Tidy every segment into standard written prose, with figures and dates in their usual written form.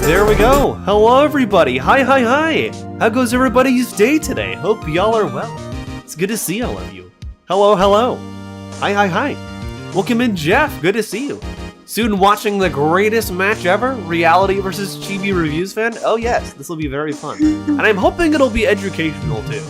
There we go! Hello everybody! Hi! How goes everybody's day today? Hope y'all are well. It's good to see all of you. Hello! Hi! Welcome in, Jeff! Good to see you. Soon watching the greatest match ever? Reality versus ChibiReviews fan? Oh yes, this will be very fun. And I'm hoping it'll be educational too.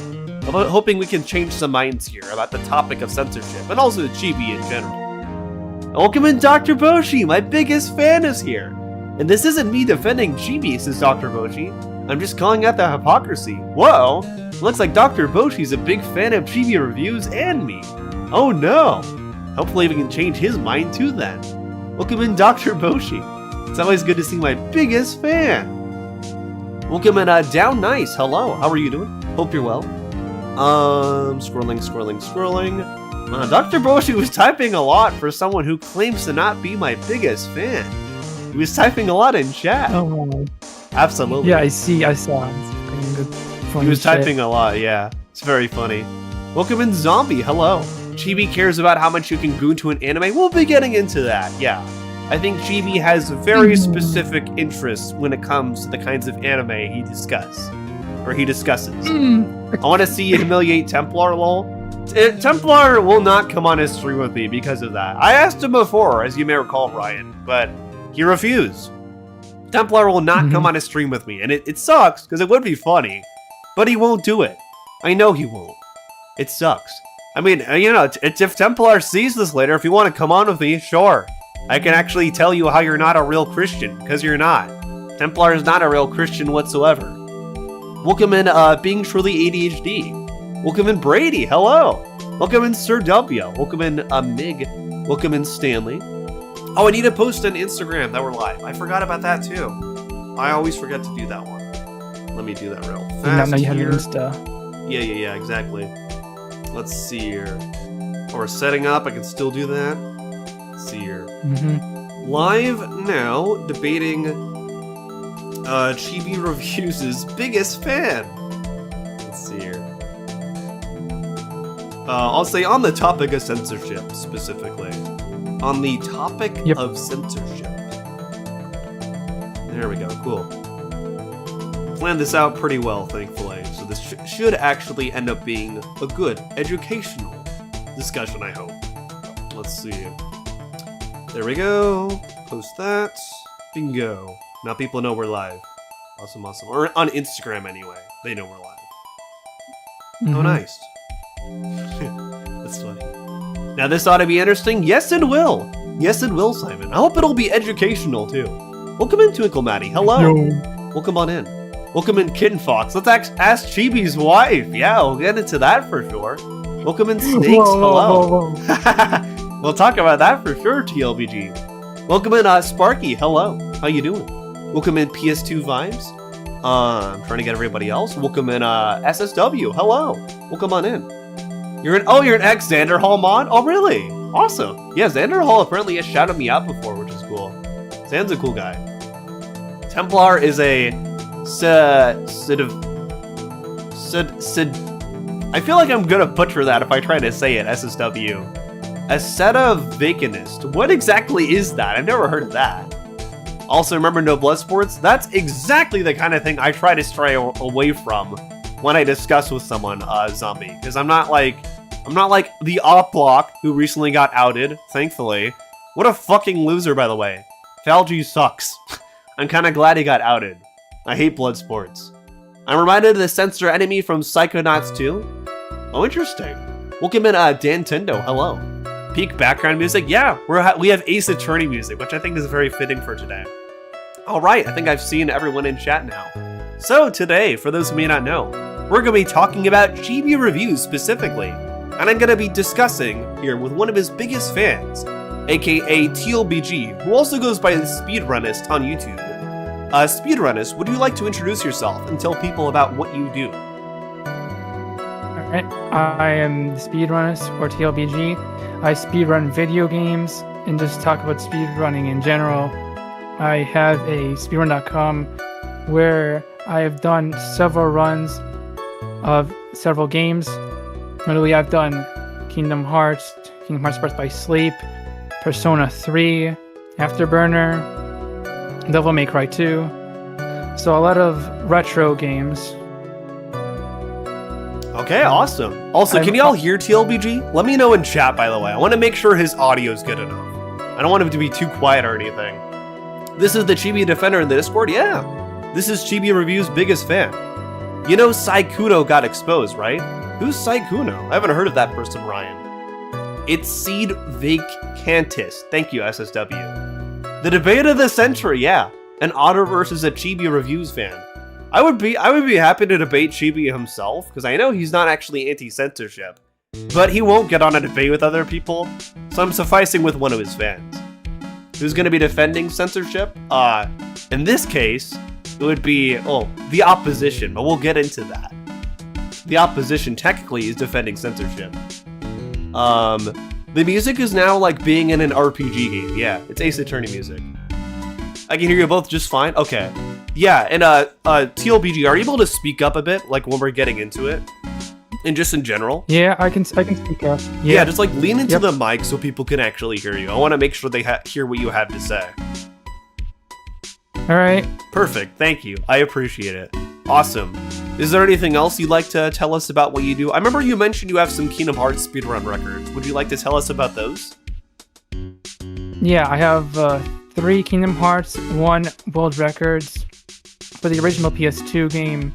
I'm hoping we can change some minds here about the topic of censorship, and also Chibi in general. Welcome in, Dr. Boshi! My biggest fan is here! And this isn't me defending Chibi, says Dr. Boshi. I'm just calling out the hypocrisy. Whoa! Looks like Dr. Boshi's a big fan of ChibiReviews and me. Oh no! Hopefully we can change his mind too then. Welcome in, Dr. Boshi. It's always good to see my biggest fan. Welcome in, Down Nice. Hello, how are you doing? Hope you're well. Scrolling. Dr. Boshi was typing a lot for someone who claims to not be my biggest fan. He was typing a lot in chat. Oh wow. Absolutely. Yeah, I saw. It's good. He was typing a lot, yeah. It's very funny. Welcome in, Zombie. Hello. Chibi cares about how much you can goon to an anime. We'll be getting into that, yeah. I think Chibi has very specific interests when it comes to the kinds of anime he discusses. I want to see you humiliate Templar, lol. Templar will not come on his stream with me because of that. I asked him before, as you may recall, Ryan, but he refused. Templar will not come on his stream with me, and it sucks, because it would be funny, but he won't do it. I know he won't. It sucks. I mean, you know, if Templar sees this later, if you want to come on with me, sure. I can actually tell you how you're not a real Christian, because you're not. Templar is not a real Christian whatsoever. Welcome in, Being Truly ADHD. Welcome in, Brady. Hello. Welcome in, Sir W. Welcome in, Mig. Welcome in, Stanley. Oh, I need to post on Instagram that we're live. I forgot about that, too. I always forget to do that one. Let me do that real fast. Now you have your Insta. Yeah, exactly. Let's see here. Oh, we're setting up. I can still do that. Let's see here. Live now, debating ChibiReviews' biggest fan. Let's see here. I'll say on the topic of censorship, specifically. On the topic of censorship. There we go, cool. Planned this out pretty well, thankfully. So this should actually end up being a good educational discussion, I hope. Let's see. There we go. Post that. Bingo. Now people know we're live. Awesome. Or on Instagram anyway. They know we're live. Oh, nice. That's funny. Now this ought to be interesting. Yes, it will. Yes, it will, Simon. I hope it'll be educational, too. Welcome in, Twinkle Maddie. Hello. Welcome on in. Welcome in, Kitten Fox. Let's ask Chibi's wife. Yeah, we'll get into that for sure. Welcome in, Snakes. Hello. We'll talk about that for sure, TLBG. Welcome in, Sparky. Hello. How you doing? Welcome in, PS2 Vibes. I'm trying to get everybody else. Welcome in, SSW. Hello. Welcome on in. You're an ex-Xander Hall mod? Oh, really? Awesome. Yeah, Xander Hall apparently has shouted me out before, which is cool. Xan's a cool guy. Templar is a I feel like I'm gonna butcher that if I try to say it, SSW. A Sedavicanist. What exactly is that? I've never heard of that. Also, remember no blood sports? That's exactly the kind of thing I try to stray away from when I discuss with someone, Zombie. Because I'm not like the op block who recently got outed, thankfully. What a fucking loser, by the way. Falgy sucks. I'm kind of glad he got outed. I hate blood sports. I'm reminded of the censor enemy from Psychonauts 2. Oh, interesting. Welcome in, Dantendo. Hello. Peak background music. Yeah, we have Ace Attorney music, which I think is very fitting for today. All right, I think I've seen everyone in chat now. So today, for those who may not know, we're going to be talking about ChibiReviews specifically, and I'm going to be discussing here with one of his biggest fans, aka TLBG, who also goes by TheSpeedrunist on YouTube. Speedrunist, would you like to introduce yourself and tell people about what you do? Alright, I am TheSpeedrunist, or TLBG. I speedrun video games and just talk about speedrunning in general. I have a speedrun.com where I have done several runs of several games. Literally, I've done Kingdom Hearts Birth by Sleep, Persona 3, Afterburner, Devil May Cry 2. So a lot of retro games. Okay, awesome. Also, can y'all hear TLBG? Let me know in chat, by the way. I want to make sure his audio's good enough. I don't want him to be too quiet or anything. This is the Chibi Defender in the Discord? Yeah. This is ChibiReviews' biggest fan. You know Saikuno got exposed, right? Who's Saikuno? I haven't heard of that person, Ryan. It's Seed Vacantis. Thank you, SSW. The debate of the century, yeah. An Otter versus a ChibiReviews fan. I would be happy to debate Chibi himself, because I know he's not actually anti-censorship. But he won't get on a debate with other people, so I'm sufficing with one of his fans. Who's going to be defending censorship? In this case, it would be, the opposition, but we'll get into that. The opposition technically is defending censorship. The music is now like being in an RPG game. Yeah, it's Ace Attorney music. I can hear you both just fine. Okay. Yeah, and TLBG, are you able to speak up a bit, like when we're getting into it? And just in general? Yeah, I can speak up. Yeah, just like lean into the mic so people can actually hear you. I want to make sure they hear what you have to say. All right. Perfect. Thank you. I appreciate it. Awesome. Is there anything else you'd like to tell us about what you do? I remember you mentioned you have some Kingdom Hearts speedrun records. Would you like to tell us about those? Yeah, I have 3 Kingdom Hearts, 1 world records for the original PS2 game,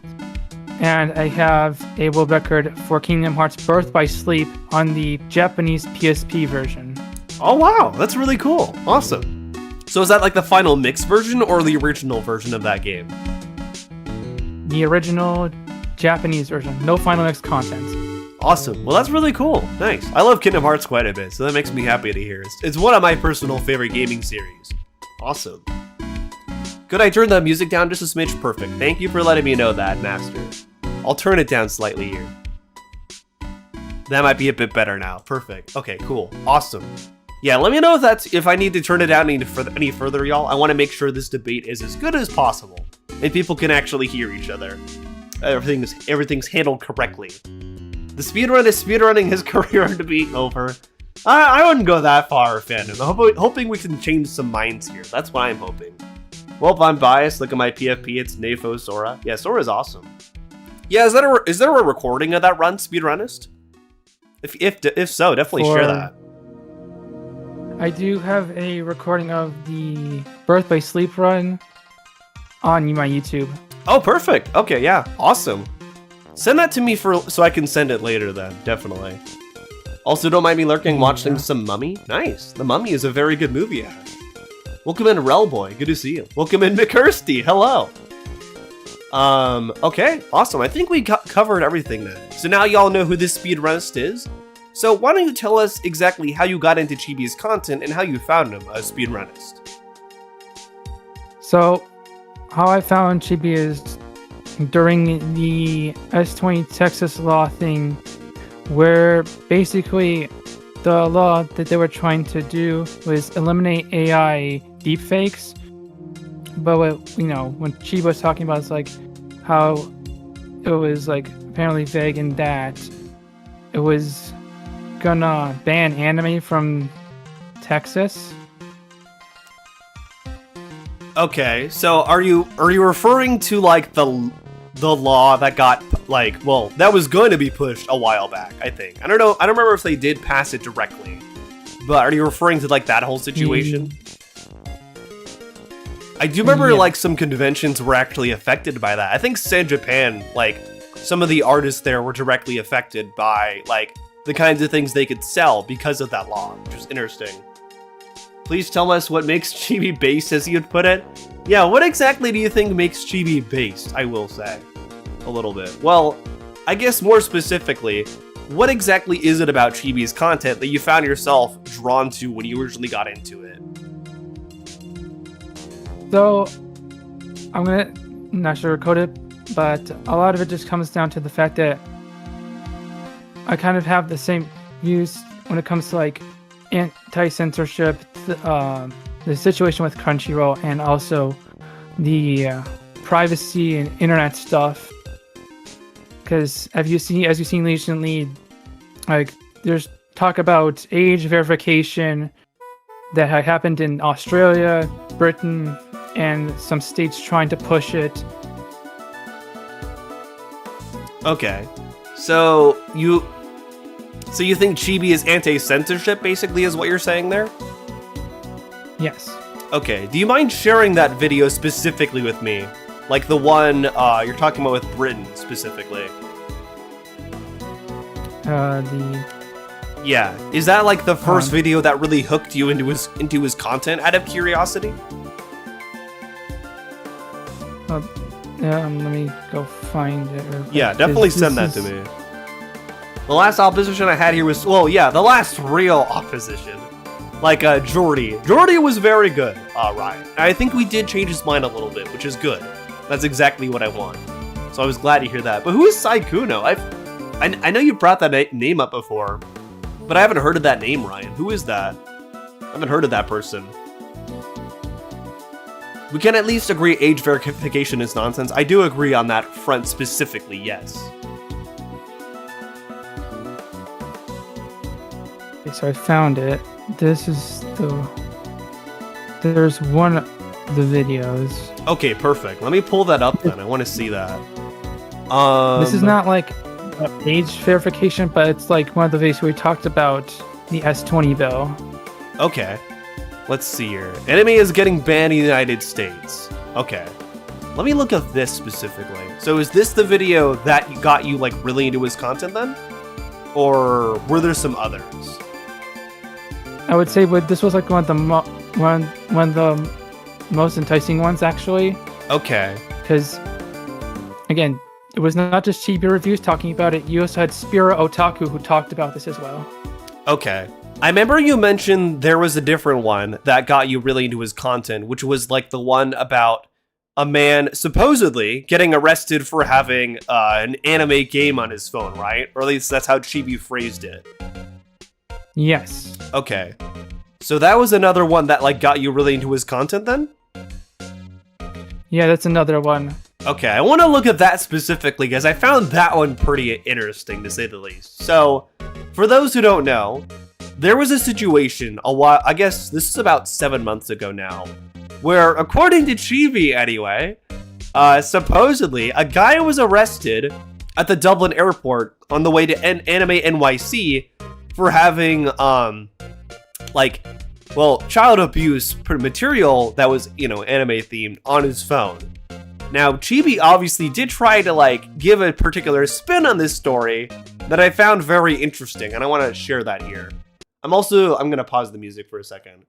and I have a world record for Kingdom Hearts Birth by Sleep on the Japanese PSP version. Oh wow, that's really cool. Awesome. So is that like the final mix version or the original version of that game? The original Japanese version, no final mix content. Awesome. Well, that's really cool. Nice. I love Kingdom Hearts quite a bit, so that makes me happy to hear. It's one of my personal favorite gaming series. Awesome. Could I turn the music down just a smidge? Perfect. Thank you for letting me know that, Master. I'll turn it down slightly here. That might be a bit better now. Perfect. Okay, cool. Awesome. Yeah, let me know if I need to turn it down any further, y'all. I want to make sure this debate is as good as possible, and people can actually hear each other. Everything's handled correctly. The speedrun is speedrunning his career to be over. I wouldn't go that far, fandom. I'm hoping we can change some minds here. That's what I'm hoping. Well, if I'm biased, look at my PFP. It's Nafo Sora. Yeah, Sora's awesome. Yeah, is there a recording of that run, Speedrunist? If so, definitely share that. I do have a recording of the Birth by Sleep run on my YouTube. Oh, perfect. Okay, yeah, awesome. Send that to me so I can send it later then, definitely. Also, don't mind me lurking, watching some Mummy. Nice. The Mummy is a very good movie. Welcome in, Relboy. Good to see you. Welcome in, McKirsty. Hello. Okay, awesome. I think we covered everything then. So now y'all know who this Speedrunist is. So why don't you tell us exactly how you got into Chibi's content and how you found him as Speedrunist? So, how I found Chibi is during the S20 Texas law thing, where basically the law that they were trying to do was eliminate AI deepfakes. But when Chibi was talking about, it's like how it was like apparently vague in that it was gonna ban anime from Texas. Okay, so are you referring to like the law that got that was going to be pushed a while back? I think I don't remember if they did pass it directly, but are you referring to like that whole situation? I do remember like some conventions were actually affected by that. I think San Japan, like some of the artists there were directly affected by like the kinds of things they could sell because of that law, which is interesting. Please tell us what makes Chibi based, as you'd put it. Yeah, what exactly do you think makes Chibi based, I will say? A little bit. Well, I guess more specifically, what exactly is it about Chibi's content that you found yourself drawn to when you originally got into it? So, I'm gonna not sugarcoat it, but a lot of it just comes down to the fact that I kind of have the same views when it comes to like anti-censorship, the situation with Crunchyroll, and also the privacy and internet stuff. Because as you've seen recently, like there's talk about age verification that had happened in Australia, Britain, and some states trying to push it. Okay, so you think Chibi is anti-censorship, basically, is what you're saying there? Yes. Okay, do you mind sharing that video specifically with me? Like the one you're talking about with Britain, specifically. Yeah, is that like the first video that really hooked you into his content, out of curiosity? Let me go find it. Yeah, definitely send that to me. The last opposition I had here was, the last real opposition. Like, Jordy. Jordy was very good, Ryan. I think we did change his mind a little bit, which is good. That's exactly what I want. So I was glad to hear that. But who is Saikuno? I know you brought that name up before, but I haven't heard of that name, Ryan. Who is that? I haven't heard of that person. We can at least agree age verification is nonsense. I do agree on that front specifically, yes. Okay, so I found it. This is there's one of the videos. Okay, perfect. Let me pull that up then. I want to see that. This is not like a age verification, but it's like one of the videos where we talked about the S20 bill. Okay. Let's see here. Anime is getting banned in the United States. Okay. Let me look at this specifically. So is this the video that got you like really into his content then? Or were there some others? I would say this was like one of the most enticing ones actually. Okay. Because again, it was not just ChibiReviews talking about it. You also had Spira Otaku who talked about this as well. Okay. I remember you mentioned there was a different one that got you really into his content, which was like the one about a man supposedly getting arrested for having an anime game on his phone, right? Or at least that's how Chibi phrased it. Yes. Okay. So that was another one that like got you really into his content then? Yeah, that's another one. Okay, I want to look at that specifically because I found that one pretty interesting to say the least. So, for those who don't know, there was a situation a while, I guess this is about 7 months ago now, where according to Chibi anyway, supposedly a guy was arrested at the Dublin airport on the way to Anime NYC for having, child abuse material that was, anime themed on his phone. Now, Chibi obviously did try to, give a particular spin on this story that I found very interesting, and I want to share that here. I'm going to pause the music for a second.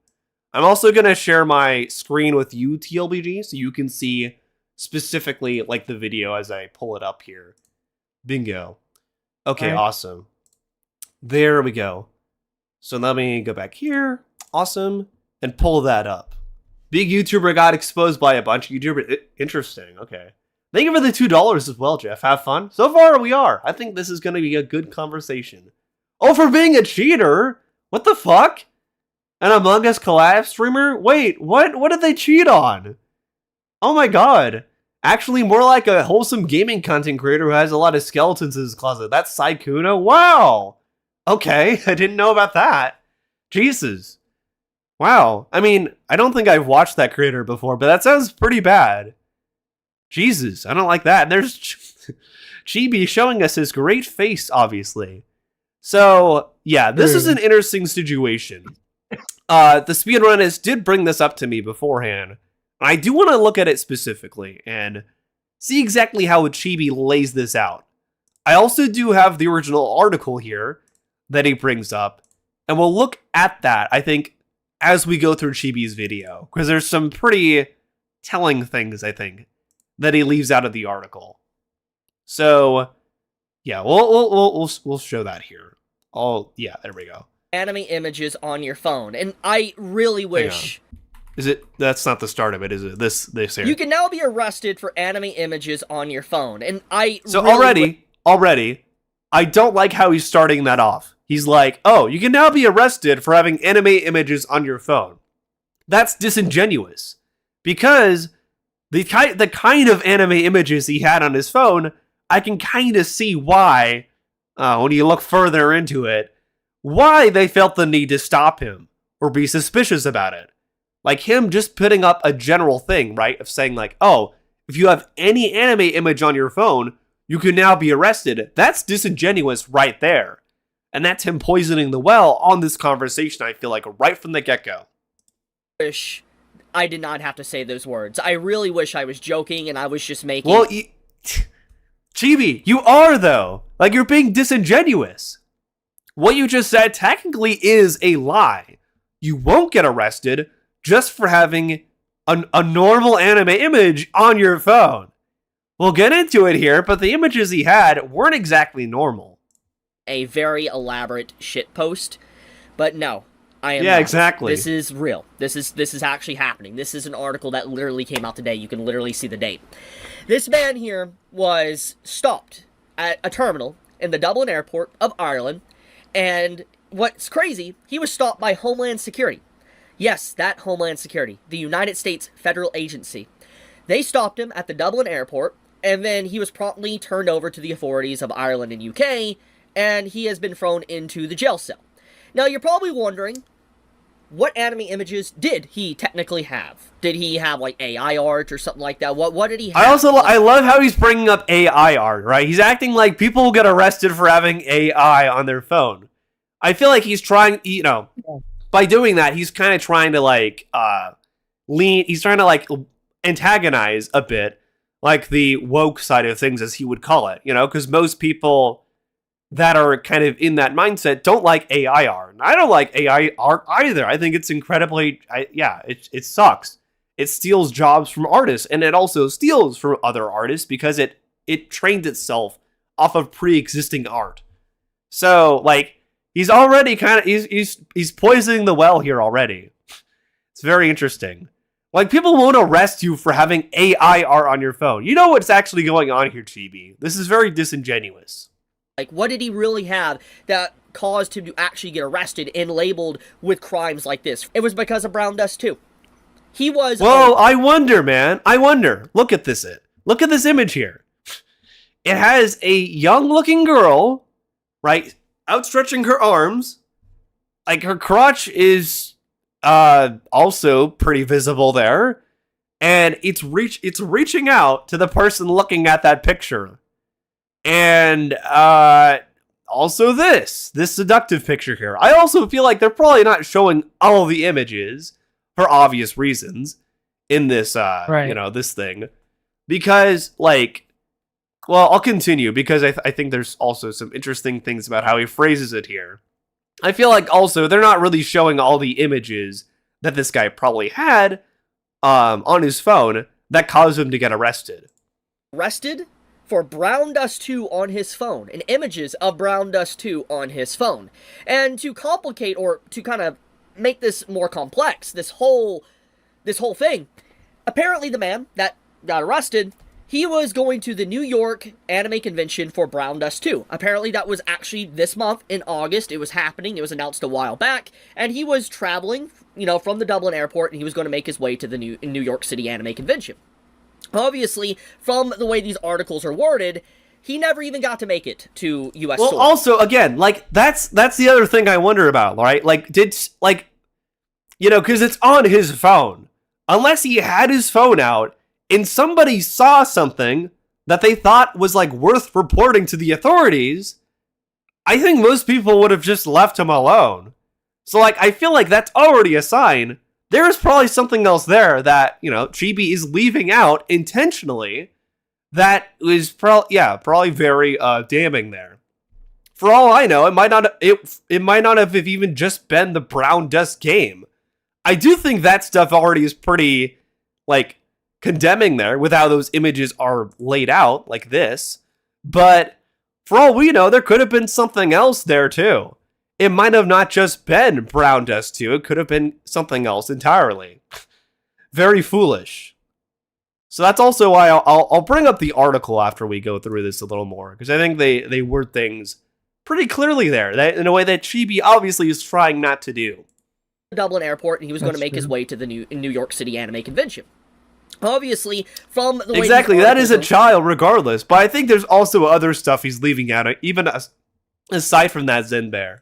I'm also going to share my screen with you, TLBG, so you can see specifically, the video as I pull it up here. Bingo. Okay, right. Awesome. There we go. So let me go back here. Awesome. And pull that up. Big YouTuber got exposed by a bunch of YouTubers. Interesting. Okay. Thank you for the $2 as well, Jeff. Have fun. So far, we are. I think this is going to be a good conversation. Oh, for being a cheater? What the fuck? An Among Us collab streamer? Wait, what? What did they cheat on? Oh my god. Actually, more like a wholesome gaming content creator who has a lot of skeletons in his closet. That's Saikuno? Wow. Okay, I didn't know about that. Jesus. Wow. I mean, I don't think I've watched that creator before, but that sounds pretty bad. Jesus, I don't like that. There's Chibi showing us his great face, obviously. So, yeah, this is an interesting situation. TheSpeedrunist did bring this up to me beforehand. I do want to look at it specifically and see exactly how Chibi lays this out. I also do have the original article here that he brings up, and we'll look at that, I think, as we go through Chibi's video, because there's some pretty telling things, I think, that he leaves out of the article. So, yeah, we'll show that here. Oh, yeah, there we go. Anime images on your phone, and I really wish... Is it? That's not the start of it, is it? This here. You can now be arrested for anime images on your phone, and So really already, I don't like how he's starting that off. He's like, oh, you can now be arrested for having anime images on your phone. That's disingenuous. Because the kind of anime images he had on his phone, I can kind of see why, when you look further into it, why they felt the need to stop him or be suspicious about it. Like him just putting up a general thing, right? Of saying like, oh, if you have any anime image on your phone, you can now be arrested. That's disingenuous right there. And that's him poisoning the well on this conversation, I feel like, right from the get-go. Wish I did not have to say those words. I really wish I was joking and I was just making... Well, Chibi, you are, though. Like, you're being disingenuous. What you just said technically is a lie. You won't get arrested just for having a normal anime image on your phone. We'll get into it here, but the images he had weren't exactly normal. A very elaborate shitpost, but no, I am Yeah, not. exactly. This is real. This is actually happening. This is an article that literally came out today. You can literally see the date. This man here was stopped at a terminal in the Dublin airport of Ireland, and what's crazy, he was stopped by Homeland Security. Yes, that Homeland Security, the United States federal agency. They stopped him at the Dublin airport, and then he was promptly turned over to the authorities of Ireland and UK, and he has been thrown into the jail cell. Now, you're probably wondering, what anime images did he technically have? Did he have, like, AI art or something like that? What did he have? I love how he's bringing up AI art, right? He's acting like people will get arrested for having AI on their phone. I feel like he's trying, by doing that, he's kind of trying to, like, he's trying to, like, antagonize a bit, like, the woke side of things, as he would call it, because most people that are kind of in that mindset don't like AI art. And I don't like AI art either. I think it's incredibly, it sucks. It steals jobs from artists, and it also steals from other artists because it trained itself off of pre-existing art. So, like, he's already he's poisoning the well here already. It's very interesting. Like, people won't arrest you for having AI art on your phone. You know what's actually going on here, Chibi. This is very disingenuous. Like, what did he really have that caused him to actually get arrested and labeled with crimes like this? It was because of Brown Dust 2. He was... Well, I wonder, man. I wonder. Look at this. Look at this image here. It has a young-looking girl, right, outstretching her arms. Like, her crotch is also pretty visible there. And it's reaching out to the person looking at that picture. And also this seductive picture here. I also feel like they're probably not showing all the images for obvious reasons in this, this thing. Because, like, well, I'll continue because I think there's also some interesting things about how he phrases it here. I feel like also they're not really showing all the images that this guy probably had on his phone that caused him to get arrested. Arrested for Brown Dust 2 on his phone, and images of Brown Dust 2 on his phone. And to complicate, or to kind of make this more complex, this whole thing, apparently the man that got arrested, he was going to the New York Anime Convention for Brown Dust 2. Apparently that was actually this month in August. It was happening. It was announced a while back. And he was traveling, from the Dublin airport, and he was going to make his way to the New York City Anime Convention. Obviously, from the way these articles are worded, he never even got to make it to U.S. Well, soil. also, again, like, that's the other thing I wonder about, right? Like, because it's on his phone. Unless he had his phone out, and somebody saw something that they thought was, like, worth reporting to the authorities, I think most people would have just left him alone. So, like, I feel like that's already a sign. There's probably something else there that, Chibi is leaving out intentionally that is probably very damning there. For all I know, it might not have even just been the Brown Dust game. I do think that stuff already is pretty, like, condemning there with how those images are laid out like this. But for all we know, there could have been something else there too. It might have not just been Brown Dust 2. It could have been something else entirely. Very foolish. So that's also why I'll bring up the article after we go through this a little more, because I think they word things pretty clearly there, in a way that Chibi obviously is trying not to do. Dublin airport, and he was going to make his way to the New York City Anime Convention. Obviously, from the way exactly, that is a child regardless, but I think there's also other stuff he's leaving out, even aside from that Zen Bear.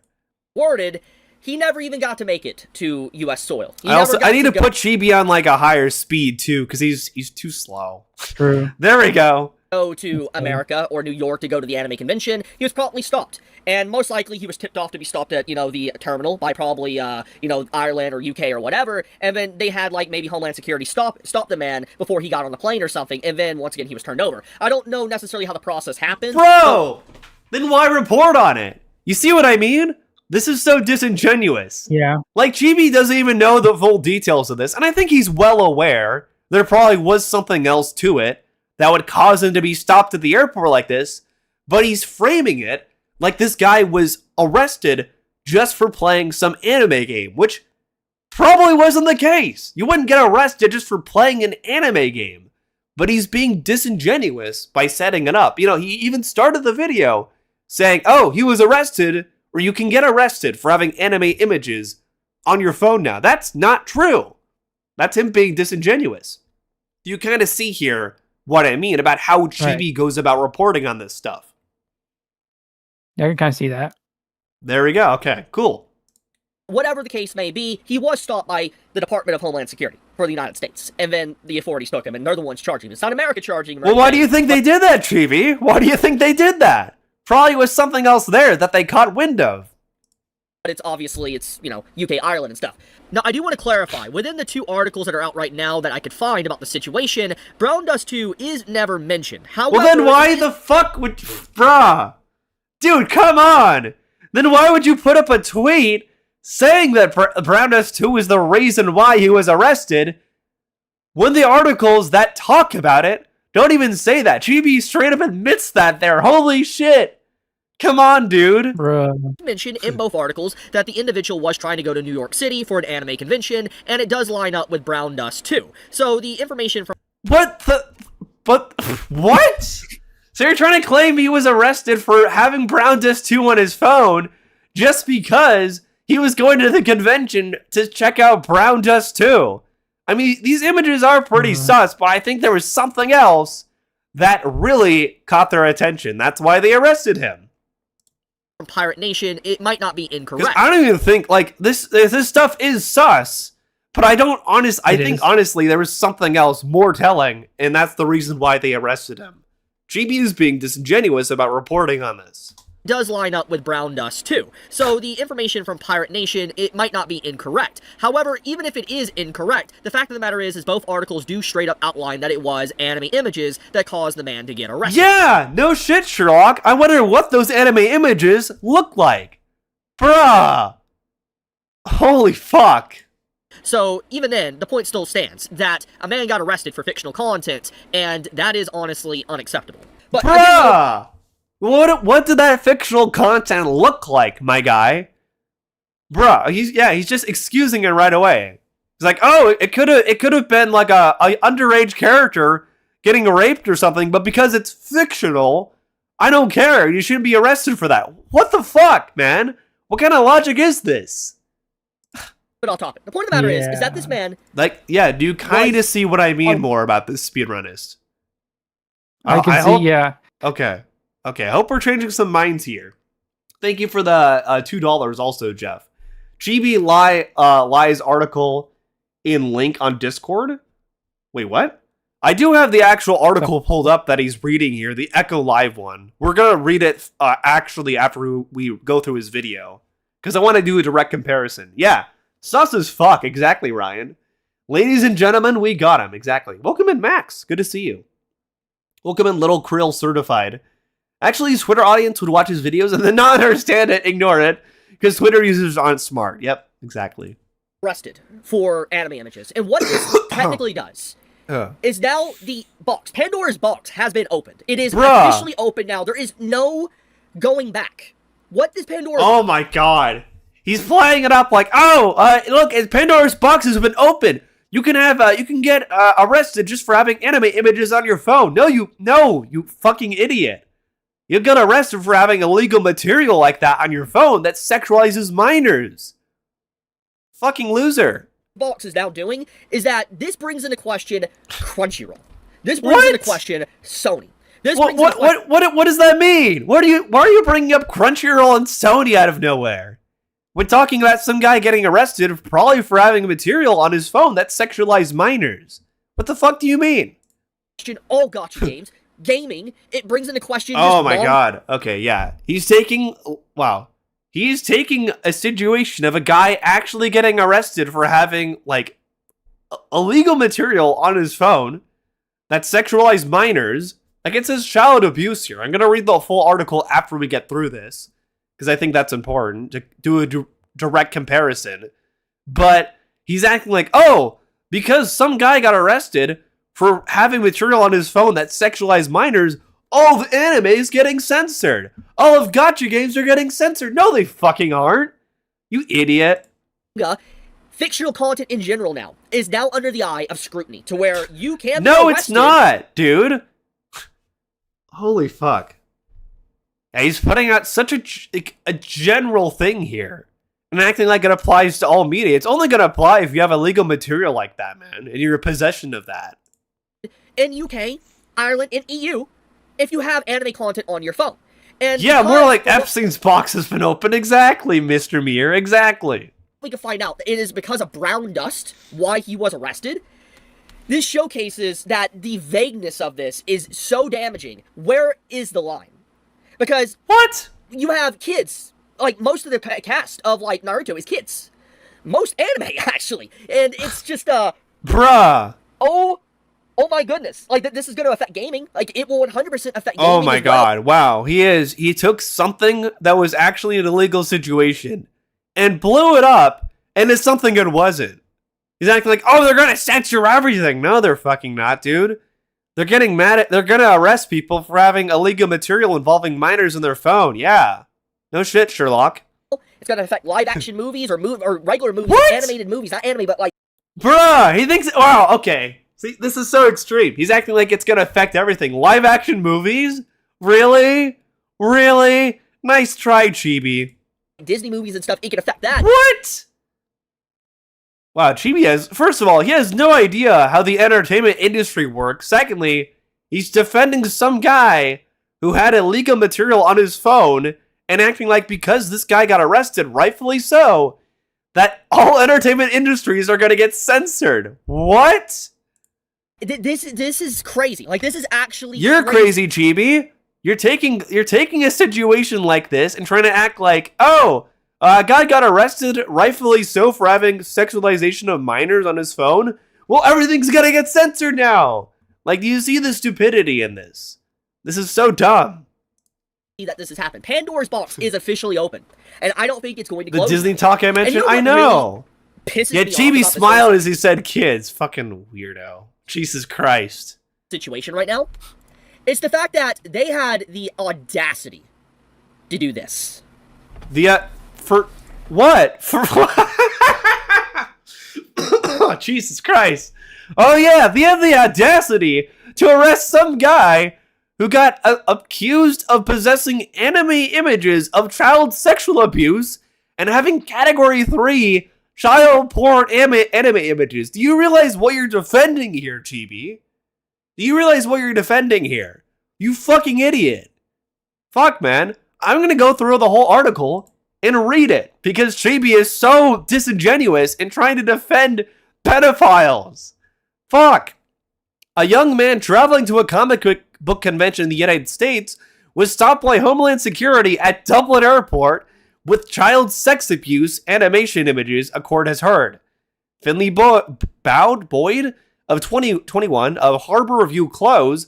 Worded, he never even got to make it to U.S. soil. I need to put Chibi on, like, a higher speed too, because he's too slow. True. There we go. Go to America or New York to go to the anime convention. He was promptly stopped, and most likely he was tipped off to be stopped at the terminal by probably Ireland or UK or whatever. And then they had, like, maybe Homeland Security stop the man before he got on the plane or something. And then once again he was turned over. I don't know necessarily how the process happened. Bro, then why report on it? You see what I mean? This is so disingenuous. Yeah. Like, Chibi doesn't even know the full details of this, and I think he's well aware there probably was something else to it that would cause him to be stopped at the airport like this, but he's framing it like this guy was arrested just for playing some anime game, which probably wasn't the case. You wouldn't get arrested just for playing an anime game, but he's being disingenuous by setting it up. He even started the video saying, oh, he was arrested, or you can get arrested for having anime images on your phone now. That's not true. That's him being disingenuous. You kind of see here what I mean about how Chibi goes about reporting on this stuff. Yeah, I can kind of see that. There we go. Okay, cool. Whatever the case may be, he was stopped by the Department of Homeland Security for the United States, and then the authorities took him, and they're the ones charging him. It's not America charging him. Well, why do you think they did that, Chibi? Why do you think they did that? Probably was something else there that they caught wind of. But it's obviously, you know, UK, Ireland and stuff. Now, I do want to clarify, within the 2 articles that are out right now that I could find about the situation, Brown Dust 2 is never mentioned. However, well, then why the fuck would... Bruh. Dude, come on. Then why would you put up a tweet saying that Brown Dust 2 is the reason why he was arrested when the articles that talk about it don't even say that? Chibi straight up admits that there. Holy shit. Come on, dude. Bruh. Mentioned in both articles that the individual was trying to go to New York City for an anime convention, and it does line up with Brown Dust 2. So the information from... What the... But... What? So you're trying to claim he was arrested for having Brown Dust 2 on his phone just because he was going to the convention to check out Brown Dust 2? I mean, these images are pretty sus, but I think there was something else that really caught their attention. That's why they arrested him. From Pirate Nation, it might not be incorrect. I don't even think, like, this stuff is sus, but I think honestly there was something else more telling, and that's the reason why they arrested him. Chibi is being disingenuous about reporting on this. Does line up with Brown Dust 2. So the information from Pirate Nation, it might not be incorrect. However, even if it is incorrect, the fact of the matter is both articles do straight up outline that it was anime images that caused the man to get arrested. Yeah, no shit, Sherlock. I wonder what those anime images look like. Bruh. Holy fuck. So, even then, the point still stands that a man got arrested for fictional content, and that is honestly unacceptable. But bruh! What did that fictional content look like, my guy? Bruh, he's just excusing it right away. He's like, oh, it could have been like a underage character getting raped or something, but because it's fictional, I don't care. You shouldn't be arrested for that. What the fuck, man? What kind of logic is this? But I'll talk. The point of the matter is that this man... Like, yeah, do you kind of see what I mean more about this speedrunist? I can see, yeah. Okay. Okay, I hope we're changing some minds here. Thank you for the $2 also, Jeff. Chibi Lie's article in link on Discord. Wait, what? I do have the actual article pulled up that he's reading here, the Echo Live one. We're going to read it actually after we go through his video, because I want to do a direct comparison. Yeah, sus as fuck, exactly, Ryan. Ladies and gentlemen, we got him, exactly. Welcome in, Max. Good to see you. Welcome in, Little Krill Certified. Actually, his Twitter audience would watch his videos and then not understand it, ignore it, because Twitter users aren't smart. Yep, exactly. Arrested for anime images. And what this technically does is now the box, Pandora's box, has been opened. It is officially open now. There is no going back. What does Pandora's... Oh my god. He's playing it up like, look, Pandora's box has been opened. You can get arrested just for having anime images on your phone. No, you fucking idiot. You'll get arrested for having illegal material like that on your phone that sexualizes minors. Fucking loser. Box is now doing is that this brings into question Crunchyroll. This brings into question Sony. What does that mean? Why are you bringing up Crunchyroll and Sony out of nowhere? We're talking about some guy getting arrested probably for having material on his phone that sexualized minors. What the fuck do you mean? All gacha games. Gaming, it brings into question... Oh my god. Okay, yeah. He's taking a situation of a guy actually getting arrested for having, like, illegal material on his phone that sexualized minors. Like, it says child abuse here. I'm gonna read the full article after we get through this, because I think that's important, to do a direct comparison. But he's acting like, oh, because some guy got arrested for having material on his phone that sexualized minors, all of anime is getting censored. All of gacha games are getting censored. No, they fucking aren't. You idiot. Fictional content in general now is now under the eye of scrutiny, to where you can't... No, it's not, dude. Holy fuck. Yeah, he's putting out such a general thing here, and acting like it applies to all media. It's only going to apply if you have illegal material like that, man, and you're in possession of that. In UK, Ireland, and EU, if you have anime content on your phone. And yeah, more like Epstein's box has been opened. Exactly, Mr. Mir, exactly. we can find out that it is because of brown dust why he was arrested. This showcases that the vagueness of this is so damaging. Where is the line? Because What? you have kids. Like, most of the cast of, like, Naruto is kids. Most anime, actually. And it's just, Bruh. oh my goodness. Like, this is going to affect gaming. Like, it will 100% affect gaming. Oh my as well. god, wow. He took something that was actually an illegal situation and blew it up into something it wasn't. He's acting like, oh, they're gonna censor everything. No, they're fucking not, dude. They're getting mad at, they're gonna arrest people for having illegal material involving minors in their phone. Yeah. No shit, Sherlock. It's going to affect live-action movies or regular movies, What? animated movies, not anime, but, like... Bruh, he thinks, wow, okay. See, this is so extreme. He's acting like it's gonna affect everything. Live action movies? Really? Really? Nice try, Chibi. Disney movies and stuff, it can affect that. What? Wow, Chibi has, first of all, he has no idea how the entertainment industry works. Secondly, he's defending some guy who had illegal material on his phone and acting like because this guy got arrested, rightfully so, that all entertainment industries are going to get censored. What? This is crazy. Like, this is actually You're crazy, Chibi. You're taking a situation like this and trying to act like, oh, a guy got arrested, rightfully so, for having sexualization of minors on his phone. Well, everything's gonna get censored now. Like, do you see the stupidity in this? This is so dumb. that this has happened. Pandora's box is officially open, and I don't think it's going to The close. Disney talk I mentioned? you know I what know. Pisses Yeah, me off Chibi about this smiled as he said kids. Fucking weirdo. Jesus Christ. situation right now. It's the fact that they had the audacity to do this. For what? For what? Oh, Jesus Christ. Oh yeah, they have the audacity to arrest some guy who got accused of possessing anime images of child sexual abuse and having category 3 child porn anime images. Do you realize what you're defending here, Chibi? Do you realize what you're defending here? You fucking idiot. Fuck, man. I'm gonna go through the whole article and read it because Chibi is so disingenuous in trying to defend pedophiles. Fuck. A young man traveling to a comic book convention in the United States was stopped by Homeland Security at Dublin Airport with child sex abuse animation images, a court has heard. Finley Boyd of 2021 of Harbour Review Close,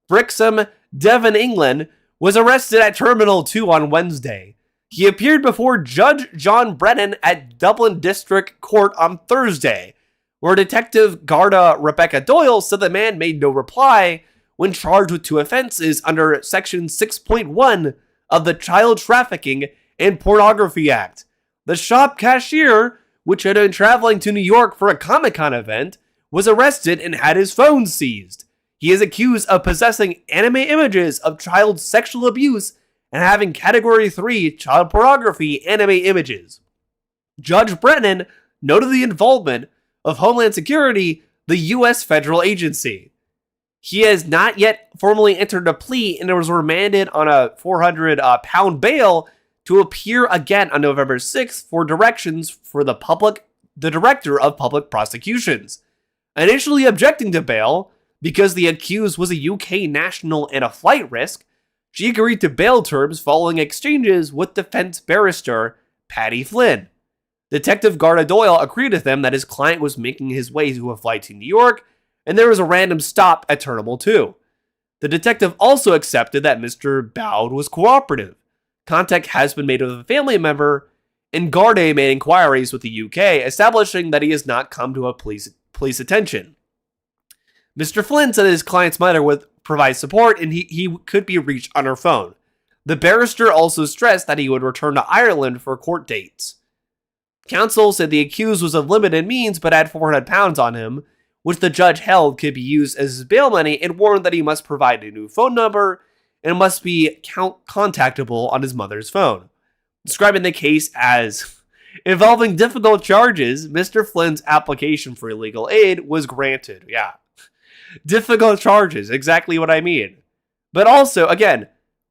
Brixham, Devon, England, was arrested at Terminal 2 on Wednesday. He appeared before Judge John Brennan at Dublin District Court on Thursday, where Detective Garda Rebecca Doyle said the man made no reply when charged with 2 offenses under Section 6.1 of the Child Trafficking and Pornography Act. The shop cashier, which had been traveling to New York for a Comic-Con event, was arrested and had his phone seized. He is accused of possessing anime images of child sexual abuse and having Category 3 child pornography anime images. Judge Brennan noted the involvement of Homeland Security, the U.S. federal agency. He has not yet formally entered a plea and was remanded on a 400-pound bail to appear again on November 6th for directions for the Director of Public Prosecutions. Initially objecting to bail, because the accused was a UK national and a flight risk, she agreed to bail terms following exchanges with defense barrister Paddy Flynn. Detective Garda Doyle agreed with him that his client was making his way to a flight to New York, and there was a random stop at Terminal 2. The detective also accepted that Mr. Bowd was cooperative. Contact has been made with a family member, and Garda made inquiries with the UK, establishing that he has not come to a police attention. Mr. Flynn said his client's mother would provide support and he could be reached on her phone. The barrister also stressed that he would return to Ireland for court dates. Counsel said the accused was of limited means but had 400 pounds on him, which the judge held could be used as his bail money, and warned that he must provide a new phone number and must be contactable on his mother's phone. Describing the case as involving difficult charges, Mr. Flynn's application for illegal aid was granted. Yeah. Difficult charges, exactly what I mean. But also, again,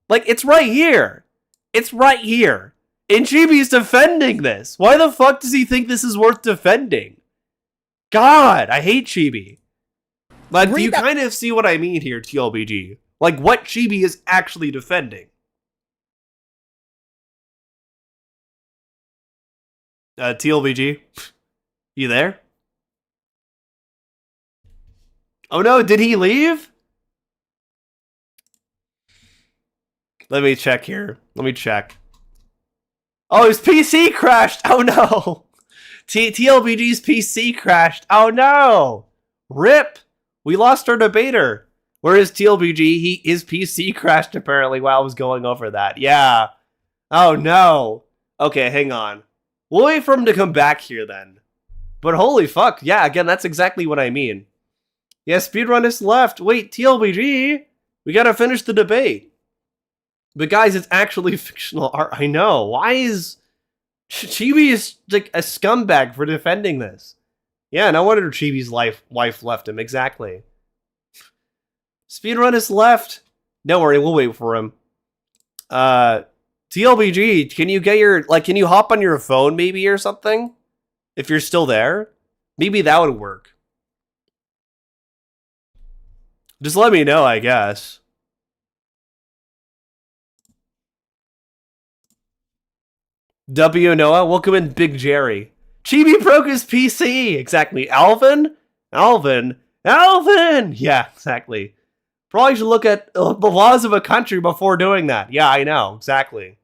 like, it's right here. It's right here. And Chibi's defending this. Why the fuck does he think this is worth defending? God, I hate Chibi. Like, do you kind of see what I mean here, TLBG? Like, what Chibi is actually defending. TLBG? You there? Oh no, did he leave? Let me check here. Let me check. Oh, his PC crashed! Oh no! TLBG's PC crashed! Oh no! RIP! We lost our debater. Where is TLBG? His PC crashed apparently while I was going over that. Yeah. Oh no. Okay, hang on. We'll wait for him to come back here then. But holy fuck, yeah, again, that's exactly what I mean. Yeah, Speedrunist left. Wait, TLBG? We gotta finish the debate. But guys, it's actually fictional art. I know. Why is... Chibi is like a scumbag for defending this. Yeah, no wonder Chibi's wife left him. Exactly. Speedrunist left. Don't worry, we'll wait for him. TLBG, can you get your... Like, can you hop on your phone maybe or something? If you're still there? Maybe that would work. Just let me know, I guess. Noah, welcome in, Big Jerry. Chibi broke his PC! Exactly. Alvin? Alvin? Yeah, exactly. Probably should look at the laws of a country before doing that. Yeah, I know. Exactly.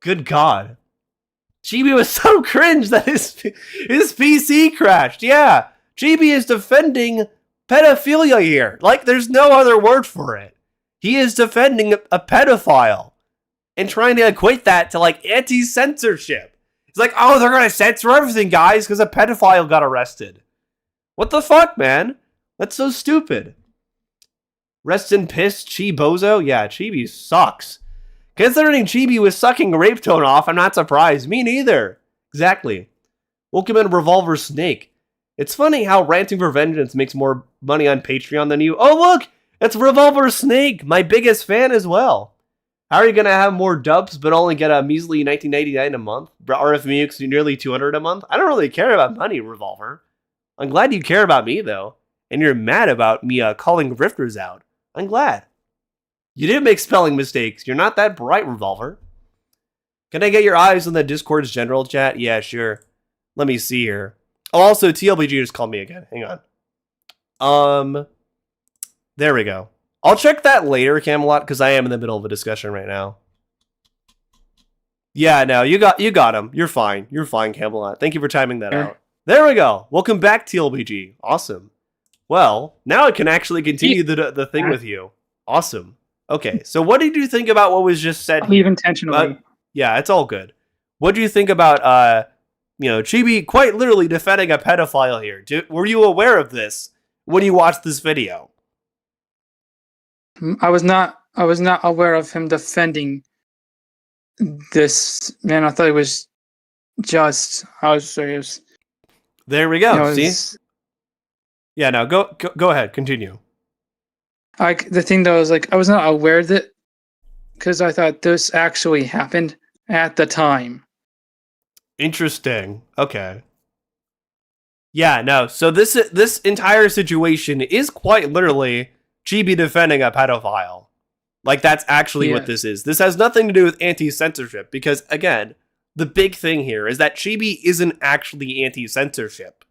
Good God. Chibi was so cringe that his PC crashed. Yeah. Chibi is defending pedophilia here. Like, there's no other word for it. He is defending a pedophile. And trying to equate that to, like, anti-censorship. It's like, oh, they're gonna censor everything, guys, because a pedophile got arrested. What the fuck, man? That's so stupid. Rest in piss, Chibozo? Yeah, Chibi sucks. Considering Chibi was sucking Rape Tone off, I'm not surprised. Me neither. Exactly. Welcome in, Revolver Snake. It's funny how Ranting for Vengeance makes more money on Patreon than you. Oh, look! It's Revolver Snake, my biggest fan as well. How are you going to have more dubs but only get a measly $19.99 a month? RF Mux nearly $200 a month? I don't really care about money, Revolver. I'm glad you care about me, though. And you're mad about me calling grifters out. I'm glad. You did make spelling mistakes. You're not that bright, Revolver. Can I get your eyes on the Discord's general chat? Yeah, sure. Let me see here. Oh, also, TLBG just called me again. Hang on. There we go. I'll check that later, Camelot, because I am in the middle of a discussion right now. Yeah, no, you got him. You're fine. You're fine, Camelot. Thank you for timing that out. There we go. Welcome back, TLBG. Awesome. Well, now I can actually continue the thing with you. Awesome. Okay, so what did you think about what was just said? I'll leave intentionally. Yeah, it's all good. What do you think about, Chibi quite literally defending a pedophile here? Were you aware of this when you watched this video? I was not aware of him defending this man. I thought it was just. I was serious. There we go. See? Yeah. No. Go ahead. Continue. Like the thing though is like I was not aware of it because I thought this actually happened at the time. Interesting. Okay. Yeah. No. So this entire situation is quite literally Chibi defending a pedophile. Like, that's actually what this is. This has nothing to do with anti-censorship, because, again, the big thing here is that Chibi isn't actually anti-censorship,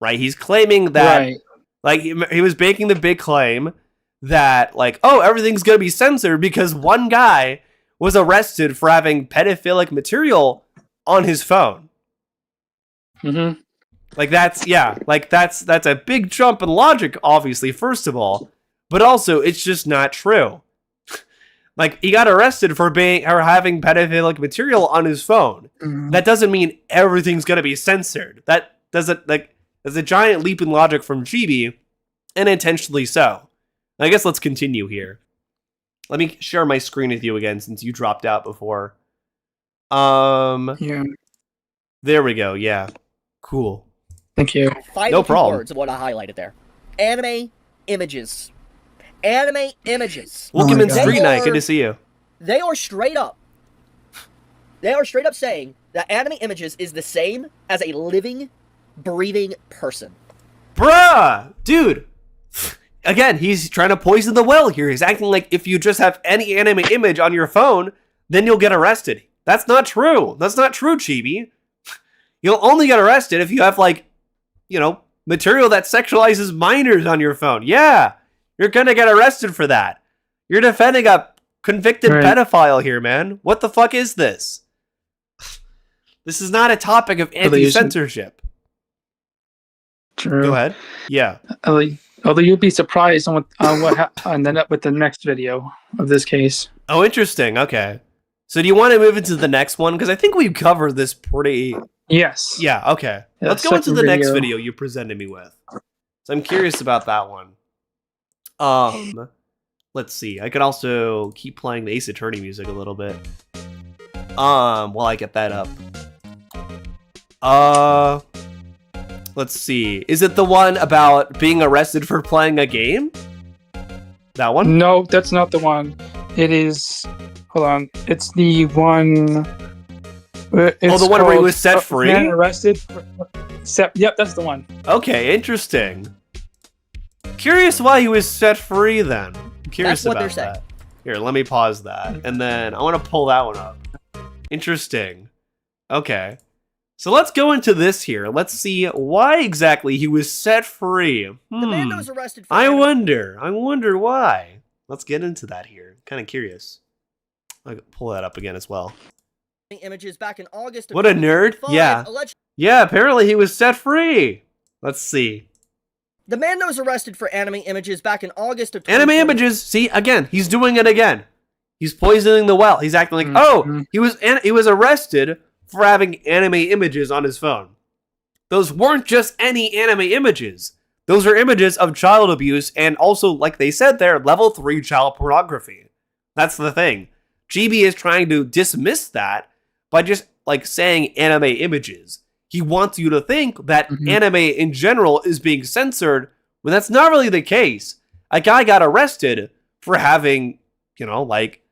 right? He's claiming that, like, he was making the big claim that, like, oh, everything's gonna be censored because one guy was arrested for having pedophilic material on his phone. Mm-hmm. Like, that's a big jump in logic, obviously, first of all. But also, it's just not true. Like, he got arrested for having pedophilic material on his phone. Mm-hmm. That doesn't mean everything's gonna be censored. That doesn't, like, there's a giant leap in logic from Chibi, and intentionally so. I guess let's continue here. Let me share my screen with you again, since you dropped out before. Yeah. There we go, yeah. Cool. Thank you. No problem. Words of what I highlighted there. Anime images. Anime images. Welcome in Street Night. Good to see you. They are straight up They are straight up saying that anime images is the same as a living, breathing person. Bruh! Dude! Again, he's trying to poison the well here. He's acting like if you just have any anime image on your phone, then you'll get arrested. That's not true. That's not true, Chibi. You'll only get arrested if you have, like, you know, material that sexualizes minors on your phone. Yeah! You're gonna get arrested for that. You're defending a convicted pedophile here, man. What the fuck is this? This is not a topic of anti-censorship. True. Go ahead. Yeah. Although you'll be surprised on what ended up with the next video of this case. Oh, interesting. Okay. So do you want to move into the next one? Because I think we've covered this pretty... Yes. Yeah, okay. Yeah, let's go into the next video you presented me with. So I'm curious about that one. Let's see. I could also keep playing the Ace Attorney music a little bit. While I get that up. Let's see. Is it the one about being arrested for playing a game? That one? No, that's not the one. It is... Hold on. It's the one... the one where he was set free? Man arrested. Yep, that's the one. Okay, interesting. Curious why he was set free then. I'm curious That's what about they're saying. that. Here, let me pause that. And then I want to pull that one up. Interesting. Okay. So let's go into this here. Let's see why exactly he was set free. The man that was arrested for I wonder why. Let's get into that here. Kind of curious. I'll pull that up again as well. Images back in August of What a nerd. Yeah. Yeah, apparently he was set free. Let's see. The man that was arrested for anime images back in August of Anime images. See, again, he's doing it again. He's poisoning the well. He's acting like, oh, he was arrested for having anime images on his phone. Those weren't just any anime images. Those are images of child abuse and also, like they said there, level 3 child pornography. That's the thing. Chibi is trying to dismiss that by just, like, saying anime images. He wants you to think that anime in general is being censored, when that's not really the case. A guy got arrested for having, you know, like,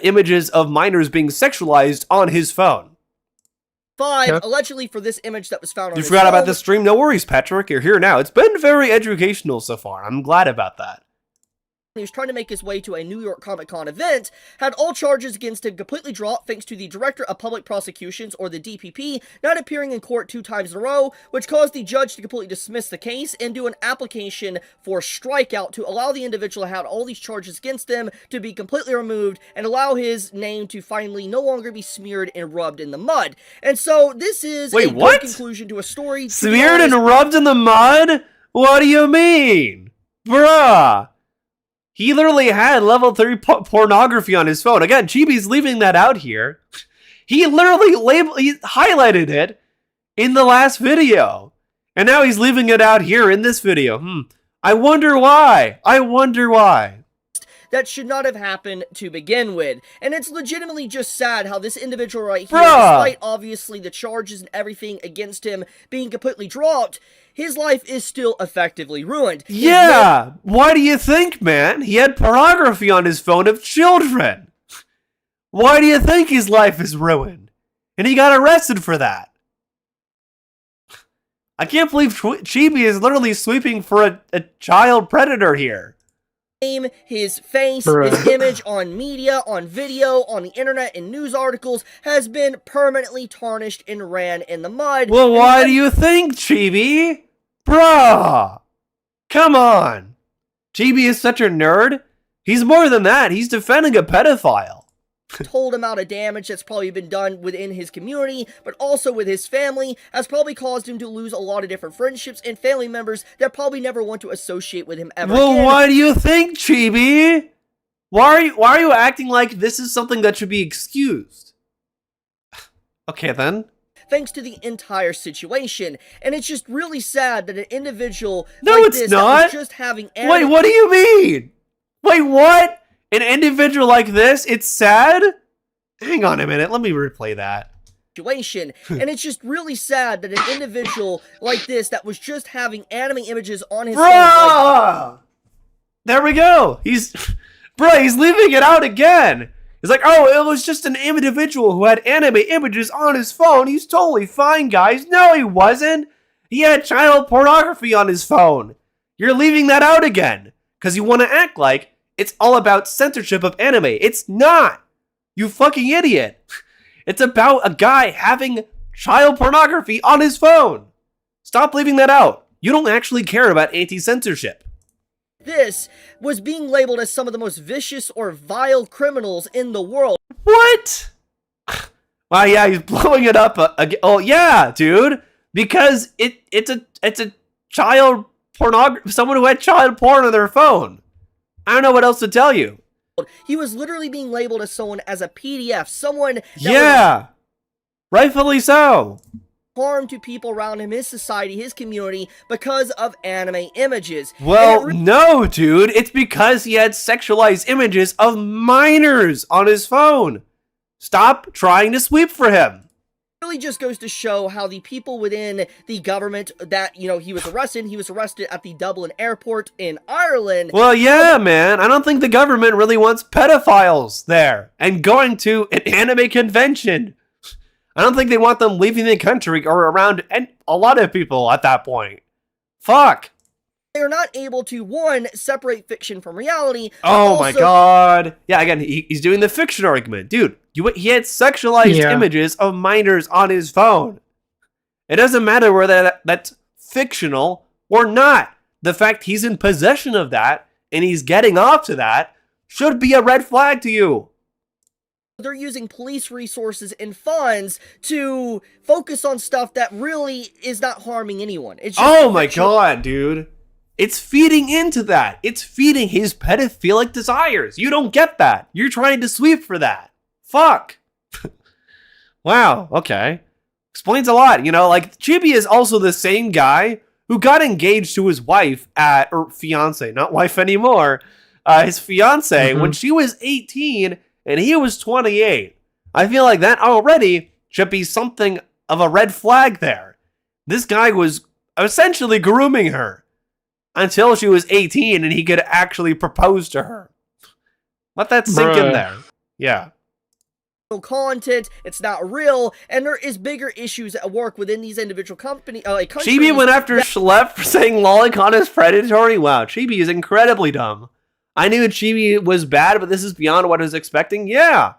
images of minors being sexualized on his phone. Allegedly for this image that was found on You his forgot phone. about the stream? No worries, Patrick. You're here now. It's been very educational so far. I'm glad about that. He was trying to make his way to a New York Comic-Con event, had all charges against him completely dropped thanks to the Director of Public Prosecutions, or the DPP, not appearing in court 2 times in a row, which caused the judge to completely dismiss the case and do an application for strikeout to allow the individual who had all these charges against him to be completely removed and allow his name to finally no longer be smeared and rubbed in the mud. And so this is a good conclusion to a story. Smeared and rubbed in the mud? What do you mean? Bruh. He literally had level 3 pornography on his phone. Again, Chibi's leaving that out here. He literally he highlighted it in the last video. And now he's leaving it out here in this video. I wonder why. That should not have happened to begin with. And it's legitimately just sad how this individual right here, despite obviously the charges and everything against him being completely dropped, his life is still effectively ruined. Yeah! Why do you think, man? He had pornography on his phone of children. Why do you think his life is ruined? And he got arrested for that. I can't believe Chibi is literally sweeping for a child predator here. His face, his image on media, on video, on the internet, in news articles has been permanently tarnished and ran in the mud. Well, why do you think, Chibi? Bruh! Come on! Chibi is such a nerd. He's more than that. He's defending a pedophile. Told amount of damage that's probably been done within his community, but also with his family, has probably caused him to lose a lot of different friendships and family members that probably never want to associate with him ever again. Well, why do you think, Chibi? Why are you acting like this is something that should be excused? Okay, then. Thanks to the entire situation, and it's just really sad that an individual that was just having... Wait, what do you mean? Wait, what? An individual like this, it's sad? Hang on a minute, let me replay that. Situation, and it's just really sad that an individual like this that was just having anime images on his phone. There we go. He's leaving it out again. He's like, oh, it was just an individual who had anime images on his phone. He's totally fine, guys. No, he wasn't. He had child pornography on his phone. You're leaving that out again because you want to act like it's all about censorship of anime. It's not. You fucking idiot. It's about a guy having child pornography on his phone. Stop leaving that out. You don't actually care about anti-censorship. This was being labeled as some of the most vicious or vile criminals in the world. What? Wow, yeah, he's blowing it up again. Oh, yeah, dude. Because it's a child pornography, someone who had child porn on their phone. I don't know what else to tell you. He was literally being labeled as someone as a PDF, someone that yeah, rightfully so. Harm to people around him, his society, his community, because of anime images. Well, no, dude. It's because he had sexualized images of minors on his phone. Stop trying to sweep for him. It really just goes to show how the people within the government that, he was arrested at the Dublin airport in Ireland. Well, yeah, man. I don't think the government really wants pedophiles there and going to an anime convention. I don't think they want them leaving the country or around a lot of people at that point. Fuck. They're not able to, one, separate fiction from reality. Oh my god. Yeah, again, he's doing the fiction argument. Dude, he had sexualized images of minors on his phone. It doesn't matter whether that's fictional or not. The fact he's in possession of that and he's getting off to that should be a red flag to you. They're using police resources and funds to focus on stuff that really is not harming anyone. It's just oh my god, dude. It's feeding into that. It's feeding his pedophilic desires. You don't get that. You're trying to sweep for that. Fuck. Wow, okay. Explains a lot. Like, Chibi is also the same guy who got engaged to his wife or fiance, not wife anymore, his fiance when she was 18 and he was 28. I feel like that already should be something of a red flag there. This guy was essentially grooming her until she was 18 and he could actually propose to her. Let that sink in there. Yeah. Content, it's not real, and there is bigger issues at work within these individual countries. Chibi went after Schlepp for saying lolicon is predatory? Wow, Chibi is incredibly dumb. I knew Chibi was bad, but this is beyond what I was expecting. Yeah,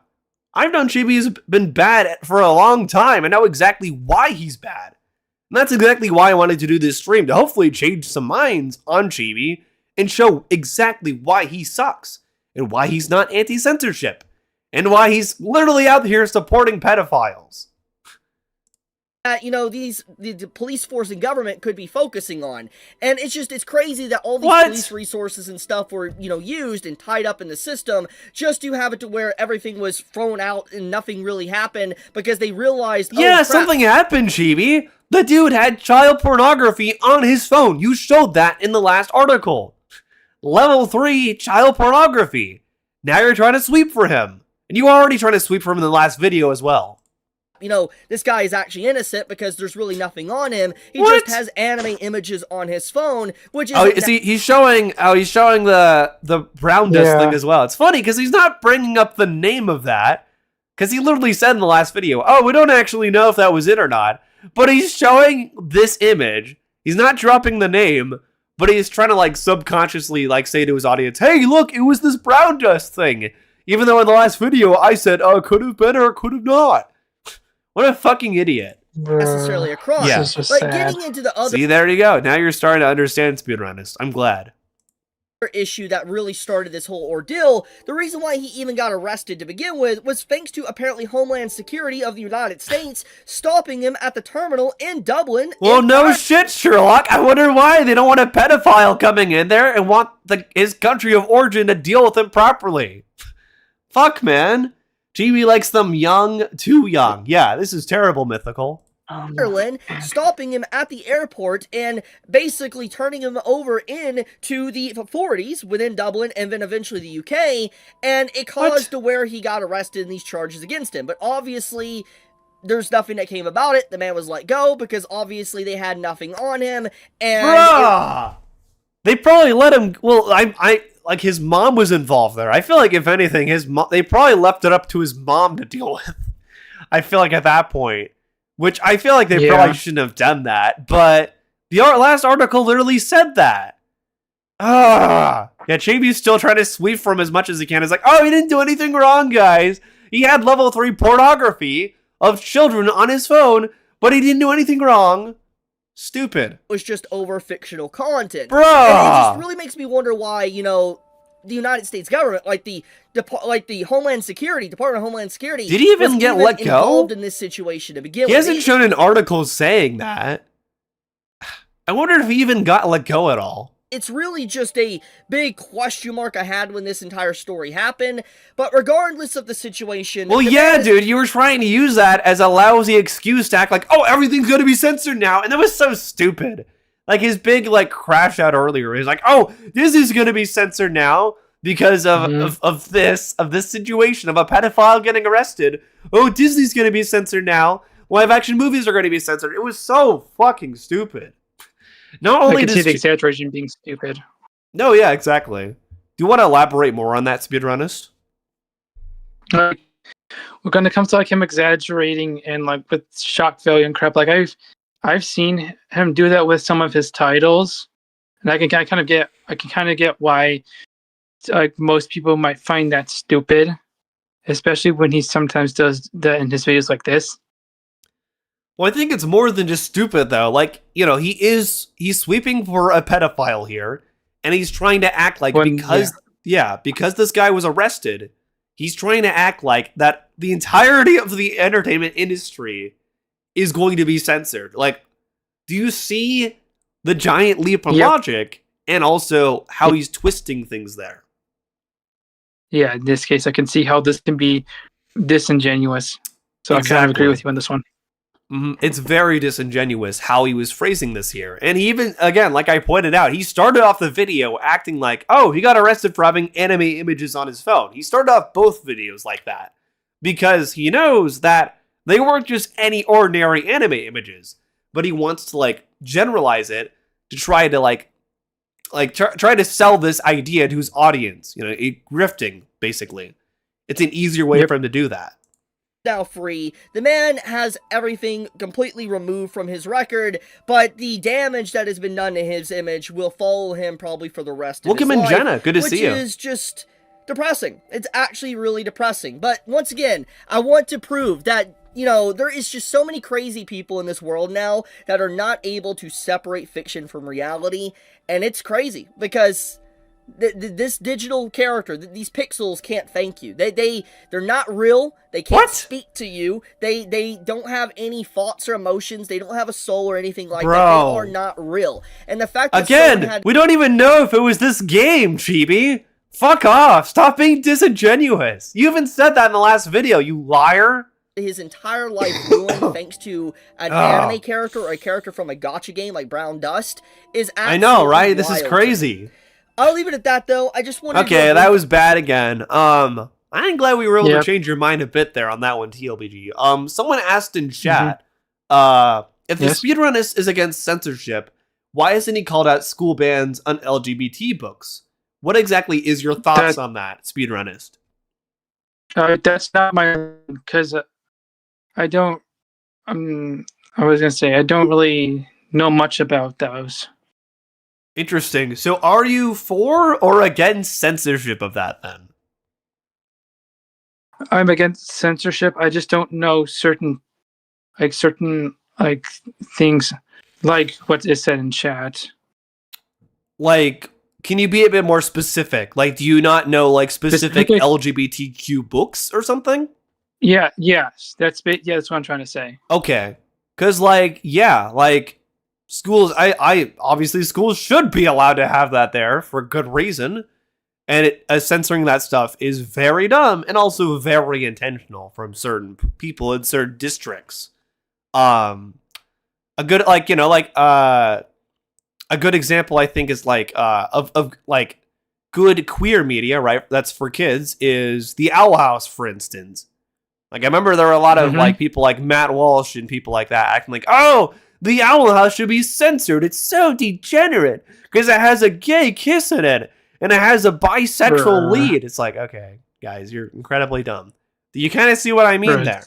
I've known Chibi's been bad for a long time. I know exactly why he's bad. And that's exactly why I wanted to do this stream, to hopefully change some minds on Chibi and show exactly why he sucks and why he's not anti-censorship and why he's literally out here supporting pedophiles. The police force and government could be focusing on. And it's crazy that all these police resources and stuff were, used and tied up in the system just to have it to where everything was thrown out and nothing really happened because they realized, something happened, Chibi. The dude had child pornography on his phone. You showed that in the last article. Level 3 child pornography. Now you're trying to sweep for him. And you were already trying to sweep for him in the last video as well. This guy is actually innocent because there's really nothing on him. He just has anime images on his phone, which is... he's showing the brown dust thing as well. It's funny because he's not bringing up the name of that because he literally said in the last video, we don't actually know if that was it or not. But he's showing this image. He's not dropping the name, but he's trying to subconsciously say to his audience, hey, look, it was this brown dust thing. Even though in the last video I said, could have been or could have not. What a fucking idiot. Necessarily a crime. Yeah. But sad. getting into the other... See, there you go. Now you're starting to understand Speedrunist. I'm glad. Issue that really started this whole ordeal, the reason why he even got arrested to begin with was thanks to apparently Homeland Security of the United States stopping him at the terminal in Dublin. Well, no shit, Sherlock. I wonder why they don't want a pedophile coming in there and want his country of origin to deal with him properly. Fuck, man. Chibi likes them young, too young. Yeah, this is terrible, Mythical. Ireland, stopping him at the airport and basically turning him over into the authorities within Dublin and then eventually the UK, and it caused to where he got arrested and these charges against him. But obviously, there's nothing that came about it. The man was let go because obviously they had nothing on him, and... They probably let him... Well, like his mom was involved there. I feel like if anything, they probably left it up to his mom to deal with. I feel like at that point, which I feel like they probably shouldn't have done that, but the last article literally said that. Yeah, Chibi's still trying to sweep from as much as he can. It's like, oh, he didn't do anything wrong, guys. He had level 3 pornography of children on his phone, but he didn't do anything wrong. Stupid. It was just over fictional content. Bruh! And it just really makes me wonder why, the United States government, like the Homeland Security, Department of Homeland Security, did he even get let go? Involved in this situation to begin with. He hasn't shown an article saying that. I wonder if he even got let go at all. It's really just a big question mark I had when this entire story happened. But regardless of the situation... Well, yeah, dude, you were trying to use that as a lousy excuse to act like, oh, everything's going to be censored now. And that was so stupid. Like, his big, crash out earlier. He's like, oh, this is going to be censored now because of this situation of a pedophile getting arrested. Oh, Disney's going to be censored now. Live-action movies are going to be censored. It was so fucking stupid. Not only I can see the exaggeration being stupid. No, yeah, exactly. Do you want to elaborate more on that, Speedrunist? When it comes to him exaggerating and with shock value and crap, I've seen him do that with some of his titles, and I can kind of get why most people might find that stupid, especially when he sometimes does that in his videos like this. Well, I think it's more than just stupid, though. He's sweeping for a pedophile here, and he's trying to act like because this guy was arrested, he's trying to act like that the entirety of the entertainment industry is going to be censored. Do you see the giant leap of logic and also how he's twisting things there? Yeah, in this case, I can see how this can be disingenuous. So I kind of agree with you on this one. It's very disingenuous how he was phrasing this here. And he even, again, like I pointed out, he started off the video acting like, oh, he got arrested for having anime images on his phone. He started off both videos like that because he knows that they weren't just any ordinary anime images, but he wants to generalize it to try to try to sell this idea to his audience, grifting basically. It's an easier way for him to do that. Now free. The man has everything completely removed from his record, but the damage that has been done to his image will follow him probably for the rest of his life. Welcome in, Jenna. Good to see you. Which is just depressing. It's actually really depressing. But once again, I want to prove that, there is just so many crazy people in this world now that are not able to separate fiction from reality, and it's crazy because... this digital character, these pixels can't thank you. They're not real. They can't speak to you. They don't have any thoughts or emotions. They don't have a soul or anything like that. They are not real. And the fact that we don't even know if it was this game, Chibi. Fuck off. Stop being disingenuous. You even said that in the last video, you liar. His entire life ruined thanks to an anime character or a character from a gacha game like Brown Dust is absolutely I know, right? This is wild. crazy. I'll leave it at that, though. I just wanted to... Okay, that was bad again. I'm glad we were able to change your mind a bit there on that one, TLBG. Someone asked in chat, if the Speedrunist is against censorship, why isn't he called out school bans on LGBT books? What exactly is your thoughts on that, Speedrunist? That's not my... Because I don't... I was going to say, I don't really know much about those. Interesting. So are you for or against censorship of that then? I'm against censorship. I just don't know certain things like what is said in chat. Can you be a bit more specific? Do you not know specific LGBTQ books or something? Yes. That's what I'm trying to say. Okay. Cuz schools, I obviously schools should be allowed to have that there for good reason, and censoring that stuff is very dumb and also very intentional from certain people in certain districts. A good a good example I think is of good queer media, right? That's for kids is the Owl House, for instance. I remember there were a lot of people like Matt Walsh and people like that acting like, oh, the Owl House should be censored. It's so degenerate because it has a gay kiss in it. and it has a bisexual Bruh. lead. It's like, okay, guys, you're incredibly dumb. You kind of see what I mean Bruh. there.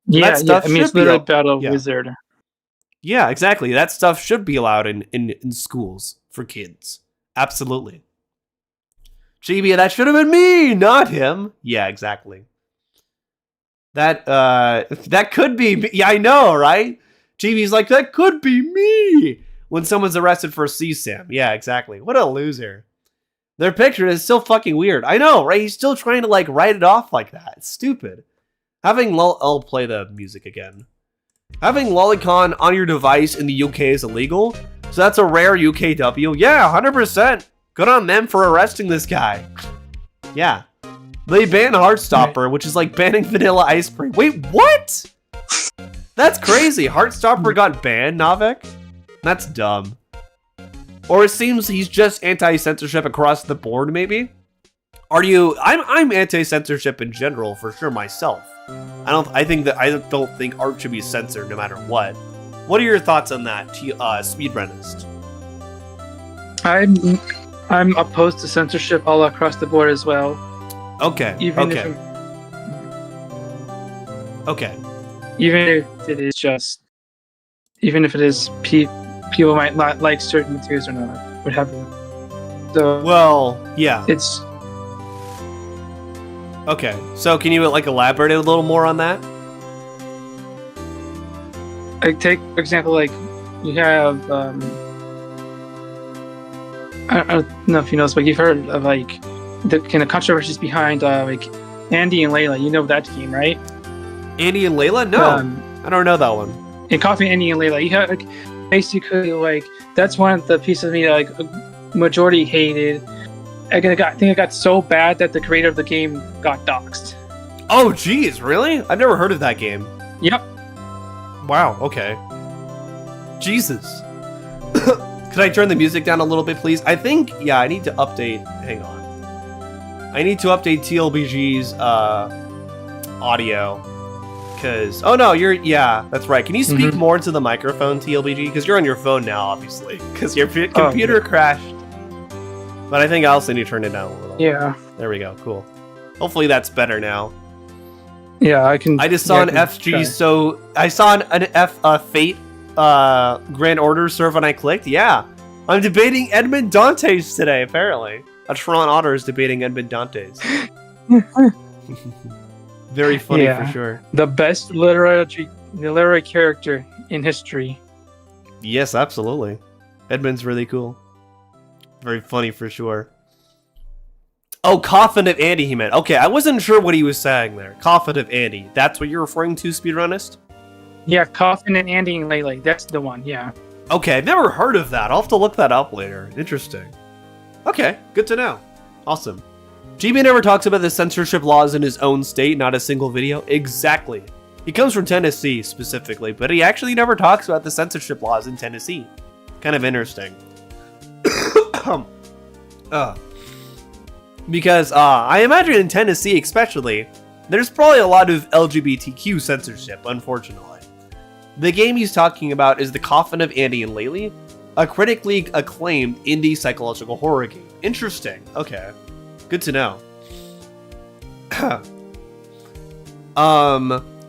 Yeah, That stuff I mean, it's should be literally al- Battle yeah. Wizard. Yeah, exactly. That stuff should be allowed in schools for kids. Absolutely. Chibi, that should have been me, not him. Yeah, exactly. That could be me. Yeah, I know, right? Chibi's like, that could be me when someone's arrested for CSAM. Yeah, exactly. What a loser. Their picture is still fucking weird. I know, right? He's still trying to like write it off like that. It's stupid. I'll play the music again. Having lolicon on your device in the UK is illegal, so that's a rare UKW. Yeah, 100%. Good on them for arresting this guy. Yeah. They banned Heartstopper, which is like banning vanilla ice cream. Wait, what? That's crazy. Heartstopper got banned, Navek? That's dumb. Or it seems he's just anti-censorship across the board, maybe? I'm anti-censorship in general, for sure, myself. I don't think art should be censored no matter what. What are your thoughts on that, Speedrunist? I'm opposed to censorship all across the board as well. Okay. Even okay. Okay. Even if it is just, even if it is people might not like certain materials or not, what have you. So well, yeah. It's okay. So can you like elaborate a little more on that? like take for example, like you have I don't know if you know this, but you've heard of like the kind of controversies behind like Andy and Layla. You know that game, right? Andy and Layla? No, I don't know that one. In Coffee Andy and Layla, you have like, basically like that's one of the pieces of media like majority hated. I think it got so bad that the creator of the game got doxxed. Oh, geez, really? I've never heard of that game. Yep. Wow. Okay. Jesus. Could I turn the music down a little bit, please? I think, yeah, I need to update. Hang on. I need to update TLBG's audio. Because, oh no, yeah, that's right. Can you speak more into the microphone, TLBG? Because you're on your phone now, obviously. Because your computer crashed. But I think I also need to turn it down a little. Yeah. There we go. Cool. Hopefully that's better now. Yeah, I can. I just saw an FG, try. So I saw an Fate Grand Order serve when I clicked. Yeah, I'm debating Edmond Dantes today. Apparently, a Tron Otter is debating Edmond Dantes. Very funny for sure. The best literary character in history. Yes, absolutely. Edmund's really cool. Very funny for sure. Oh, Coffin of Andy, he meant. Okay, I wasn't sure what he was saying there. Coffin of Andy. That's what you're referring to, Speedrunist? Yeah, Coffin and Andy and Layla. That's the one, yeah. Okay, I've never heard of that. I'll have to look that up later. Interesting. Okay, good to know. Awesome. Chibi never talks about the censorship laws in his own state, not a single video. Exactly. He comes from Tennessee, specifically, but he actually never talks about the censorship laws in Tennessee. Kind of interesting. Because I imagine in Tennessee especially, there's probably a lot of LGBTQ censorship, unfortunately. The game he's talking about is The Coffin of Andy and Layla, a critically acclaimed indie psychological horror game. Interesting. Okay. Good to know.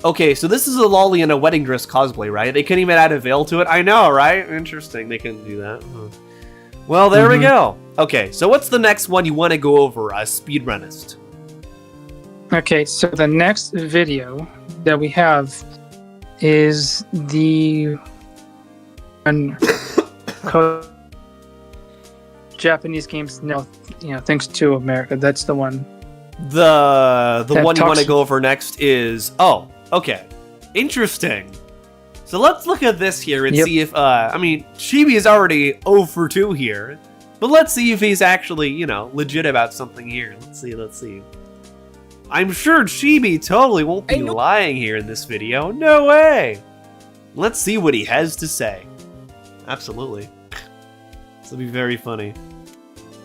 Okay, so this is a loli in a wedding dress cosplay, right? They couldn't even add a veil to it? I know, right? Interesting, they couldn't do that. Well, there we go. Okay, so what's the next one you want to go over, Speedrunist? Okay, so the next video that we have is the Japanese games now, thanks to America. That's the one. The one you want to go over next is okay, interesting. So let's look at this here and see if Chibi is already 0 for 2 here, but let's see if he's actually legit about something here. Let's see. I'm sure Chibi totally won't be lying here in this video. No way. Let's see what he has to say. Absolutely. This will be very funny.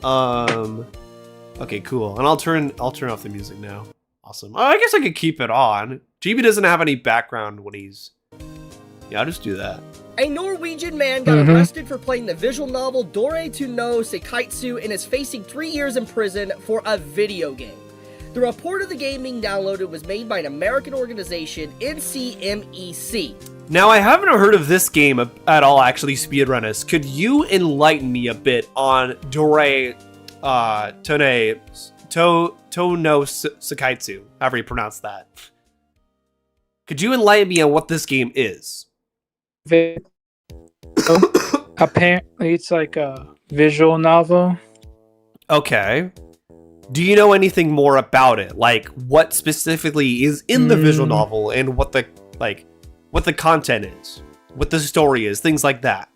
Okay, cool. And I'll turn off the music now. Awesome. Oh, I guess I could keep it on. Chibi doesn't have any background when he's Yeah, I'll just do that. A Norwegian man got arrested for playing the visual novel Dore to no Seikaitsu and is facing 3 years in prison for a video game. The report of the game being downloaded was made by an American organization, NCMEC. Now, I haven't heard of this game at all, actually, Speedrunnist. Could you enlighten me a bit on Dore to no Seikaitsu, however you pronounce that? Could you enlighten me on what this game is? Apparently, it's like a visual novel. Okay. Do you know anything more about it? Like, what specifically is in the visual novel and what the content is, what the story is, things like that?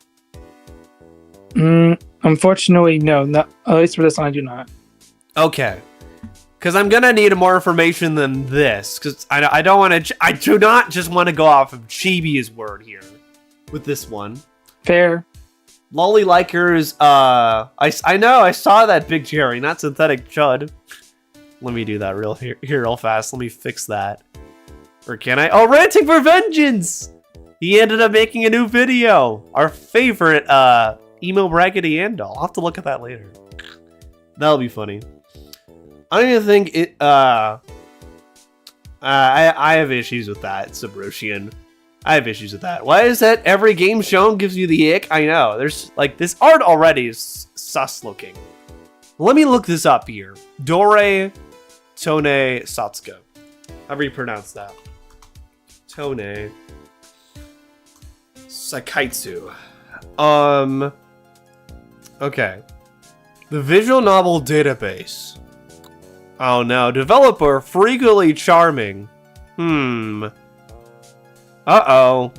Unfortunately, no. Not, at least for this one, I do not. Okay. Because I'm gonna need more information than this. Because I don't want to. I do not just want to go off of Chibi's word here with this one. Fair. Loli likers. I know. I saw that Big Cherry, not synthetic chud. Let me do that real fast. Let me fix that. Or can I? Oh, ranting for vengeance. He ended up making a new video. Our favorite emo brackety Andal. I'll have to look at that later. That'll be funny. I don't even think it. I have issues with that, Sabrosian. I have issues with that. Why is that every game shown gives you the ick? I know. There's like this art already is sus looking. Let me look this up here. Dore Tone Satsuko. However you pronounce that. Tone Seikaitsu. Okay. The visual novel database. Oh no, developer freakily charming. Uh-oh.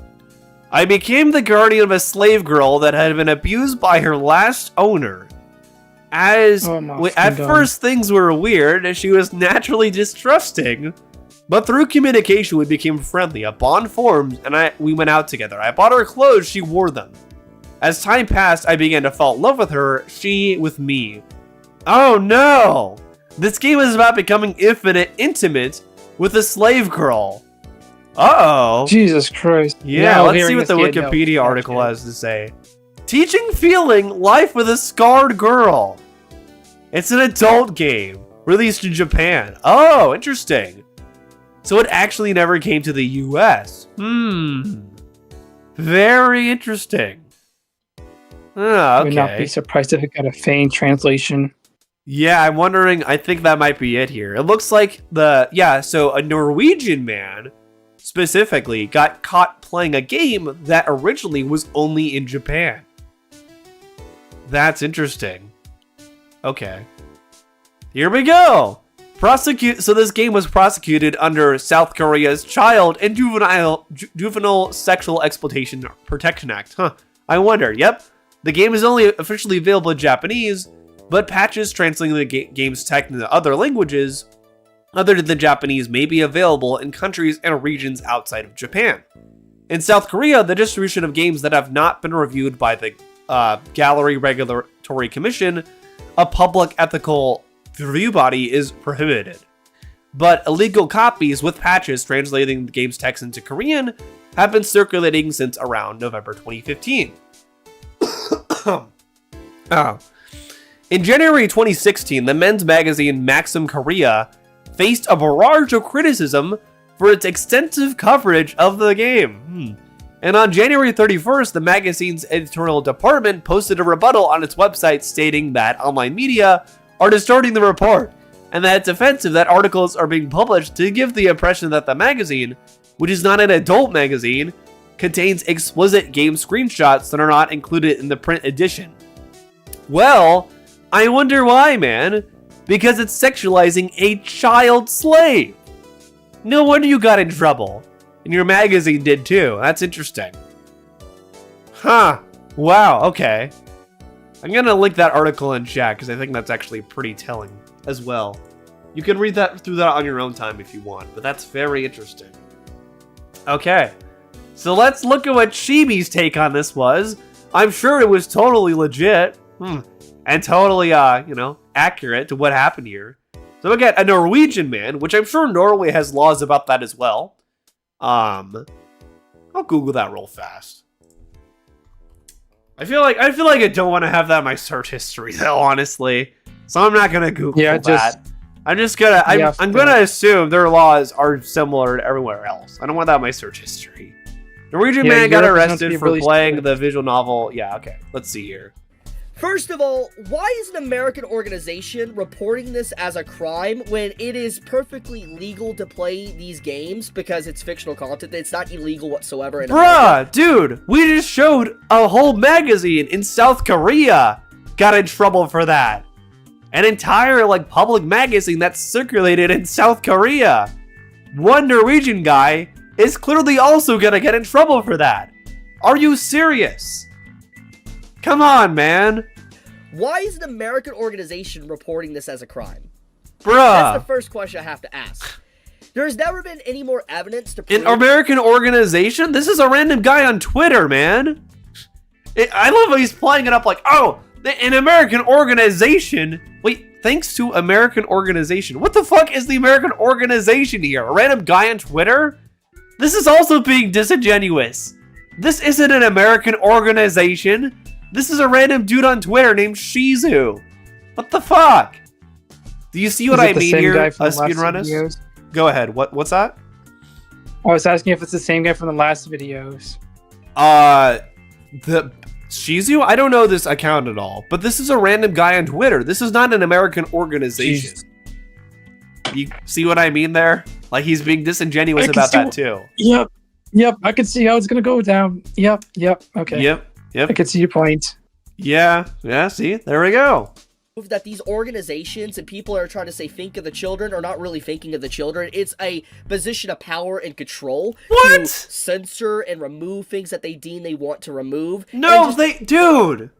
I became the guardian of a slave girl that had been abused by her last owner. At first things were weird, as she was naturally distrusting. But through communication we became friendly. A bond formed and we went out together. I bought her clothes, she wore them. As time passed, I began to fall in love with her, she with me. Oh no! This game is about becoming intimate with a slave girl. Uh-oh. Jesus Christ. Yeah, let's see what the Wikipedia article has to say. Teaching feeling life with a scarred girl. It's an adult game, released in Japan. Oh, interesting. So it actually never came to the US. Very interesting. Okay. I would not be surprised if it got a feigned translation. Yeah, I'm wondering, I think that might be it here. It looks like so a Norwegian man specifically got caught playing a game that originally was only in Japan. That's interesting. Okay. Here we go. So this game was prosecuted under South Korea's Child and Juvenile Sexual Exploitation Protection Act. I wonder. Yep. The game is only officially available in Japanese, but patches translating the game's text into other languages other than Japanese may be available in countries and regions outside of Japan. In South Korea, the distribution of games that have not been reviewed by the Gallery Regulatory Commission, a public ethical review body, is prohibited. But illegal copies with patches translating the game's text into Korean have been circulating since around November 2015. In January 2016, the men's magazine Maxim Korea faced a barrage of criticism for its extensive coverage of the game. And on January 31st, the magazine's editorial department posted a rebuttal on its website stating that online media are distorting the report, and that it's offensive that articles are being published to give the impression that the magazine, which is not an adult magazine, contains explicit game screenshots that are not included in the print edition. Well, I wonder why, man. Because it's sexualizing a child slave. No wonder you got in trouble. And your magazine did too. That's interesting. Wow, okay. I'm gonna link that article in chat because I think that's actually pretty telling as well. You can read that through that on your own time if you want, but that's very interesting. Okay. So let's look at what Chibi's take on this was. I'm sure it was totally legit. And totally, accurate to what happened here. So we got a Norwegian man, which I'm sure Norway has laws about that as well. I'll Google that real fast. I feel like I don't want to have that in my search history though, honestly. So I'm not gonna Google that. I'm just gonna I'm gonna assume their laws are similar to everywhere else. I don't want that in my search history. Norwegian man got arrested for playing the visual novel. Yeah, okay. Let's see here. First of all, why is an American organization reporting this as a crime when it is perfectly legal to play these games because it's fictional content? It's not illegal whatsoever in America. Dude, we just showed a whole magazine in South Korea got in trouble for that. An entire, like, public magazine that circulated in South Korea. One Norwegian guy is clearly also gonna get in trouble for that. Are you serious? Come on, man. Why is an American organization reporting this as a crime? Bruh. That's the first question I have to ask. There's never been any more evidence to prove... An American organization? This is a random guy on Twitter, man. I love how he's playing it up like, oh, an American organization. Wait, thanks to American organization. What the fuck is the American organization here? A random guy on Twitter? This is also being disingenuous. This isn't an American organization. This is a random dude on Twitter named Shizu. What the fuck? Do you see what I mean here, SpeedrunNist? Go ahead. What's that? I was asking if it's the same guy from the last videos. The Shizu? I don't know this account at all, but this is a random guy on Twitter. This is not an American organization. Jeez. You see what I mean there? Like, he's being disingenuous about that too. Yep. I can see how it's gonna go down. Yep. Okay. Yep. I can see your point. Yeah. See, there we go. That these organizations and people are trying to say think of the children are not really thinking of the children. It's a position of power and control to censor and remove things that they deem they want to remove. No, dude.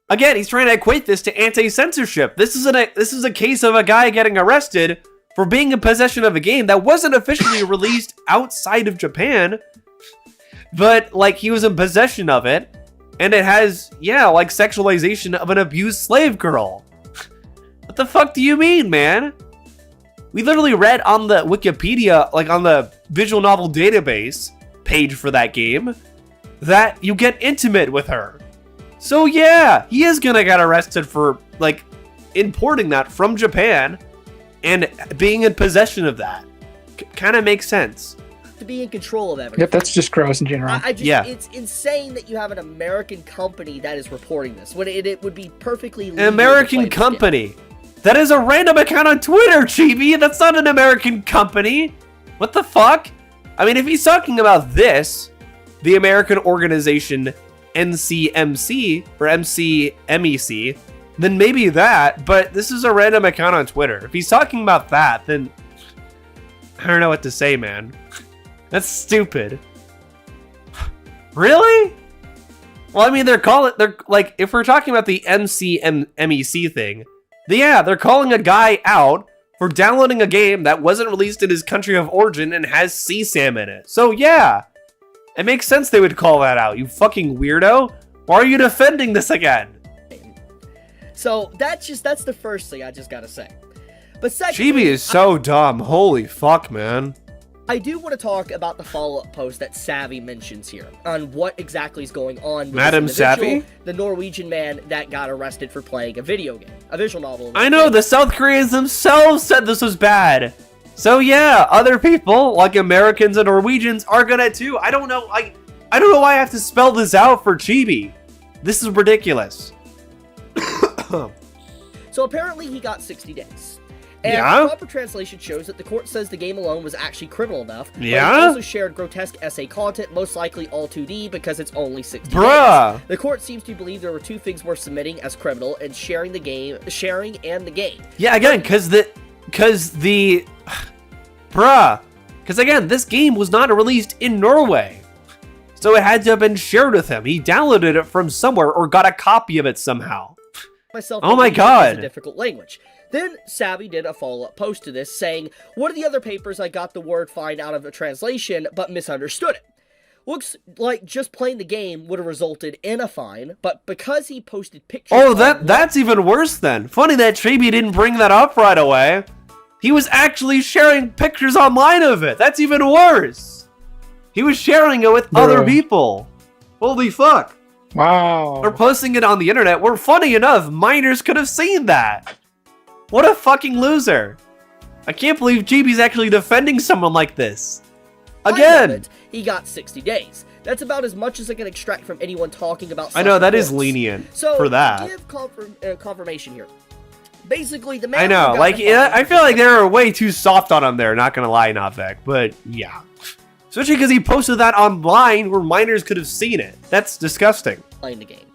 Again, he's trying to equate this to anti-censorship. This is a case of a guy getting arrested for being in possession of a game that wasn't officially released outside of Japan, but like he was in possession of it, and it has like sexualization of an abused slave girl. What the fuck do you mean, man? We literally read on the Wikipedia, like on the visual novel database page for that game, that you get intimate with her. So yeah, he is gonna get arrested for like importing that from Japan and being in possession of that. Kind of makes sense. To be in control of everything. Yep, that's just gross in general. It's insane that you have an American company that is reporting this when it would be perfectly legal. An American company. That is a random account on Twitter, Chibi. That's not an American company. What the fuck? I mean, if he's talking about this, the American organization NCMC or MCMEC, then maybe that, but this is a random account on Twitter. If he's talking about that, then I don't know what to say, man. That's stupid. Really? Well, I mean, they're like, if we're talking about the MCMEC thing, they're calling a guy out for downloading a game that wasn't released in his country of origin and has CSAM in it. So yeah, it makes sense they would call that out, you fucking weirdo. Why are you defending this again? So that's the first thing I just gotta say. But second, Chibi is so dumb. Holy fuck, man. I do want to talk about the follow-up post that Savvy mentions here on what exactly is going on with Madam Savvy? The Norwegian man that got arrested for playing a video game, a visual novel. I know, the South Koreans themselves said this was bad. So yeah, other people, like Americans and Norwegians, are gonna too. I don't know why I have to spell this out for Chibi. This is ridiculous. So apparently he got 60 days. And proper translation shows that the court says the game alone was actually criminal enough. But it also shared grotesque essay content, most likely all 2D, because it's only 60 days. The court seems to believe there were two things worth submitting as criminal and sharing and the game. Yeah, again, because again, this game was not released in Norway. So it had to have been shared with him. He downloaded it from somewhere or got a copy of it somehow. Oh my god. It's a difficult language. Then Savvy did a follow-up post to this saying, one of the other papers I got the word fine out of a translation, but misunderstood it. Looks like just playing the game would have resulted in a fine, but because he posted pictures... Oh, that's even worse then. Funny that Chibi didn't bring that up right away. He was actually sharing pictures online of it. That's even worse. He was sharing it with other people. Holy fuck. Wow. Or posting it on the internet, where funny enough, minors could have seen that. What a fucking loser. I can't believe Chibi's actually defending someone like this. Again. He got 60 days. That's about as much as I can extract from anyone talking about. I know, that is reports. lenient So, for that. give confirmation here. Basically, the man. I know, like, I feel like they were way too soft on him there, not gonna lie, Novak, but yeah. Especially because he posted that online where minors could have seen it. That's disgusting. Playing the game.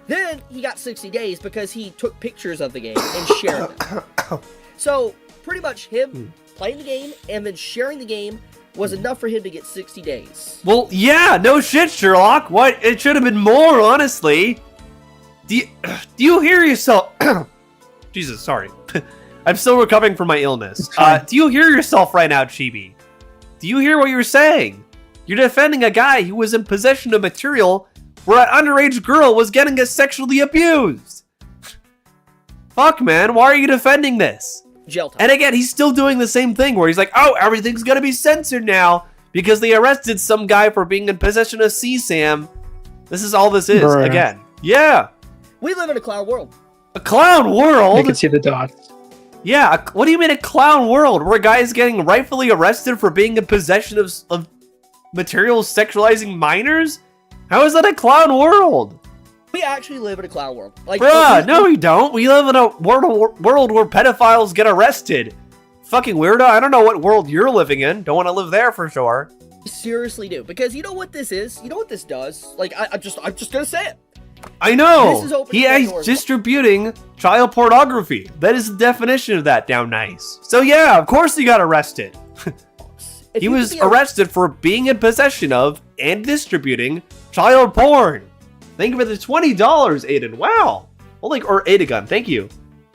Then he got 60 days because he took pictures of the game and shared them. So, pretty much him playing the game and then sharing the game was enough for him to get 60 days. Well, yeah, no shit, Sherlock. What? It should have been more, honestly. Do you hear yourself? Jesus, sorry. I'm still recovering from my illness. Do you hear yourself right now, Chibi? Do you hear what you're saying? You're defending a guy who was in possession of material where an underage girl was getting sexually abused. Fuck, man. Why are you defending this? Jail time. And again, he's still doing the same thing where he's like, oh, everything's gonna be censored now because they arrested some guy for being in possession of CSAM. This is all this is, again. Yeah. We live in a clown world. A clown world? You can see the dots. Yeah, what do you mean a clown world where a guy is getting rightfully arrested for being in possession of materials sexualizing minors? How is that a clown world? We actually live in a clown world. Like, bruh, no we don't. We live in a world where pedophiles get arrested. Fucking weirdo. I don't know what world you're living in. Don't want to live there for sure. Seriously do. Because you know what this is? You know what this does? Like, I'm just gonna say it. I know. This is He's distributing child pornography. That is the definition of that down nice. So yeah, of course he got arrested. He was arrested for being in possession of and distributing child porn. Thank you for the $20, Aiden. Wow. Or Adagun, thank you.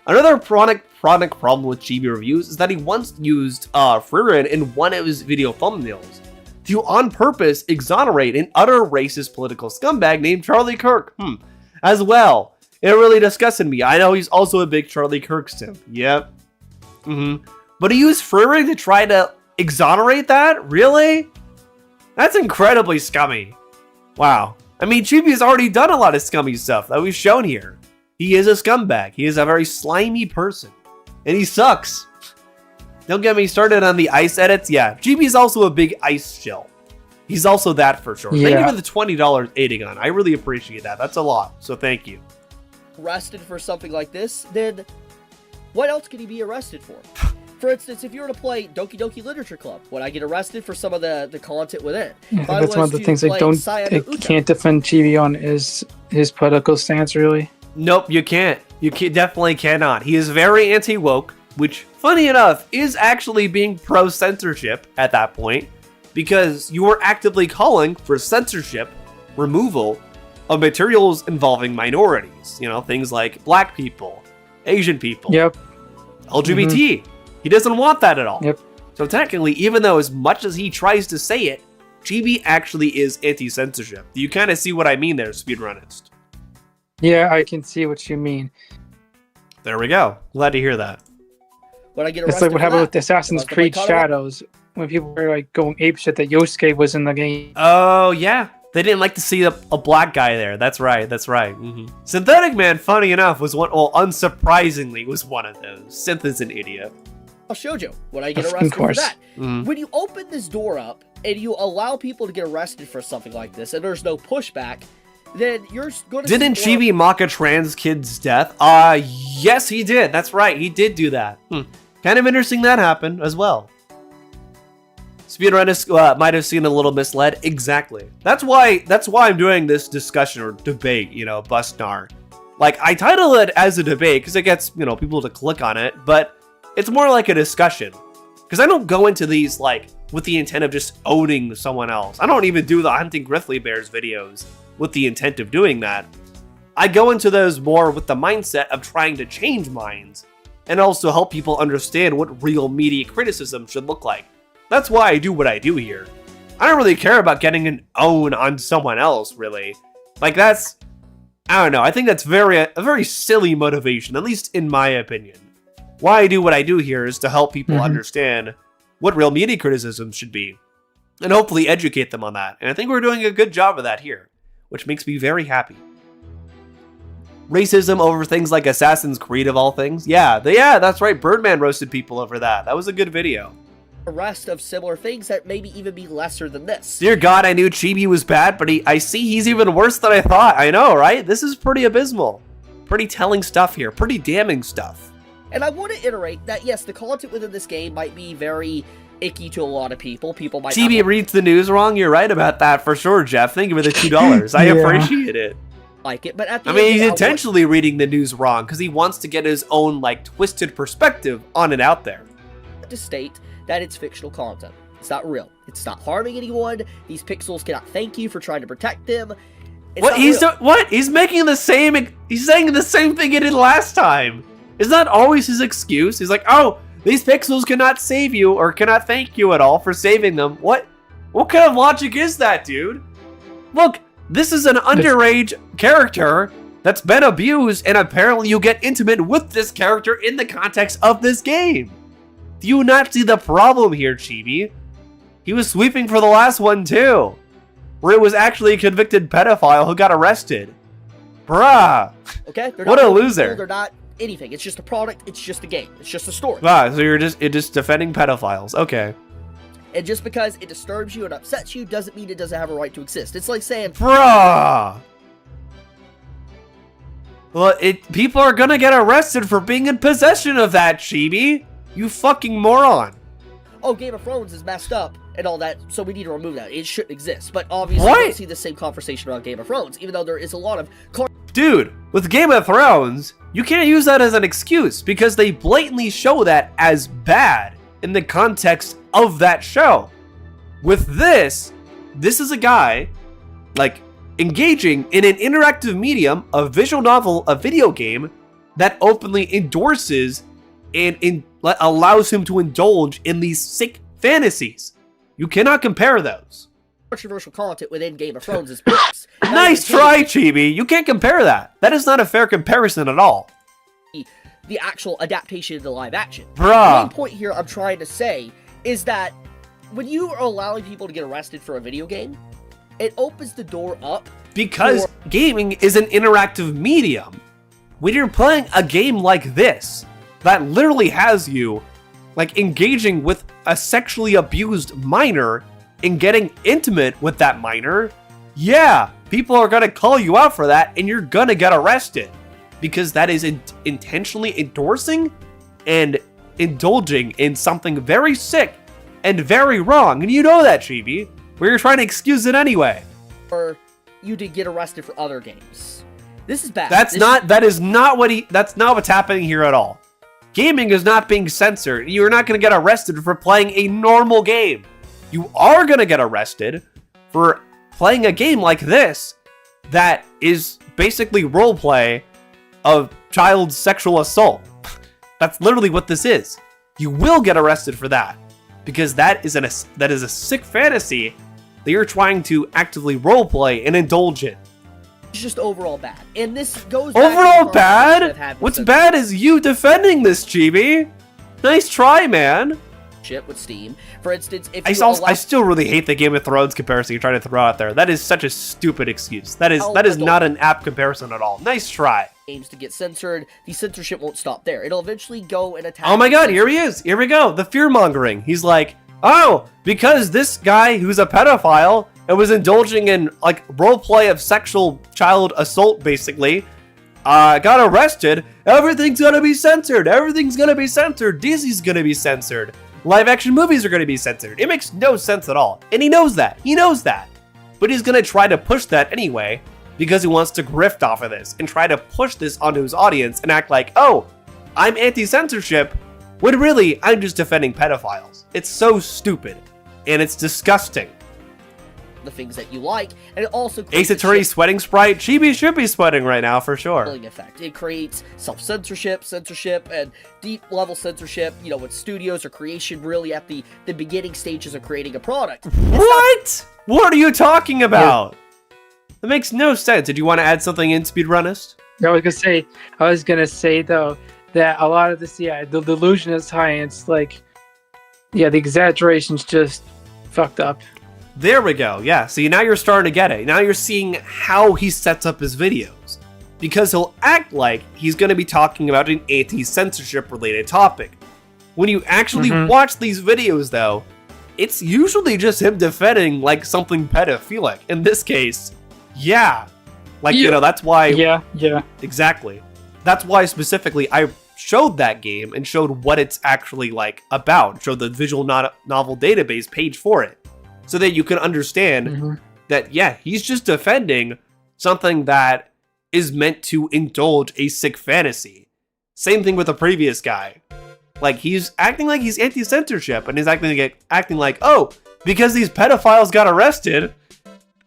Another chronic problem with ChibiReviews is that he once used Freerin in one of his video thumbnails to on purpose exonerate an utter racist political scumbag named Charlie Kirk. As well. It really disgusted me. I know he's also a big Charlie Kirk simp. Yep. But he used Freerin to try to exonerate that? Really? That's incredibly scummy. Wow. I mean, Chibi's already done a lot of scummy stuff that we've shown here. He is a scumbag. He is a very slimy person. And he sucks. Don't get me started on the ice edits. Yeah, Chibi's also a big ice shell. He's also that for sure. Yeah. Thank you for the $20 Adagon. I really appreciate that. That's a lot. So thank you. Arrested for something like this, then what else could he be arrested for? For instance, if you were to play Doki Doki Literature Club, would I get arrested for some of the content within? Yeah, that's one of the things I can't defend Chibi on is his political stance, really. Nope, you can't. Definitely cannot. He is very anti-woke, which, funny enough, is actually being pro-censorship at that point, because you are actively calling for censorship, removal of materials involving minorities. You know, things like black people, Asian people, LGBT. He doesn't want that at all. So technically, even though as much as he tries to say it, Chibi actually is anti-censorship. Do you kind of see what I mean there, Speedrunist? Yeah, I can see what you mean. There we go. Glad to hear that. When I get it's like what happened with Assassin's Creed Shadows, when people were like going apeshit that Yosuke was in the game. Oh, yeah. They didn't like to see a black guy there. That's right. That's right. Synthetic Man, funny enough, was one. Well, unsurprisingly, was one of those. Synth is an idiot. I'll show you when I get arrested for that. When you open this door up and you allow people to get arrested for something like this, and there's no pushback, then you're going to. Didn't Chibi mock a trans kid's death? Yes, he did. That's right. He did do that. Kind of interesting that happened as well. Speedrunist might have seen a little misled. Exactly. That's why I'm doing this discussion or debate, Bustnar. Like, I title it as a debate because it gets, people to click on it, but it's more like a discussion. Because I don't go into these, like, with the intent of just owning someone else. I don't even do the hunting grizzly bears videos with the intent of doing that. I go into those more with the mindset of trying to change minds and also help people understand what real media criticism should look like. That's why I do what I do here. I don't really care about getting an own on someone else, really. Like, that's... I don't know, I think that's a very silly motivation, at least in my opinion. Why I do what I do here is to help people understand what real media criticism should be. and hopefully educate them on that. And I think we're doing a good job of that here, which makes me very happy. Racism over things like Assassin's Creed of all things. Yeah, that's right. Birdman roasted people over that. That was a good video. The rest of similar things that maybe even be lesser than this. Dear God, I knew Chibi was bad, but I see he's even worse than I thought. I know, right? This is pretty abysmal. Pretty telling stuff here. Pretty damning stuff. And I want to iterate that, yes, the content within this game might be very icky to a lot of people. People might Chibi reads the news wrong. You're right about that for sure, Jeff. Thank you for the $2. I appreciate it. Like it, but at the he's intentionally reading the news wrong because he wants to get his own twisted perspective on it out there. To state that it's fictional content. It's not real. It's not harming anyone. These pixels cannot thank you for trying to protect them. He's making the same. He's saying the same thing he did last time. Is that always his excuse? He's like, oh, these pixels cannot save you or cannot thank you at all for saving them. What kind of logic is that, dude? Look. This is an underage character that's been abused, and apparently you get intimate with this character in the context of this game. Do you not see the problem here, Chibi? He was sweeping for the last one too, where it was actually a convicted pedophile who got arrested. Bruh. Okay. What a loser. They're not anything. It's just a product. It's just a game. It's just a story. Ah, so you're just defending pedophiles. Okay. And just because it disturbs you and upsets you doesn't mean it doesn't have a right to exist. It's like saying, bruh. Well, people are gonna get arrested for being in possession of that, Chibi. You fucking moron. Oh, Game of Thrones is messed up and all that, so we need to remove that. It shouldn't exist. But obviously, I don't see the same conversation about Game of Thrones, even though there is a lot of... Dude, with Game of Thrones, you can't use that as an excuse because they blatantly show that as bad in the context of that show. With this is a guy engaging in an interactive medium, a visual novel, a video game that openly endorses and allows him to indulge in these sick fantasies. You cannot compare those. Controversial content within Game of Thrones is books. Nice try, Chibi. You can't compare that. That is not a fair comparison at all. The actual adaptation into live action. Bruh. The main point here I'm trying to say is that when you are allowing people to get arrested for a video game, it opens the door up. Because gaming is an interactive medium. When you're playing a game like this, that literally has you engaging with a sexually abused minor and getting intimate with that minor, yeah, people are gonna call you out for that and you're gonna get arrested. Because that is intentionally endorsing and indulging in something very sick and very wrong. And you know that, Chibi. But you're trying to excuse it anyway. Or you to get arrested for other games. This is bad. That's not what's happening here at all. Gaming is not being censored. You're not going to get arrested for playing a normal game. You are going to get arrested for playing a game like this that is basically roleplay of child sexual assault. That's literally what this is. You will get arrested for that because that is a sick fantasy that you're trying to actively roleplay and indulge in. It's just overall bad. And this goes back overall bad? What's bad is you defending this, Chibi. Nice try, man. Shit with Steam. For instance, if I still really hate the Game of Thrones comparison you're trying to throw out there. That is such a stupid excuse. That is not an apt comparison at all. Nice try. Games to get censored, the censorship won't stop there. It'll eventually go and attack. Oh my god, here he is. Here we go. The fear mongering. He's like, oh, because this guy who's a pedophile and was indulging in roleplay of sexual child assault, basically, got arrested. Everything's gonna be censored. Everything's gonna be censored. Disney's gonna be censored. Live action movies are gonna be censored. It makes no sense at all. And he knows that. He knows that. But he's gonna try to push that anyway because he wants to grift off of this and try to push this onto his audience and act like, oh, I'm anti-censorship, when really, I'm just defending pedophiles. It's so stupid. And it's disgusting. The things that you like, and it also Ace Attorney sweating sprite. Chibi should be sweating right now for sure. Effect. It creates self-censorship, censorship, and deep-level censorship. You know, with studios or creation really at the beginning stages of creating a product. What? What are you talking about? Yeah. That makes no sense. Did you want to add something in, Speedrunist? I was gonna say though that a lot of this, the delusion is high. And it's the exaggeration's just fucked up. There we go. Yeah, see, now you're starting to get it. Now you're seeing how he sets up his videos. Because he'll act like he's going to be talking about an anti-censorship related topic. When you actually watch these videos, though, it's usually just him defending, like, something pedophilic. In this case, yeah. Like, you know, that's why... Yeah. Exactly. That's why, specifically, I showed that game and showed what it's actually, like, about. Showed the visual novel database page for it. So that you can understand that, yeah, he's just defending something that is meant to indulge a sick fantasy. Same thing with the previous guy. Like, he's acting like he's anti-censorship, and he's acting like, oh, because these pedophiles got arrested,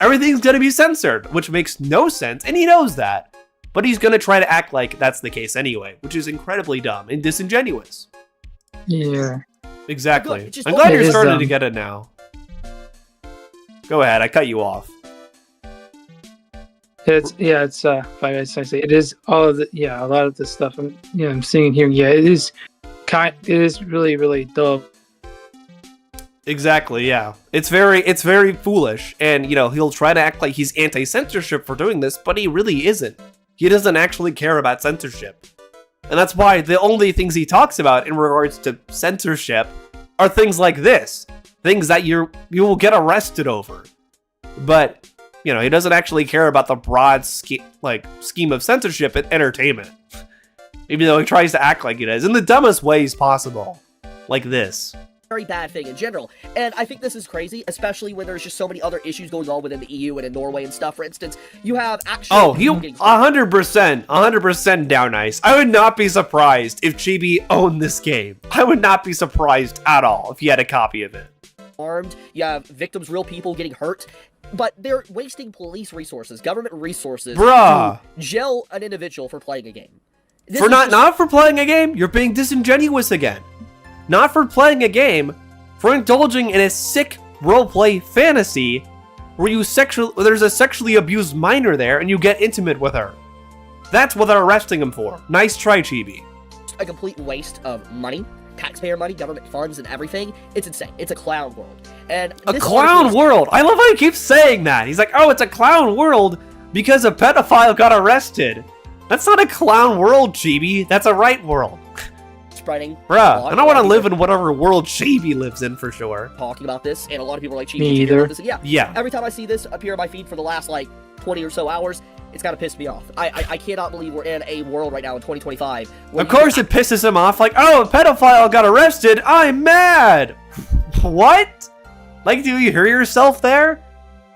everything's gonna be censored, which makes no sense, and he knows that. But he's gonna try to act like that's the case anyway, which is incredibly dumb and disingenuous. Yeah. Exactly. Good. I'm glad you're starting to get it now. Go ahead, I cut you off. It's 5 minutes. I say it is all of the a lot of the stuff I'm seeing here. Yeah, it is really dull. Exactly, yeah. It's very foolish, and you know, he'll try to act like he's anti-censorship for doing this, but he really isn't. He doesn't actually care about censorship. And that's why the only things he talks about in regards to censorship are things like this. Things that you will get arrested over. But, you know, he doesn't actually care about the broad scheme of censorship and entertainment. Even though he tries to act like he does in the dumbest ways possible. Like this. Very bad thing in general. And I think this is crazy, especially when there's just so many other issues going on within the EU and in Norway and stuff. For instance, you have actually... Oh, you 100% down ice. I would not be surprised if Chibi owned this game. I would not be surprised at all if he had a copy of it. Armed, you have victims, real people getting hurt, but they're wasting police resources, government resources, Bruh. to jail an individual for playing a game. Not for playing a game, you're being disingenuous again. Not for playing a game, for indulging in a sick roleplay fantasy where there's a sexually abused minor there and you get intimate with her. That's what they're arresting him for. Nice try, Chibi. A complete waste of money, taxpayer money, government funds, and everything. It's insane. It's a clown world. And a clown world? I love how he keeps saying that. He's like, oh, it's a clown world because a pedophile got arrested. That's not a clown world, Chibi. That's a right world. Spreading. Bruh, I don't want to live in whatever world Chibi lives in for sure. Talking about this, and a lot of people are like, Chibi, Me either. this. Yeah. Every time I see this appear on my feed for the last, 20 or so hours, it's gotta piss me off. I cannot believe we're in a world right now in 2025. Of course it pisses him off, like, oh, a pedophile got arrested, I'm mad! What? Like, do you hear yourself there?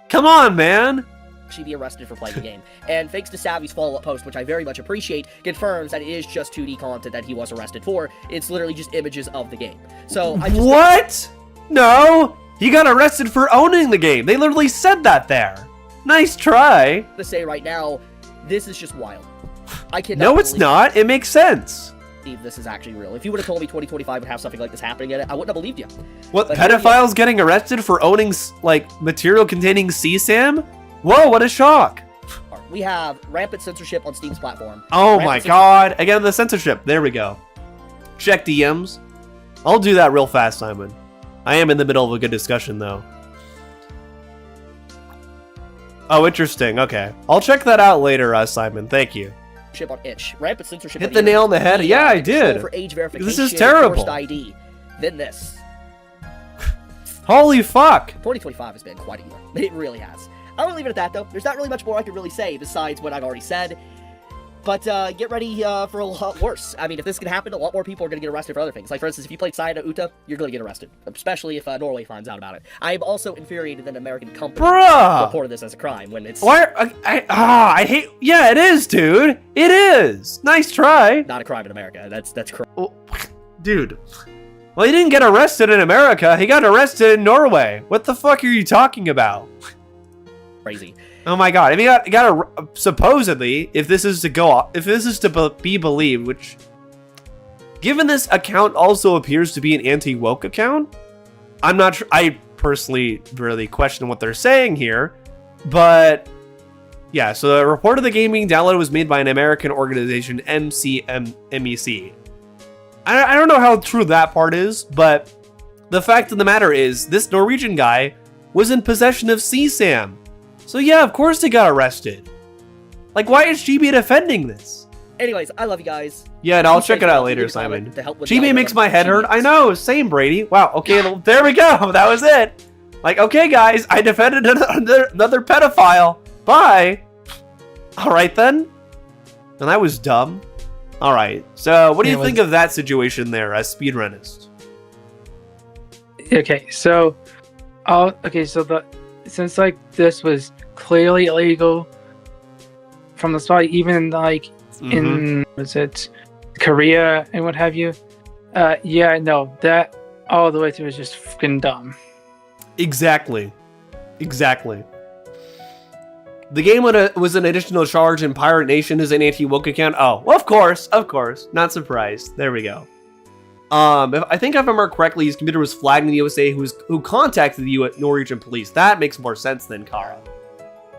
Come on, man! She be arrested for playing the game. And thanks to Savvy's follow-up post, which I very much appreciate, confirms that it is just 2D content that he was arrested for. It's literally just images of the game. So I just... What? No! He got arrested for owning the game. They literally said that there. Nice try. To say right now, this is just wild. I cannot. No, it's not. It makes sense. Believe this is actually real. If you would have told me 2025 would have something like this happening in it, I wouldn't have believed you. What, but pedophiles getting arrested for owning, material containing CSAM? Whoa, what a shock. We have rampant censorship on Steam's platform. Oh my god. Again, the censorship. There we go. Check DMs. I'll do that real fast, Simon. I am in the middle of a good discussion, though. Oh, interesting. Okay. I'll check that out later, Simon. Thank you. On itch. Rampant censorship. Hit the nail on the head. Yeah, I did. For age verification, this is terrible. ID. Then this. Holy fuck. 2025 has been quite a year. It really has. I'm gonna leave it at that, though. There's not really much more I can really say besides what I've already said. But get ready for a lot worse. I mean, if this can happen, a lot more people are going to get arrested for other things. Like, for instance, if you played Sayada Uta, you're going to get arrested. Especially if Norway finds out about it. I am also infuriated that an American company reported this as a crime when it's... I hate... Yeah, it is, dude. It is. Nice try. Not a crime in America. That's crime. Oh, dude. Well, he didn't get arrested in America. He got arrested in Norway. What the fuck are you talking about? Crazy. Oh my god! I mean, you gotta supposedly, if this is to be believed, which, given this account also appears to be an anti-woke account, I'm not sure. I personally really question what they're saying here, but yeah. So the report of the game being downloaded was made by an American organization, MEC. I don't know how true that part is, but the fact of the matter is, this Norwegian guy was in possession of CSAM. So yeah, of course they got arrested. Like, why is Chibi defending this? Anyways, I love you guys. Yeah, and I'll check it out later, Simon. Chibi makes my head hurt. I know, same, Brady. Wow, okay, there we go. That was it. Like, okay, guys, I defended another pedophile. Bye. All right, then. And that was dumb. All right, so what do you think of that situation there as Speedrunist? Okay, so, since like this was clearly illegal from the start, even like in Korea and what have you, yeah, no, that all the way through is just fucking dumb. Exactly. The game was an additional charge in Pirate Nation as an anti-woke account. Oh, well, of course, not surprised. There we go. I think if I remember correctly, his computer was flagged in the USA, who contacted the Norwegian police. That makes more sense than Kara.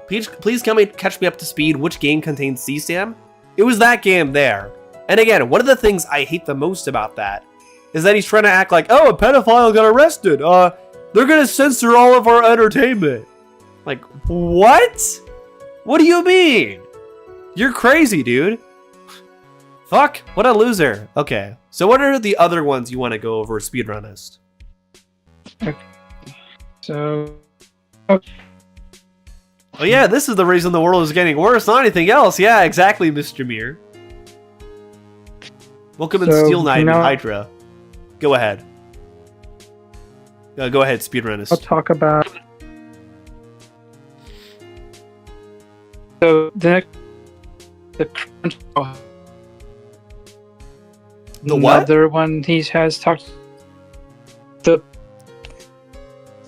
Please catch me up to speed. Which game contains CSAM? It was that game there. And again, one of the things I hate the most about that is that he's trying to act like, oh, a pedophile got arrested. They're gonna censor all of our entertainment. Like, what? What do you mean? You're crazy, dude. Fuck, what a loser. Okay, so what are the other ones you want to go over, Speedrunist? Okay. So... Oh yeah, this is the reason the world is getting worse, not anything else. Yeah, exactly, Mr. Mir. Welcome in Steel Knight and Hydra. Go ahead. Go ahead, Speedrunist. I'll talk about... So, the Crunchyroll. The what? Another one he has talked...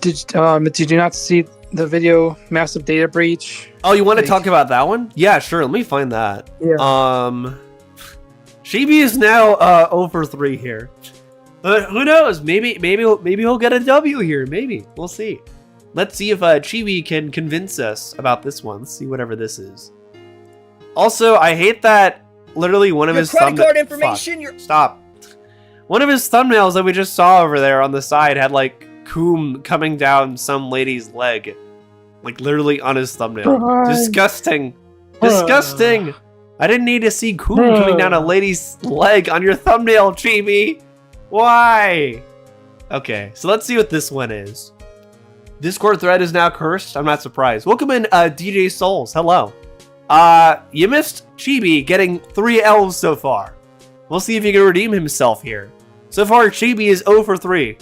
Did you not see the video Massive Data Breach? Oh, you want to talk about that one? Yeah, sure. Let me find that. Yeah. Chibi is now 0 for 3 here. Who knows? Maybe he'll get a W here. Maybe. We'll see. Let's see if Chibi can convince us about this one. Let's see whatever this is. Also, I hate that literally one of his credit card information. Stop. One of his thumbnails that we just saw over there on the side had like Coom coming down some lady's leg, like literally on his thumbnail. Disgusting. Disgusting. I didn't need to see Coom coming down a lady's leg on your thumbnail, Chibi. Why? Okay, so let's see what this one is. Discord thread is now cursed. I'm not surprised. Welcome in, DJ Souls. Hello. You missed Chibi getting 3 L's so far. We'll see if he can redeem himself here. So far, Chibi is 0 for 3.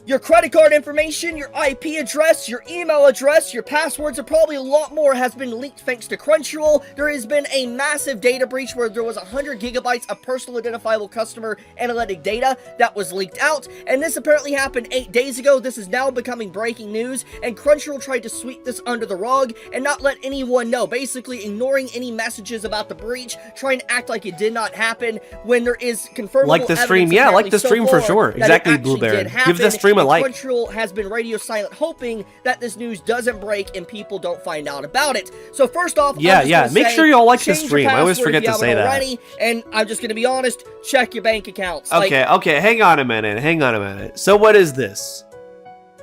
Your credit card information, your IP address, your email address, your passwords, and probably a lot more has been leaked thanks to Crunchyroll. There has been a massive data breach where there was 100 gigabytes of personal identifiable customer analytic data that was leaked out, and this apparently happened 8 days ago. This is now becoming breaking news, and Crunchyroll tried to sweep this under the rug and not let anyone know, basically ignoring any messages about the breach, trying to act like it did not happen when there is confirmable like the stream, yeah, like the stream for sure. Exactly, Blueberry. Give the stream a like. Crunchyroll has been radio silent, hoping that this news doesn't break and people don't find out about it. So first off, make sure you all like the stream. I always forget to say that. Already, and I'm just gonna be honest, check your bank accounts. Okay, hang on a minute. So what is this?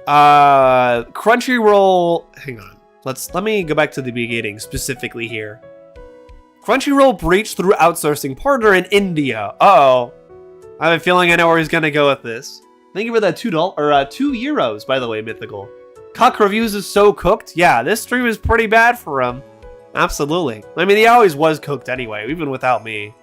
Crunchyroll. Hang on. Let me go back to the beginning specifically here. Crunchyroll breached through outsourcing partner in India. Uh-oh. I have a feeling I know where he's gonna go with this. Thank you for that €2, by the way, Mythical. Cock Reviews is so cooked. Yeah, this stream is pretty bad for him. Absolutely. I mean, he always was cooked anyway, even without me.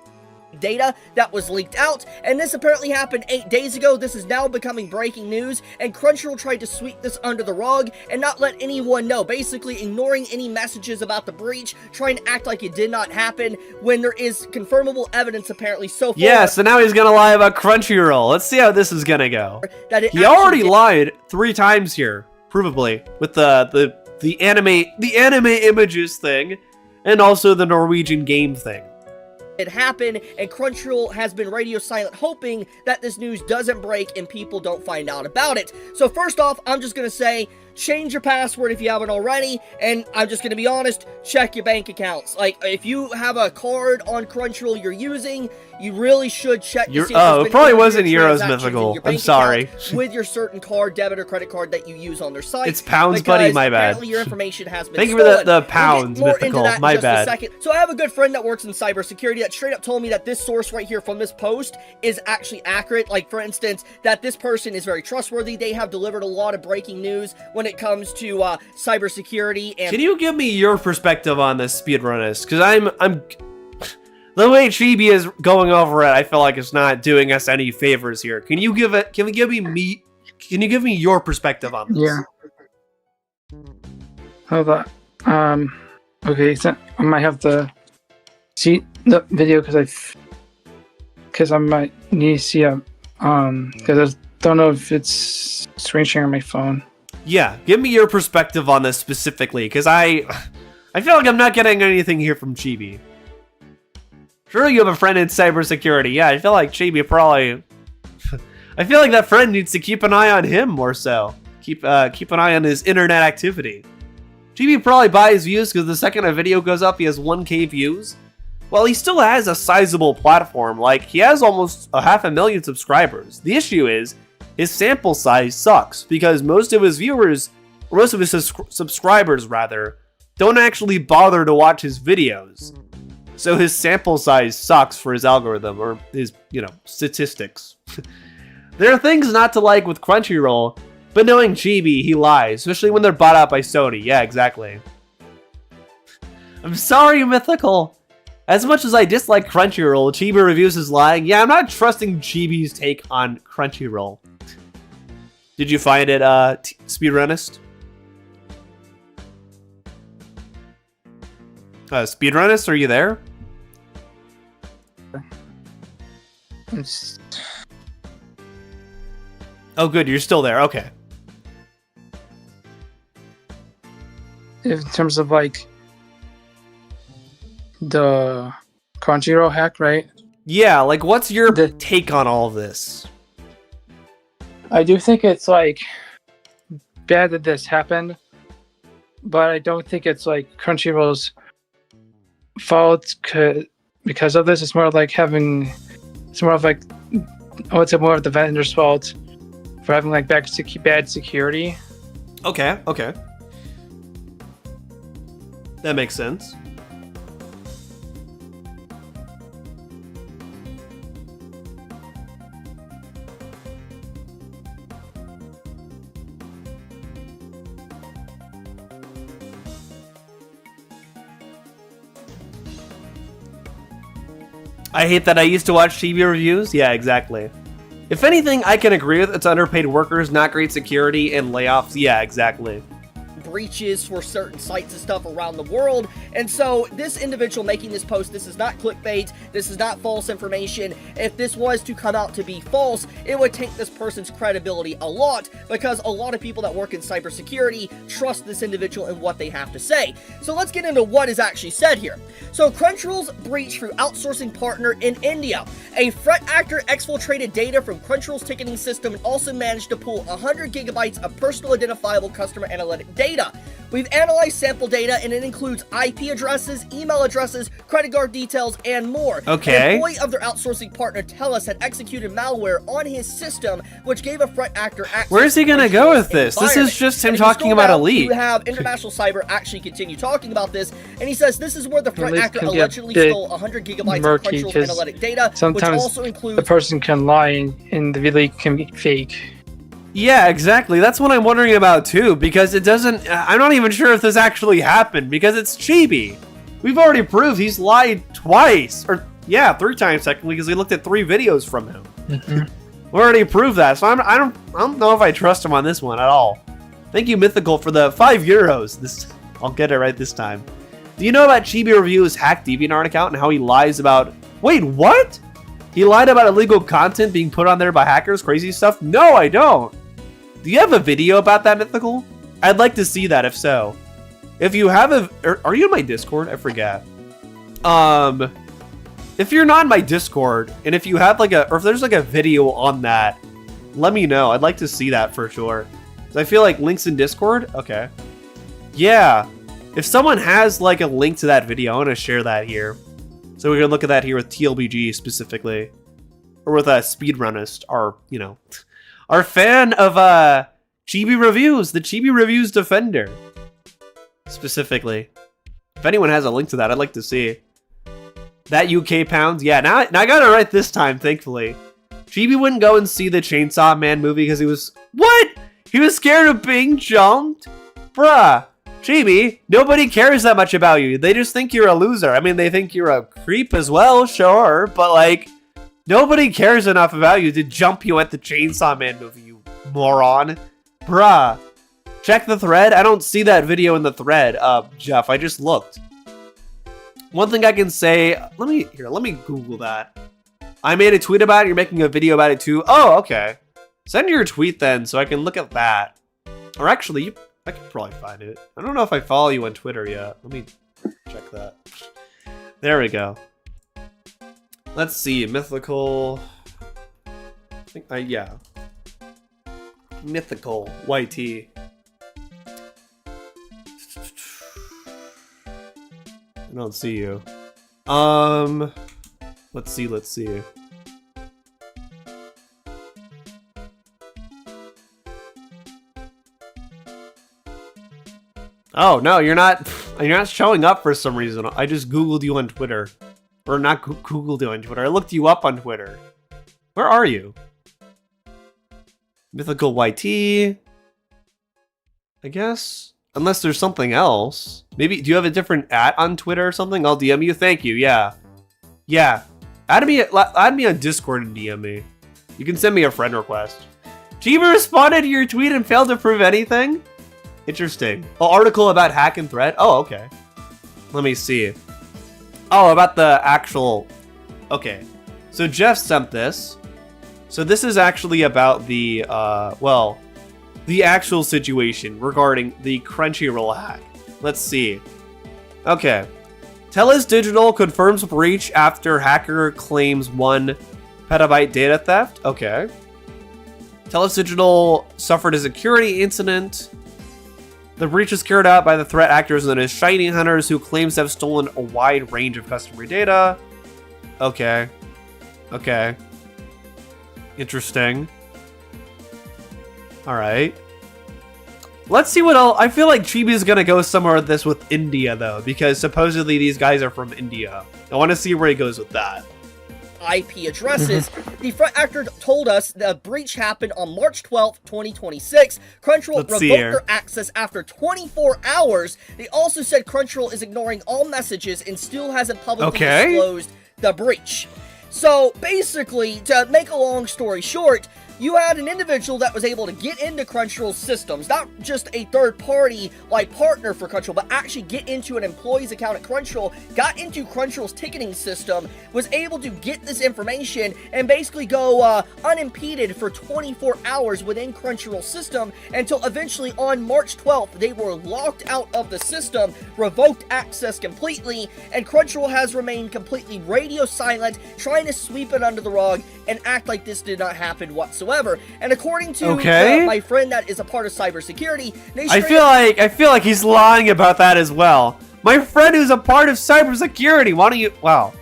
Data that was leaked out, and this apparently happened 8 days ago. This is now becoming breaking news, and Crunchyroll tried to sweep this under the rug and not let anyone know, basically ignoring any messages about the breach, trying to act like it did not happen when there is confirmable evidence apparently so far. Yeah, so now he's gonna lie about Crunchyroll. Let's see how this is gonna go. He already lied 3 times here, provably, with the anime images thing, and also the Norwegian game thing. It happened, and Crunchyroll has been radio silent, hoping that this news doesn't break and people don't find out about it. So first off, I'm just gonna say, change your password if you haven't already, and I'm just gonna be honest, check your bank accounts. Like, if you have a card on Crunchyroll you're using, you really should check to see if there's it probably been wasn't any Euros transactions in Mythical. your I'm bank sorry. account with your certain card, debit or credit card that you use on their site. It's pounds, because buddy, my bad. apparently your information has been Thank you stolen. for the We'll pounds, get more into Mythical, that in my just bad. a second. So I have a good friend that works in cybersecurity that straight up told me that this source right here from this post is actually accurate. Like, for instance, that this person is very trustworthy. They have delivered a lot of breaking news when it comes to cybersecurity. And can you give me your perspective on this, Speedrunist? Because I'm the way Chibi is going over it, I feel like it's not doing us any favors here. Can you give me your perspective on this? Yeah. Hold on. Okay, so I might have to see the video because I might need to see because I don't know if it's screen sharing on my phone. Yeah, give me your perspective on this specifically, because I feel like I'm not getting anything here from Chibi. Sure, you have a friend in cybersecurity. Yeah, I feel like Chibi probably... I feel like that friend needs to keep an eye on him more so. Keep an eye on his internet activity. Chibi probably buys views because the second a video goes up, he has 1K views. Well, he still has a sizable platform. Like, he has almost 500,000 subscribers. The issue is, his sample size sucks because most of his viewers, or most of his subscribers rather, don't actually bother to watch his videos. So his sample size sucks for his algorithm, or his, statistics. There are things not to like with Crunchyroll, but knowing Chibi, he lies, especially when they're bought out by Sony. Yeah, exactly. I'm sorry, Mythical. As much as I dislike Crunchyroll, ChibiReviews is lying. Yeah, I'm not trusting Chibi's take on Crunchyroll. Did you find it, Speedrunist? Speedrunist, are you there? Oh, good, you're still there. Okay. In terms of like the Crunchyroll hack, right? Yeah, like what's your take on all of this? I do think it's like bad that this happened, but I don't think it's like Crunchyroll's fault because of this. It's more like it's more of like, I would say more of the vendor's fault for having like bad security. Okay. That makes sense. I hate that I used to watch ChibiReviews. Yeah, exactly. If anything, I can agree with it's underpaid workers, not great security, and layoffs. Yeah, exactly. Breaches for certain sites and stuff around the world. And so this individual making this post, this is not clickbait, this is not false information. If this was to come out to be false, it would take this person's credibility a lot, because a lot of people that work in cybersecurity trust this individual and what they have to say. So let's get into what is actually said here. So Crunchyroll's breach through outsourcing partner in India. A threat actor exfiltrated data from Crunchyroll's ticketing system and also managed to pull 100 gigabytes of personal identifiable customer analytic data. We've analyzed sample data, and it includes IP addresses, email addresses, credit card details, and more. Okay. An employee of their outsourcing partner, TELUS, had executed malware on his system, which gave a threat actor access. Where is he gonna go with this? This is just him talking about a leak. You have International Cyber actually continue talking about this, and he says this is where the threat actor allegedly stole 100 gigabytes of Crunchyroll's analytic data, which also includes... the person can lie and the leak can be fake. Yeah, exactly. That's what I'm wondering about too, because it doesn't... I'm not even sure if this actually happened, because it's Chibi. We've already proved he's lied twice, or yeah, 3 times technically, because we looked at 3 videos from him. We already proved that, so I don't know if I trust him on this one at all. Thank you, Mythical, for the €5. I'll get it right this time. Do you know about ChibiReviews' hacked DeviantArt account and how he lies about... Wait, what? He lied about illegal content being put on there by hackers, crazy stuff? No, I don't. Do you have a video about that, Mythical? I'd like to see that, if so. If you have are you in my Discord? I forget. If you're not in my Discord, and if you have or if there's like a video on that, let me know. I'd like to see that for sure. I feel like links in Discord? Okay. Yeah. If someone has like a link to that video, I want to share that here. So we can look at that here with TLBG specifically. Or with Speedrunist, our, you know, our fan of ChibiReviews, the ChibiReviews defender. Specifically. If anyone has a link to that, I'd like to see. That UK pounds? Yeah, now I got it right this time, thankfully. Chibi wouldn't go and see the Chainsaw Man movie because he was... What? He was scared of being jumped? Bruh. Chibi, nobody cares that much about you. They just think you're a loser. I mean, they think you're a creep as well, sure. But, like, nobody cares enough about you to jump you at the Chainsaw Man movie, you moron. Bruh. Check the thread. I don't see that video in the thread, Jeff. I just looked. One thing I can say... Let me Google that. I made a tweet about it. You're making a video about it, too. Oh, okay. Send your tweet, then, so I can look at that. Or actually, I can probably find it. I don't know if I follow you on Twitter yet. Let me check that. There we go. Let's see. Mythical. Yeah. Mythical. YT. I don't see you. Let's see. Oh, no, you're not showing up for some reason. I just Googled you on Twitter. Or not Googled you on Twitter. I looked you up on Twitter. Where are you? Mythical YT. I guess. Unless there's something else. Maybe, do you have a different @ on Twitter or something? I'll DM you. Thank you, yeah. Yeah. Add me on Discord and DM me. You can send me a friend request. Chibi responded to your tweet and failed to prove anything? Interesting. Oh, article about hack and thread? Oh, okay. Let me see. Oh, about the actual... Okay. So Jeff sent this. So this is actually about the, well, the actual situation regarding the Crunchyroll hack. Let's see. Okay. Telus Digital confirms breach after hacker claims 1 petabyte data theft. Okay. Telus Digital suffered a security incident. The breach was carried out by the threat actors known as Shiny Hunters, who claims to have stolen a wide range of customer data. Okay. Okay. Interesting. Alright. Let's see what else. I feel like Chibi is gonna go somewhere with this with India, though, because supposedly these guys are from India. I want to see where he goes with that. IP addresses. The threat actor told us the breach happened on March 12th, 2026. Crunchyroll revoked their access after 24 hours. They also said Crunchyroll is ignoring all messages and still hasn't publicly disclosed the breach. So basically, to make a long story short, you had an individual that was able to get into Crunchyroll's systems, not just a third-party like partner for Crunchyroll, but actually get into an employee's account at Crunchyroll, got into Crunchyroll's ticketing system, was able to get this information, and basically go unimpeded for 24 hours within Crunchyroll's system, until eventually on March 12th, they were locked out of the system, revoked access completely, and Crunchyroll has remained completely radio silent, trying to sweep it under the rug and act like this did not happen whatsoever. And according to my friend that is a part of cybersecurity, they I feel like he's lying about that as well. My friend who's a part of cybersecurity. Why don't you? Wow.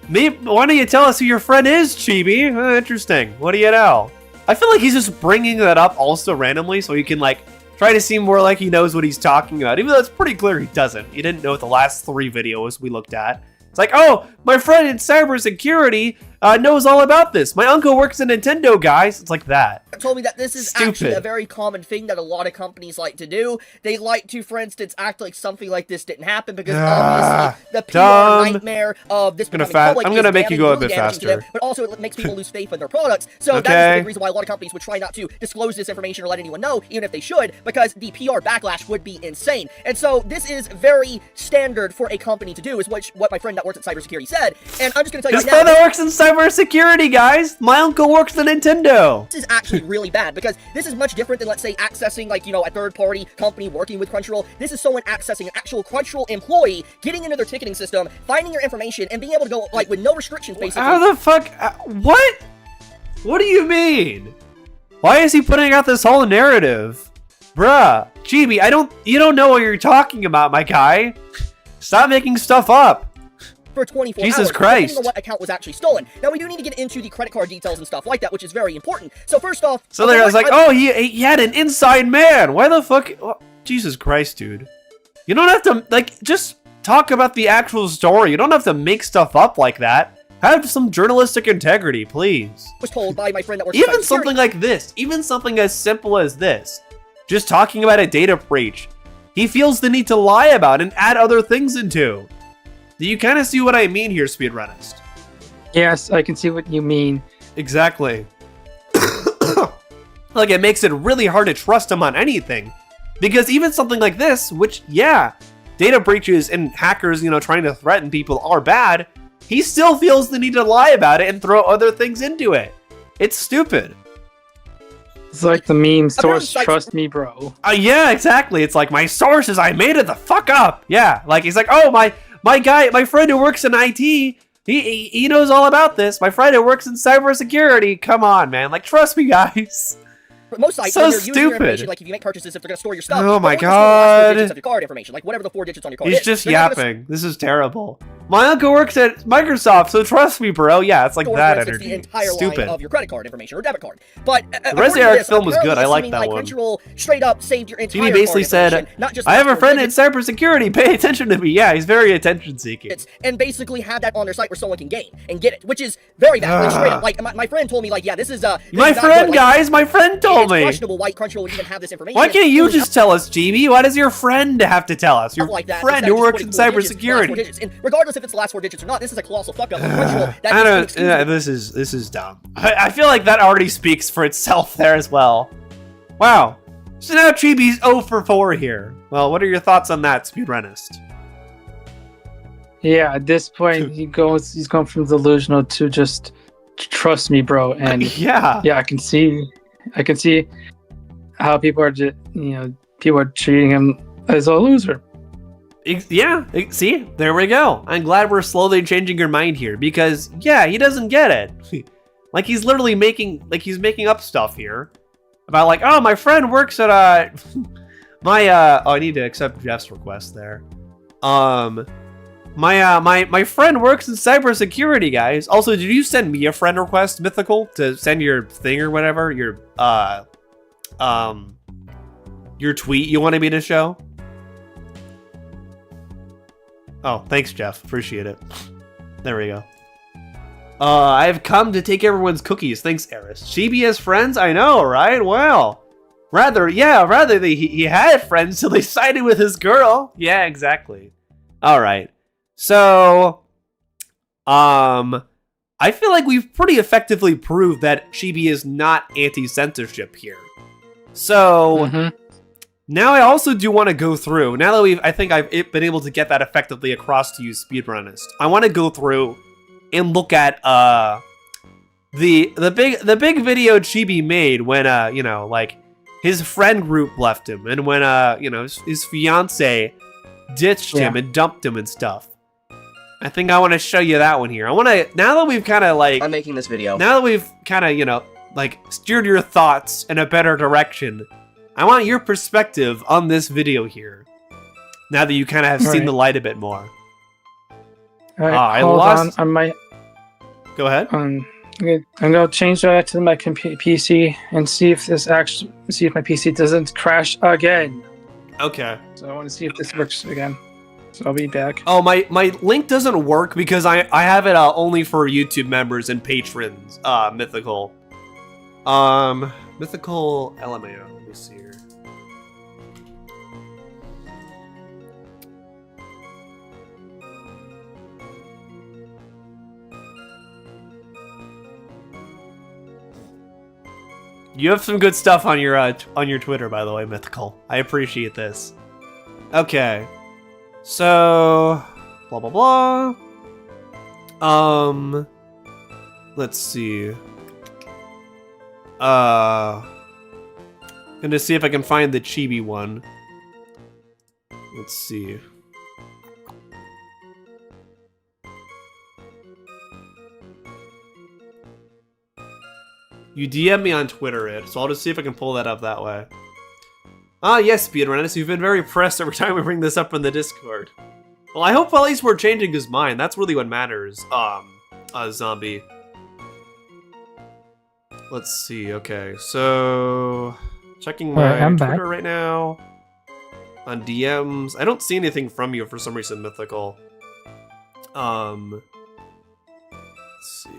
Why don't you tell us who your friend is, Chibi? Interesting. What do you know? I feel like he's just bringing that up also randomly, so he can like try to seem more like he knows what he's talking about. Even though it's pretty clear he doesn't. He didn't know the last 3 videos we looked at. It's like, oh, my friend in cybersecurity knows all about this. My uncle works at Nintendo, guys. It's like that. Told me that this is actually a very common thing that a lot of companies like to do. They like to, for instance, act like something like this didn't happen because obviously the PR nightmare of this becoming public I'm gonna make you go a bit faster. Them, but also it makes people lose faith in their products. So that is the reason why a lot of companies would try not to disclose this information or let anyone know, even if they should, because the PR backlash would be insane. And so this is very standard for a company to do, is what my friend that works at cybersecurity said. And I'm just gonna tell you right now. His father works in cybersecurity, guys. My uncle works at Nintendo. This is actually really bad because this is much different than, let's say, accessing, like, you know, a third-party company working with Crunchyroll. This is someone accessing an actual Crunchyroll employee, getting into their ticketing system, finding your information, and being able to go, like, with no restrictions, basically. How the fuck? What? What do you mean? Why is he putting out this whole narrative? Bruh, Chibi, you don't know what you're talking about, my guy. Stop making stuff up. For 24 Jesus hours, Christ. depending on what account was actually stolen. Now, we do need to get into the credit card details and stuff like that, which is very important. So first off... So there was like, oh, he had an inside man. Why the fuck? Oh, Jesus Christ, dude. You don't have to, like, just talk about the actual story. You don't have to make stuff up like that. Have some journalistic integrity, please. Was told by my friend that works Even something like this, even something as simple as this, just talking about a data breach, he feels the need to lie about and add other things into. Do you kind of see what I mean here, Speedrunist? Yes, I can see what you mean. Exactly. Like, it makes it really hard to trust him on anything. Because even something like this, which, yeah, data breaches and hackers, you know, trying to threaten people are bad, he still feels the need to lie about it and throw other things into it. It's stupid. It's like the meme, source, trust me, bro. Yeah, exactly. It's like, my sources, I made it the fuck up. Yeah, like, he's like, oh, my friend who works in IT, he knows all about this. My friend who works in cybersecurity. Come on, man. Like, trust me, guys. Most sites, So when they're using your stupid. information, like if you make purchases, if they're going to store your stuff, Oh my they're only gonna store the last 4 God. digits of your card information, like whatever the 4 digits on your card He's is. just They're not gonna yapping. This is terrible. My uncle works at Microsoft, so trust me, bro. Yeah, it's like store, that for instance, energy. the entire Stupid. line of your credit card information or debit card. But Resident Evil film was good. I like that one. Crunchyroll straight up saved your entire Chibi basically card said, information, not just I the have a last 4 friend in digits. cybersecurity. Pay attention to me. Yeah, he's very attention-seeking. And basically have that on their site where someone can gain and get it, which is very bad. Like straight up, like my friend told me, like, yeah, this is this My is not friend, good. Like, guys, my friend told it's me. questionable why Crunchyroll would even have this information. Why can't you just tell us, Chibi? Why does your friend have to tell us? Your like that, friend instead who of works just in putting 4 digits, the last 4 cybersecurity. digits. And regardless if it's the last 4 digits or not, this is a colossal fuck up on Crunchyroll. That I don't. excuse Yeah, this is dumb. I feel like that already speaks for itself there as well. Wow. So now Chibi's 0 for 4 here. Well, what are your thoughts on that, Speedrunist? Yeah, at this point, he's going from delusional to just trust me, bro. And Yeah. I can see how people are people are treating him as a loser. See, there we go. I'm glad we're slowly changing your mind here because, yeah, he doesn't get it. Like, he's literally making up stuff here about, like, oh, my friend works at I need to accept Jeff's request there. My friend works in cybersecurity, guys. Also, did you send me a friend request, Mythical, to send your thing or whatever, your tweet you wanted me to show? Oh, thanks, Jeff. Appreciate it. There we go. I've come to take everyone's cookies. Thanks, Eris. Chibi has friends? I know, right? Well, rather he had friends, so they sided with his girl. Yeah, exactly. All right. So, I feel like we've pretty effectively proved that Chibi is not anti-censorship here. So, now I also do want to go through, now that I think I've been able to get that effectively across to you, Speedrunist, I want to go through and look at the big video Chibi made when like his friend group left him and when his fiance ditched him and dumped him and stuff. I think I want to show you that one here. Now that we've kind of like I'm making this video. Now that we've kind of like steered your thoughts in a better direction, I want your perspective on this video here. Now that you kind of have seen the light a bit more. Alright, hold on. I might. Go ahead. I'm gonna change that to my PC and see if my PC doesn't crash again. Okay. So I want to see if this works again. So I'll be back. Oh, my link doesn't work because I have it only for YouTube members and patrons. Mythical. Mythical LMAO. Let me see here. You have some good stuff on your Twitter, by the way, Mythical. I appreciate this. Okay. So, blah blah blah. Let's see. Gonna see if I can find the Chibi one. Let's see. You DM me on Twitter, so I'll just see if I can pull that up that way. Ah, yes, Speedrunist, you've been very pressed every time we bring this up in the Discord. Well, I hope at least we're changing his mind. That's really what matters, Zombie. Let's see, okay, so... Checking my Twitter right now. On DMs. I don't see anything from you for some reason, Mythical. Let's see.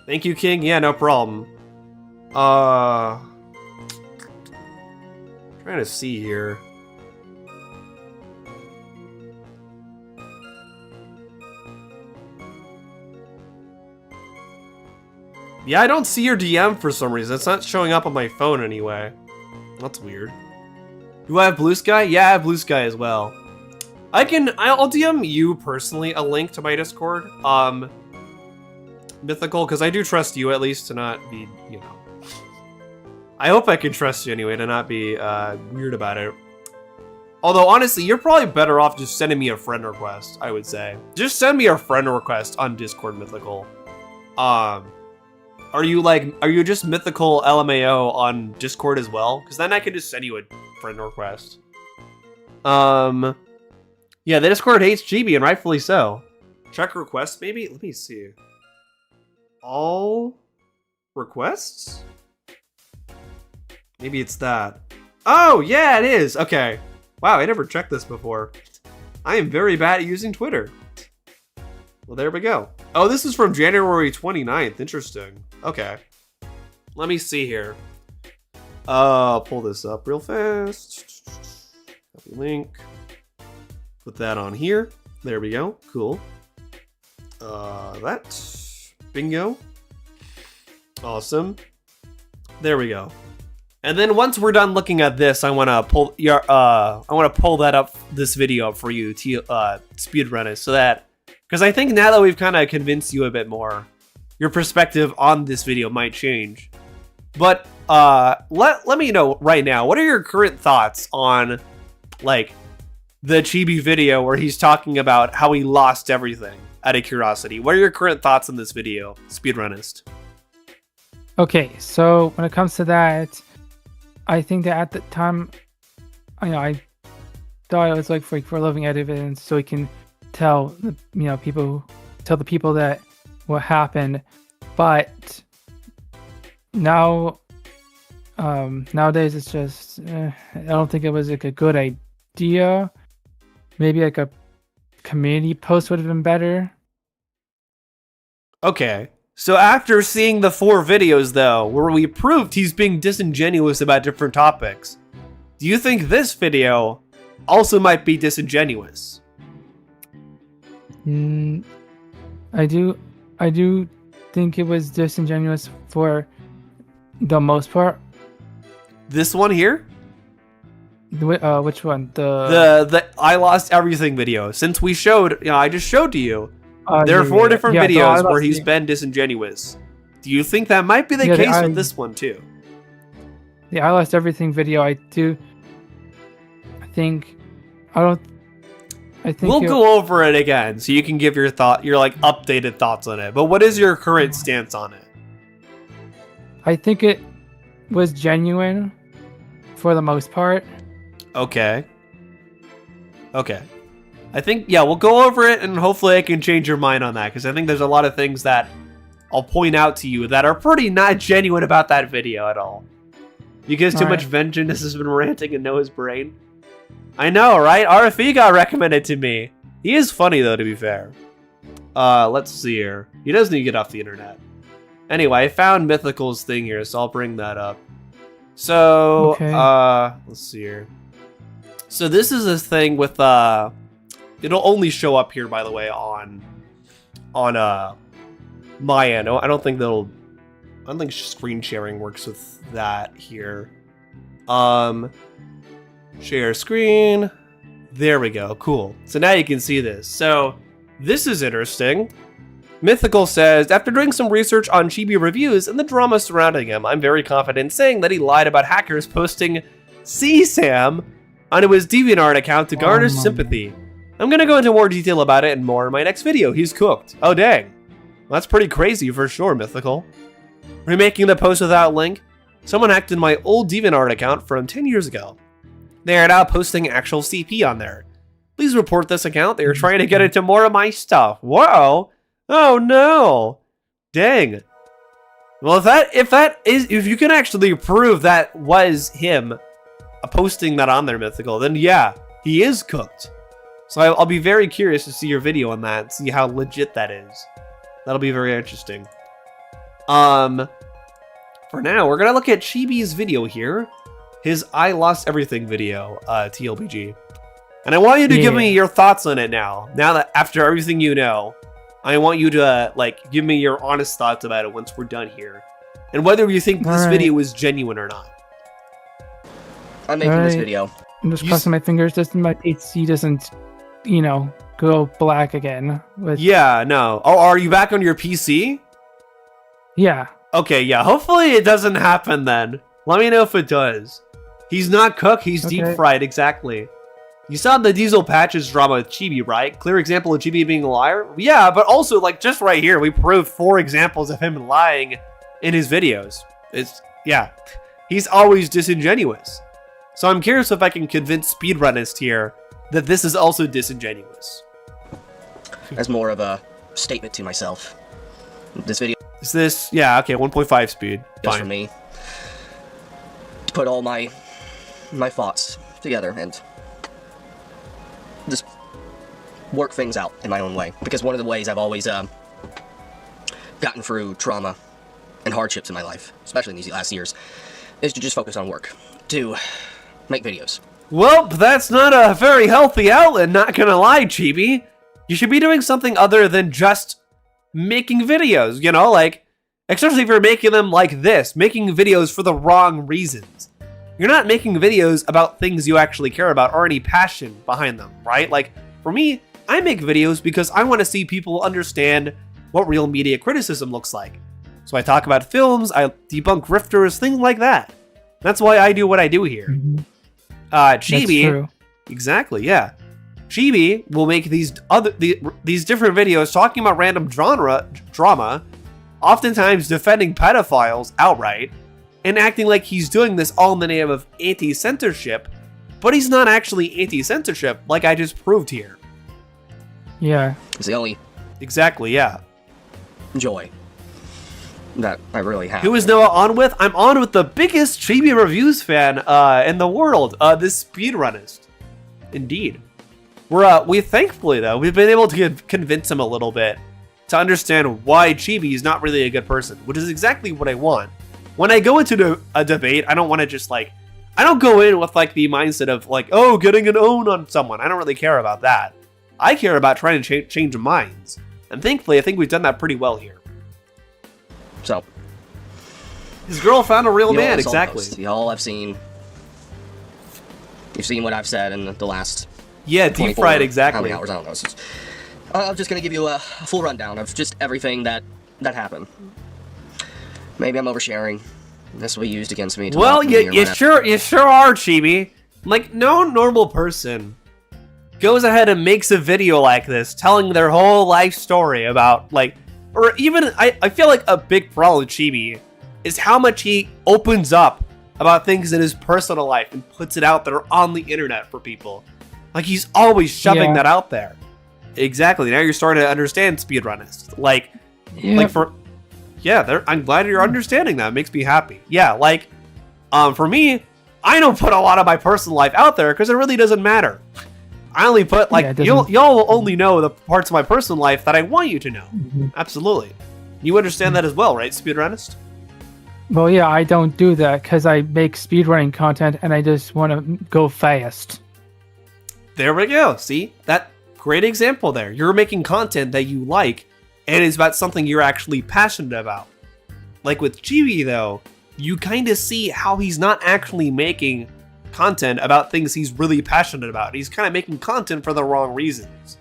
Thank you, King. Yeah, no problem. Trying to see here. Yeah, I don't see your DM for some reason. It's not showing up on my phone anyway. That's weird. Do I have Blue Sky? Yeah, I have Blue Sky as well. I'll DM you personally a link to my Discord. Mythical, because I do trust you at least to not be, you know. I hope I can trust you anyway, to not be weird about it. Although, honestly, you're probably better off just sending me a friend request, I would say. Just send me a friend request on Discord, Mythical. Are you just Mythical LMAO on Discord as well? Because then I can just send you a friend request. Yeah, the Discord hates Chibi, and rightfully so. Check requests, maybe? Let me see. All requests? Maybe it's that. Oh, yeah, it is. Okay. Wow, I never checked this before. I am very bad at using Twitter. Well, there we go. Oh, this is from January 29th. Interesting. Okay. Let me see here. I'll pull this up real fast. Copy link. Put that on here. There we go. Cool. That. Bingo. Awesome. There we go. And then once we're done looking at this, I want to pull that up, this video up for you, Speedrunist, so that, because I think now that we've kind of convinced you a bit more, your perspective on this video might change. But let me know right now, what are your current thoughts on, like, the Chibi video where he's talking about how he lost everything out of curiosity? What are your current thoughts on this video, Speedrunist? Okay, so when it comes to that, I think that at the time, I thought it was like for living evidence, so we can tell the people that what happened. But now, nowadays it's just I don't think it was like a good idea. Maybe like a community post would have been better. Okay. So after seeing the 4 videos, though, where we proved he's being disingenuous about different topics, do you think this video also might be disingenuous? I do think it was disingenuous for the most part. This one here? Which one? The I lost everything video. Since we showed, I just showed to you. There are 4 different videos where he's been disingenuous. Do you think that might be the case with this one too? The I lost everything video, I think we'll go over it again so you can give your updated thoughts on it. But what is your current stance on it? I think it was genuine for the most part. Okay. I think, we'll go over it and hopefully I can change your mind on that, because I think there's a lot of things that I'll point out to you that are pretty not genuine about that video at all. Because too much vengeance has been ranting in Noah's brain. I know, right? RFE got recommended to me. He is funny, though, to be fair. Let's see here. He does need to get off the internet. Anyway, I found Mythical's thing here, so I'll bring that up. So, let's see here. So this is a thing with, it'll only show up here, by the way, on my end. I don't think screen sharing works with that here. Share screen. There we go. Cool. So now you can see this. So this is interesting. Mythical says, after doing some research on ChibiReviews and the drama surrounding him, I'm very confident saying that he lied about hackers posting CSAM onto his DeviantArt account to garner sympathy. I'm gonna go into more detail about it and more in my next video. He's cooked. Oh dang. Well, that's pretty crazy for sure, Mythical. Remaking the post without link. Someone hacked in my old DeviantArt account from 10 years ago. They are now posting actual CP on there. Please report this account. They are trying to get into more of my stuff. Whoa. Oh no. Dang. Well, if you can actually prove that was him posting that on there, Mythical, then yeah, he is cooked. So I'll be very curious to see your video on that, see how legit that is. That'll be very interesting. For now, we're gonna look at Chibi's video here. His I Lost Everything video, TLBG. And I want you to give me your thoughts on it now. Now that after everything you know, I want you to like give me your honest thoughts about it once we're done here. And whether you think this video is genuine or not. I'm making this video. I'm just crossing my fingers just my PC doesn't, you know, go black again. Yeah, no. Oh, are you back on your PC? Yeah. Okay, yeah. Hopefully it doesn't happen then. Let me know if it does. He's not cooked, he's deep fried, exactly. You saw the Diesel Patches drama with Chibi, right? Clear example of Chibi being a liar? Yeah, but also, like, just right here, we proved 4 examples of him lying in his videos. Yeah. He's always disingenuous. So I'm curious if I can convince Speedrunist here that this is also disingenuous. As more of a statement to myself. This video is this, yeah, okay, 1.5 speed. Fine. For me to put all my thoughts together and just work things out in my own way. Because one of the ways I've always gotten through trauma and hardships in my life, especially in these last years, is to just focus on work. To make videos. Well, that's not a very healthy outlet, not gonna lie, Chibi. You should be doing something other than just making videos, you know, like, especially if you're making them like this, making videos for the wrong reasons. You're not making videos about things you actually care about or any passion behind them, right? Like, for me, I make videos because I want to see people understand what real media criticism looks like. So I talk about films, I debunk grifters, things like that. That's why I do what I do here. Chibi, exactly, yeah. Chibi will make these different videos talking about random drama, oftentimes defending pedophiles outright, and acting like he's doing this all in the name of anti-censorship, but he's not actually anti-censorship, like I just proved here. Yeah. It's the only exactly, yeah. Joy that I really have. Who is Noah on with? I'm on with the biggest ChibiReviews fan in the world, the Speedrunist. Indeed. We thankfully though, we've been able to convince him a little bit to understand why Chibi is not really a good person, which is exactly what I want. When I go into a debate, I don't want to just like, I don't go in with like the mindset of like, oh, getting an own on someone. I don't really care about that. I care about trying to change minds. And thankfully, I think we've done that pretty well here. So, his girl found a real man, exactly. Y'all have seen, you've seen what I've said in the last deep fried, exactly. How many hours? I don't know. Just, I'm just gonna give you a full rundown of just everything that happened. Maybe I'm oversharing. This will be used against me. Well, you sure are, Chibi. Like, no normal person goes ahead and makes a video like this, telling their whole life story about, like, or even, I feel like a big problem with Chibi is how much he opens up about things in his personal life and puts it out there on the internet for people. Like, he's always shoving that out there. Exactly. Now you're starting to understand Speedrunist. Like, I'm glad you're understanding that. It makes me happy. Yeah, like, for me, I don't put a lot of my personal life out there because it really doesn't matter. I only put, like, y'all will only know the parts of my personal life that I want you to know. Mm-hmm. Absolutely. You understand that as well, right, Speedrunist? Well, yeah, I don't do that because I make speedrunning content and I just want to go fast. There we go. See? That great example there. You're making content that you like and it's about something you're actually passionate about. Like with Chibi, though, you kind of see how he's not actually making content about things he's really passionate about. He's kind of making content for the wrong reasons.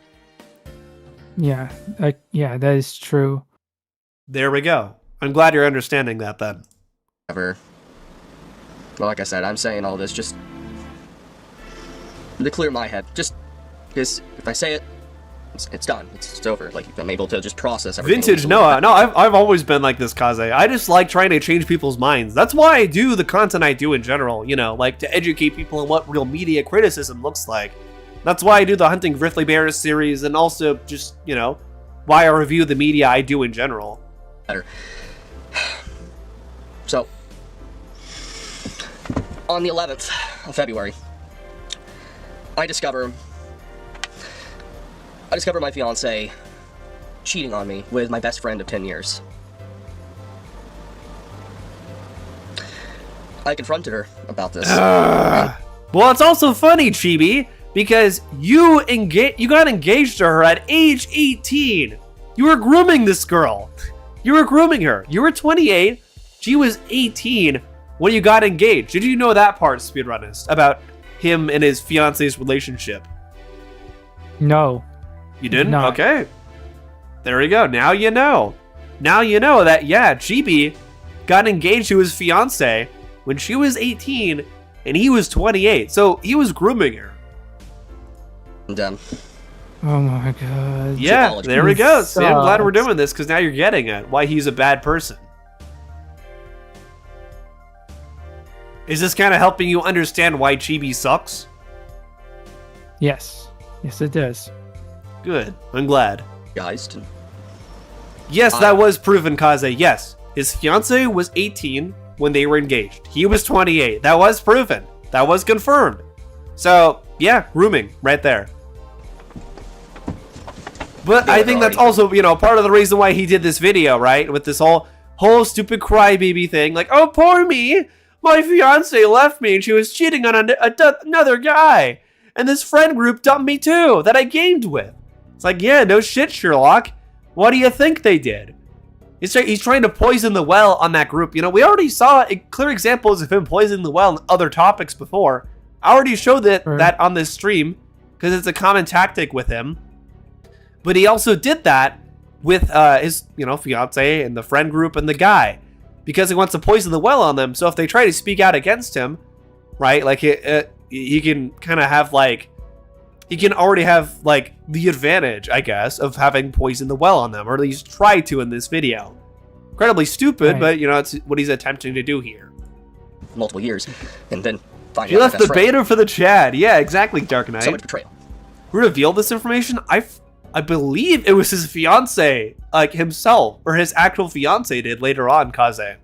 Yeah, that is true. There we go. I'm glad you're understanding that then. Well, like I said, I'm saying all this just to clear my head. Just Because if I say it, it's done. It's over. Like, I'm able to just process everything. Vintage Noah. No, I've always been like this, Kaze. I just like trying to change people's minds. That's why I do the content I do in general, you know, like to educate people on what real media criticism looks like. That's why I do the Hunting Grizzly Bears series, and also just, you know, why I review the media I do in general. Better. So, on the 11th of February, I discover my fiance cheating on me with my best friend of 10 years. I confronted her about this. Well, it's also funny, Chibi, because you got engaged to her at age 18. You were grooming this girl. You were grooming her. You were 28. She was 18 when you got engaged. Did you know that part, Speedrunist, about him and his fiance's relationship? No. You didn't? No. Okay. There we go. Now you know. Now you know that, yeah, Chibi got engaged to his fiance when she was 18 and he was 28. So he was grooming her. And, Oh my god. Yeah, there we go. See, I'm glad we're Sucks. doing this because now you're getting it. Why he's a bad person. Is this kind of helping you understand why Chibi sucks? Yes. Yes, it does. Good. I'm glad. guys, to Yes, that was proven, Kaze. Yes. His fiance was 18 when they were engaged. He was 28. That was proven. That was confirmed. So, yeah, grooming right there. But I think that's also, you know, part of the reason why he did this video, right? With this whole stupid crybaby thing. Like, oh, poor me. My fiance left me and she was cheating on another guy. And this friend group dumped me too, that I gamed with. It's like, yeah, no shit, Sherlock. What do you think they did? He's trying to poison the well on that group. You know, we already saw clear examples of him poisoning the well on other topics before. I already showed that on this stream because it's a common tactic with him. But he also did that with his, you know, fiance and the friend group and the guy because he wants to poison the well on them. So if they try to speak out against him, right, like he can kind of have like, he can already have like the advantage, I guess, of having poisoned the well on them, or at least try to in this video. Incredibly stupid, Right. but you know, it's what he's attempting to do here. multiple years, and then find He out left the beta for the Chad. Yeah, exactly, Dark Knight. So much betrayal. Who revealed this information? I believe it was his fiance, like himself, or his actual fiance did later on, Kaze.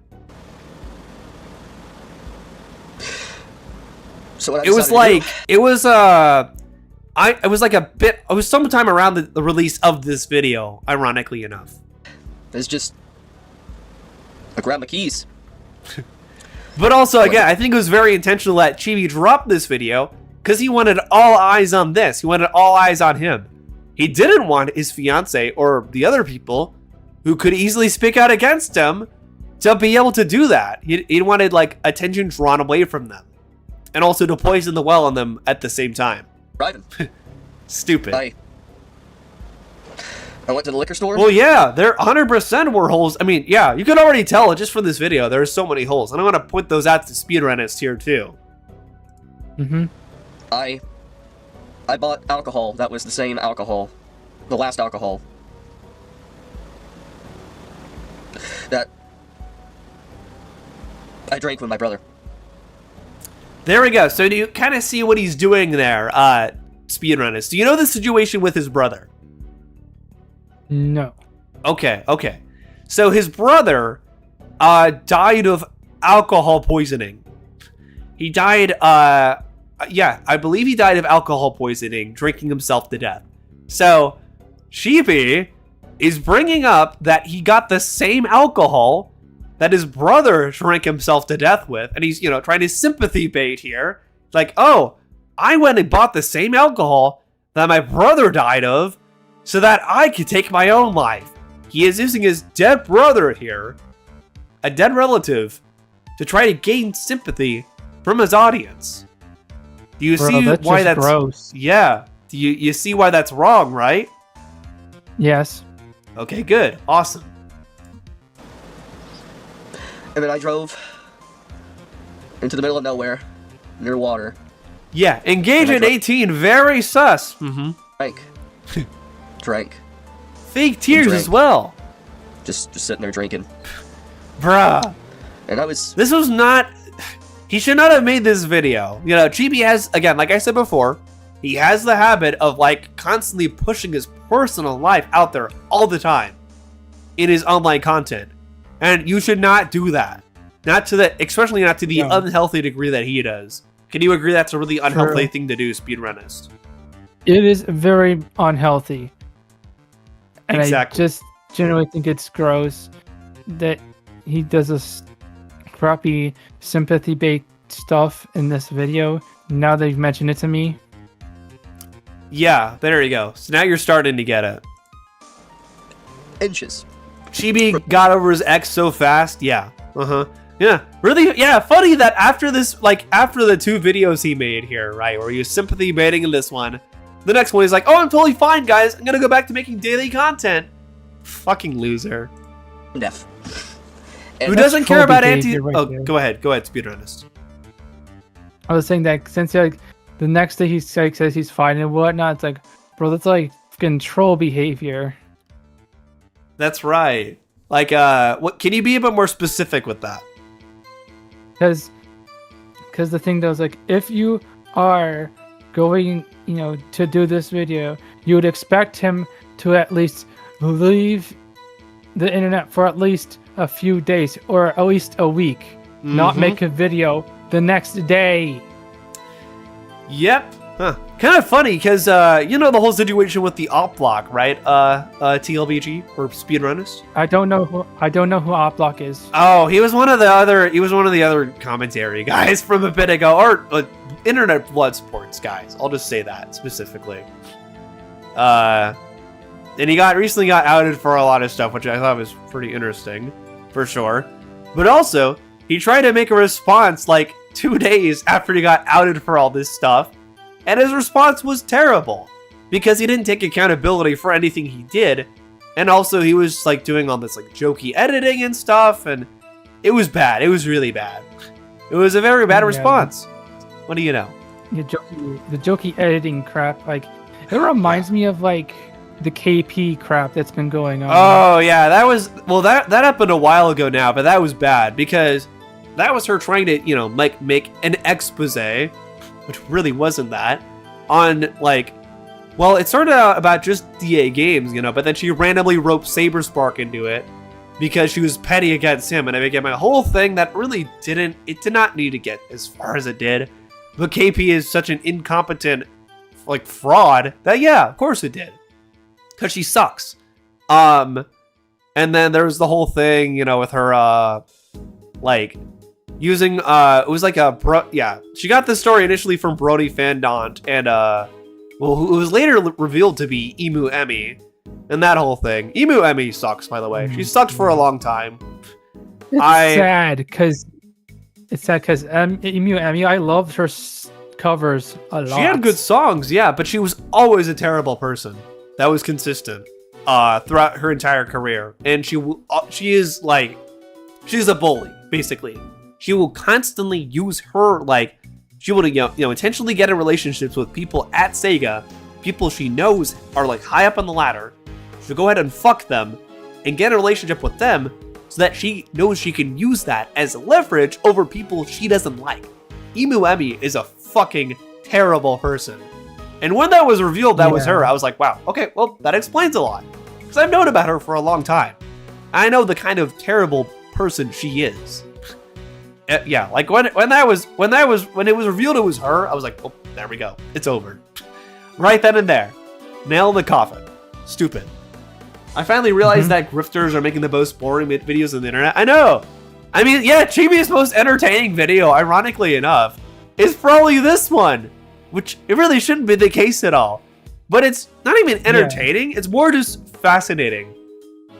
So what I It was decided to like, do- it was like it was sometime around the release of this video, ironically enough. It's just I grabbed my keys. But also, again, I think it was very intentional that Chibi dropped this video because he wanted all eyes on this. He wanted all eyes on him. He didn't want his fiance or the other people who could easily speak out against him to be able to do that. He wanted like attention drawn away from them, and also to poison the well on them at the same time. Driving. Stupid. I went to the liquor store. Well, yeah, there 100% were holes. I mean, yeah, you can already tell just from this video. There are so many holes, and I'm gonna point those out to Speedrunist here too. Mm-hmm. I bought alcohol that was the same alcohol, the last alcohol that I drank with my brother. There we go. So do you kind of see what he's doing there, Speedrunners? Do you know the situation with his brother? No. Okay. So his brother died of alcohol poisoning. He died, I believe he died of alcohol poisoning, drinking himself to death. So Chibi is bringing up that he got the same alcohol that his brother drank himself to death with, and he's, you know, trying to sympathy bait here. Like, oh, I went and bought the same alcohol that my brother died of so that I could take my own life. He is using his dead brother here, a dead relative, to try to gain sympathy from his audience. Do you see That's why just that's gross? Yeah. Do you see why that's wrong, right? Yes. Okay, good. Awesome. And then I drove into the middle of nowhere, near water. Yeah, engage in 18, very sus. Mm-hmm. Drank. Drank. Fake tears Drank. as well. Just sitting there drinking. Bruh. And I was... This was not... He should not have made this video. You know, Chibi has, again, like I said before, he has the habit of, like, constantly pushing his personal life out there all the time in his online content. And you should not do that. Not to the, especially not to the unhealthy degree that he does. Can you agree that's a really unhealthy thing to do, Speedrunist? It is very unhealthy. And Exactly. I just generally think it's gross that he does this crappy sympathy-based stuff in this video. Now that you've mentioned it to me. Yeah, there you go. So now you're starting to get it. Inches. Chibi got over his ex so fast. Yeah. Yeah. Really, yeah, funny that after this, like, after the 2 videos he made here, right, where he was sympathy baiting in this one, the next one he's like, oh, I'm totally fine, guys. I'm gonna go back to making daily content. Fucking loser. Deaf. Who doesn't care about anti... right Oh, there. go ahead, Speedrunist. I was saying that since like the next day he like, says he's fine and whatnot, it's like, bro, that's like fucking troll behavior. That's right. Like, what? Can you be a bit more specific with that? Because the thing that was like, if you are going, you know, to do this video, you would expect him to at least leave the internet for at least a few days or at least a week, not make a video the next day. Yep. Huh. Kind of funny, because, you know the whole situation with the op block, right? TLBG, or Speedrunist? I don't know who Oplock is. Oh, he was one of the other commentary guys from a bit ago, or internet blood sports guys. I'll just say that specifically. And he recently got outed for a lot of stuff, which I thought was pretty interesting, for sure. But also, he tried to make a response like 2 days after he got outed for all this stuff, and his response was terrible because he didn't take accountability for anything he did, and also he was like doing all this like jokey editing and stuff, and it was bad. It was really bad. It was a very bad response. What do you know? The jokey editing crap, like it reminds me of like the KP crap that's been going on. Oh yeah, that happened a while ago now, but that was bad because that was her trying to, you know, make an expose, which really wasn't that, on like, well, it started out about just DA games, you know, but then she randomly roped Saberspark into it because she was petty against him, and it became a whole thing that really did not need to get as far as it did. But KP is such an incompetent, like, fraud that, yeah, of course it did. Because she sucks. And then there was the whole thing, you know, with her, like, using, it was like she got this story initially from Brody Fandant, and, well, it was later revealed to be Emu Emmy, and that whole thing. Emu Emmy sucks, by the way. She sucked for a long time. It's sad because Emu Emmy, I loved her covers a lot. She had good songs, yeah, but she was always a terrible person. That was consistent throughout her entire career, and she's a bully, basically. She will constantly use her, like, she will, you know, intentionally get in relationships with people at Sega, people she knows are, like, high up on the ladder. She'll go ahead and fuck them and get a relationship with them so that she knows she can use that as leverage over people she doesn't like. Emu Emmy is a fucking terrible person. And when that was revealed that was her, I was like, wow, okay, well, that explains a lot. Because I've known about her for a long time. I know the kind of terrible person she is. Yeah, like when it was revealed it was her, I was like, oh, there we go. It's over. Right then and there. Nail in the coffin. Stupid. I finally realized that grifters are making the most boring videos on the internet. I know. I mean, yeah, Chibi's most entertaining video, ironically enough, is probably this one. Which, it really shouldn't be the case at all. But it's not even entertaining, it's more just fascinating.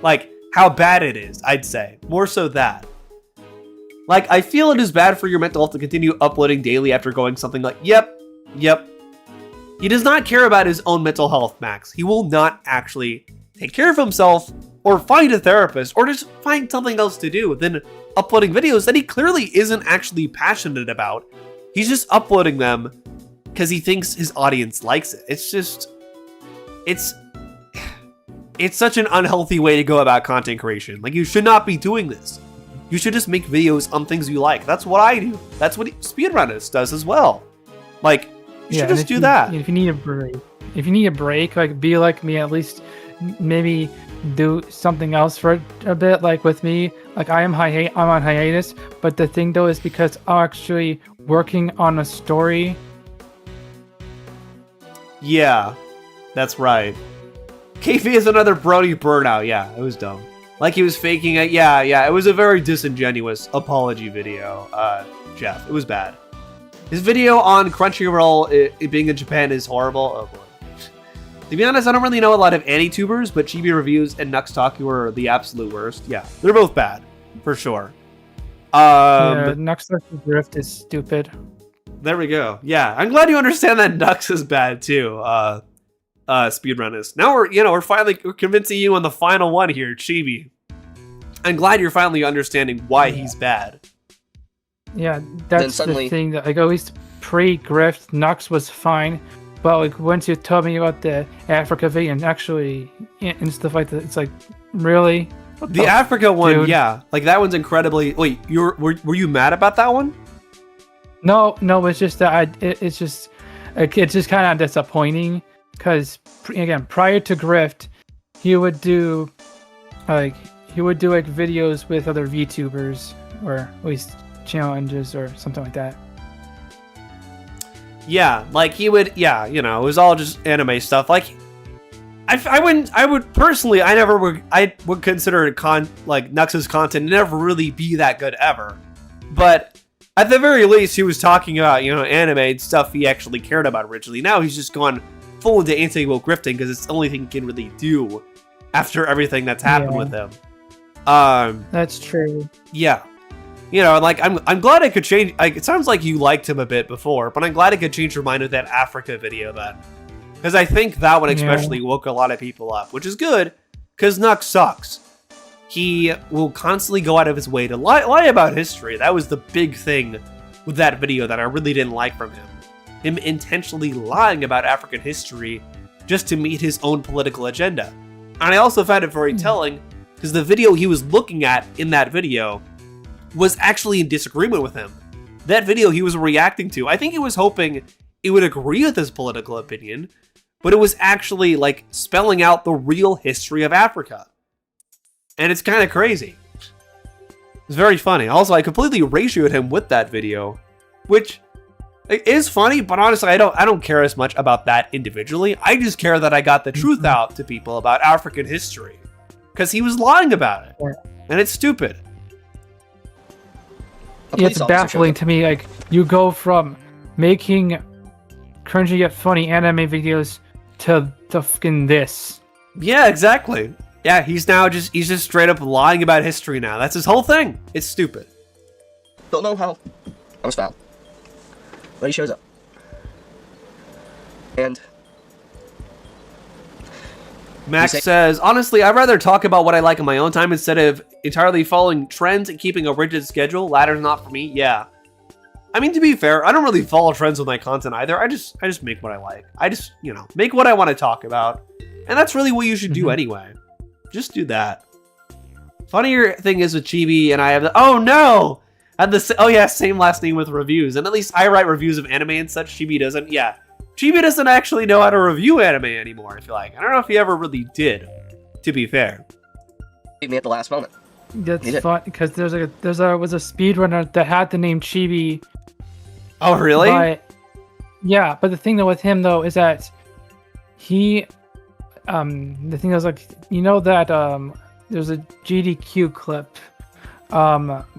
Like, how bad it is, I'd say. More so that. Like, I feel it is bad for your mental health to continue uploading daily after going something like, yep. He does not care about his own mental health, Max. He will not actually take care of himself, or find a therapist, or just find something else to do than uploading videos that he clearly isn't actually passionate about. He's just uploading them because he thinks his audience likes it. It's just, it's such an unhealthy way to go about content creation. Like, you should not be doing this. You should just make videos on things you like. That's what I do. That's what TheSpeedrunist does as well. Like, you should just do that. If you need a break, like, be like me, at least maybe do something else for a bit. Like with me, like I'm on hiatus, but the thing though is because I'm actually working on a story. Yeah, that's right. KV is another Brody burnout. Yeah, it was dumb. Like he was faking it. Yeah, it was a very disingenuous apology video, Jeff. It was bad. His video on Crunchyroll, it being in Japan, is horrible. Oh boy. To be honest, I don't really know a lot of anti-tubers, but ChibiReviews and Nuxtaku are the absolute worst. Yeah, they're both bad, for sure. Yeah, Nuxtaku Drift is stupid. There we go. Yeah, I'm glad you understand that Nux is bad too, Speedrunist. Now we're finally convincing you on the final one here, Chibi. I'm glad you're finally understanding why he's bad. Yeah, that's the thing that like always pre-Grift, Nux was fine. But like once you told me about the Africa video and actually and stuff like that, it's like, really? The Africa one, dude? Yeah, like that one's incredibly. Wait, were you mad about that one? No, it's just that it's just kind of disappointing because again, prior to Grift, he would do videos with other VTubers or at least challenges or something like that. Yeah, like he would, it was all just anime stuff. Like, I would personally, I would consider Nux's content never really be that good ever. But at the very least, he was talking about, anime and stuff he actually cared about originally. Now he's just gone full into anti-woke grifting because it's the only thing he can really do after everything that's happened with him. That's true. Yeah. I'm glad I could change. It sounds like you liked him a bit before, but I'm glad I could change your mind with that Africa video then, because I think that one especially woke a lot of people up, which is good, because Nux sucks. He will constantly go out of his way to lie about history. That was the big thing with that video that I really didn't like from him. Him intentionally lying about African history just to meet his own political agenda. And I also found it very telling, because the video he was looking at in that video was actually in disagreement with him. That video he was reacting to, I think he was hoping it would agree with his political opinion, but it was actually like spelling out the real history of Africa. And it's kind of crazy. It's very funny. Also, I completely ratioed him with that video, which is funny, but honestly, I don't care as much about that individually. I just care that I got the truth out to people about African history, because he was lying about it, and it's stupid. It's baffling to me. Like, you go from making cringy yet funny anime videos to fucking this. Yeah, exactly. Yeah, he's just straight up lying about history now. That's his whole thing. It's stupid. Don't know how I was found, but he shows up. And Max says, honestly, I'd rather talk about what I like in my own time instead of entirely following trends and keeping a rigid schedule. Latter's not for me. Yeah. I mean, to be fair, I don't really follow trends with my content either. I just make what I like. I just, make what I want to talk about. And that's really what you should do anyway. Just do that. Funnier thing is with Chibi and I have oh no! Same last name with reviews. And at least I write reviews of anime and such. Chibi doesn't. Yeah. Chibi doesn't actually know how to review anime anymore, I feel like. I don't know if he ever really did, to be fair. Beat me at the last moment. That's fun, because was a speedrunner that had the name Chibi. Oh, really? But the thing though with him though is that he, the thing was like, that there's a GDQ clip,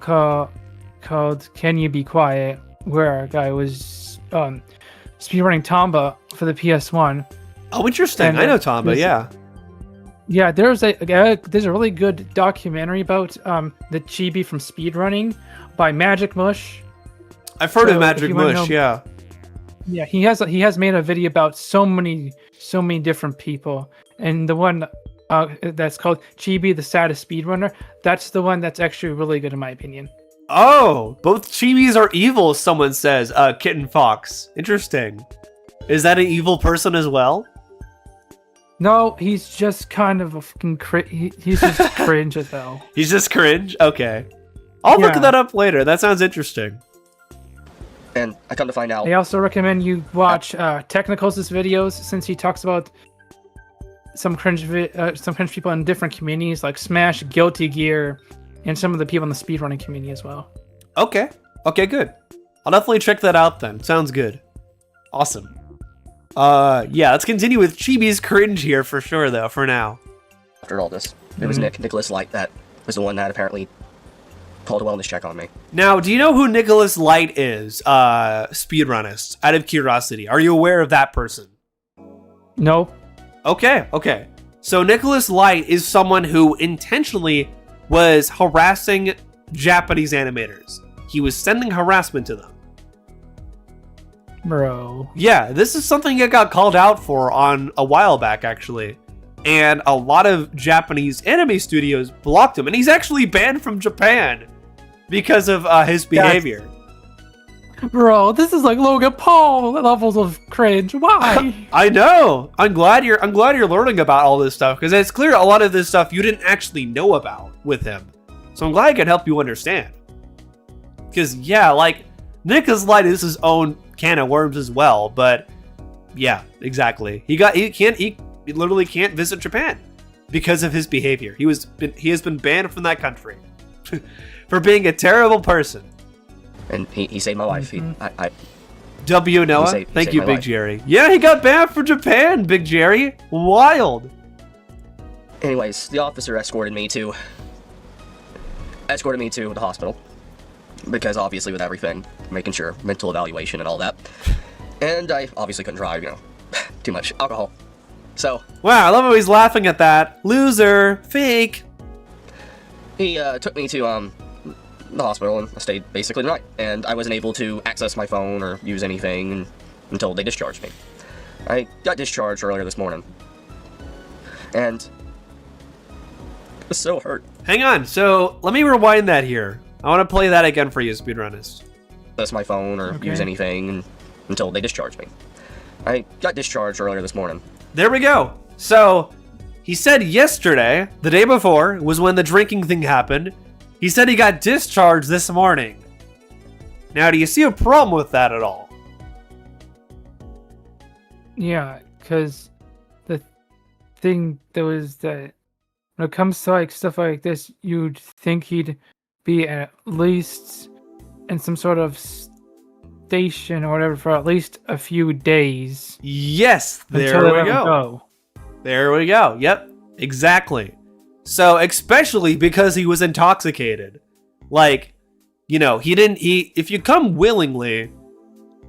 called "Can You Be Quiet," where a guy was speedrunning Tomba for the PS1. Oh, interesting. I know Tomba, yeah. Yeah, there's a really good documentary about the Chibi from speedrunning by Magic Mush. I've heard of Magic Mush, yeah. Yeah, he has made a video about so many different people, and the one that's called Chibi, the Saddest Speedrunner, that's the one that's actually really good in my opinion. Oh, both Chibis are evil, someone says. Kitten Fox. Interesting. Is that an evil person as well? No, he's just kind of a fucking he's just cringe as hell. He's just cringe? Okay. I'll look Yeah. that up later. That sounds interesting. And I come to find out. I also recommend you watch Technicals' videos, since he talks about some cringe people in different communities like Smash, Guilty Gear, and some of the people in the speedrunning community as well. Okay. Okay, good. I'll definitely check that out then. Sounds good. Awesome. Yeah, let's continue with Chibi's cringe here for sure, though, for now. After all this, it was Nicholas Light that was the one that apparently called a wellness check on me. Now, do you know who Nicholas Light is, Speedrunist? Out of curiosity. Are you aware of that person? No. Okay, okay. So Nicholas Light is someone who intentionally was harassing Japanese animators. He was sending harassment to them. Bro. Yeah, this is something I got called out for on a while back, actually. And a lot of Japanese anime studios blocked him. And he's actually banned from Japan because of his behavior. Bro, this is like Logan Paul levels of cringe. Why? I know. I'm glad you're learning about all this stuff, because it's clear a lot of this stuff you didn't actually know about with him. So I'm glad I could help you understand. Because yeah, like Nicholas Light is his own can of worms as well, but yeah, exactly. He literally can't visit Japan because of his behavior. He has been banned from that country for being a terrible person. And he saved my life. DeviantArt, thank saved you, my Big life. Jerry. Yeah, he got banned from Japan, Big Jerry. Wild. Anyways, the officer escorted me to the hospital. Because obviously with everything, making sure mental evaluation and all that. And I obviously couldn't drive, too much alcohol. So Wow, I love how he's laughing at that. Loser. Fake. he took me to the hospital, and I stayed basically the night. And I wasn't able to access my phone or use anything until they discharged me. I got discharged earlier this morning. And I was so hurt. Hang on, so let me rewind that here. I want to play that again for you, Speedrunist. Access my phone or use anything until they discharged me. I got discharged earlier this morning. There we go. So, he said yesterday, the day before, was when the drinking thing happened. He said he got discharged this morning. Now, do you see a problem with that at all? Yeah, because the thing that was that when it comes to like stuff like this, you'd think he'd be at least in some sort of station or whatever for at least a few days. Yes, there until they we let him go. There we go. Yep, exactly. So, especially because he was intoxicated. Like, if you come willingly,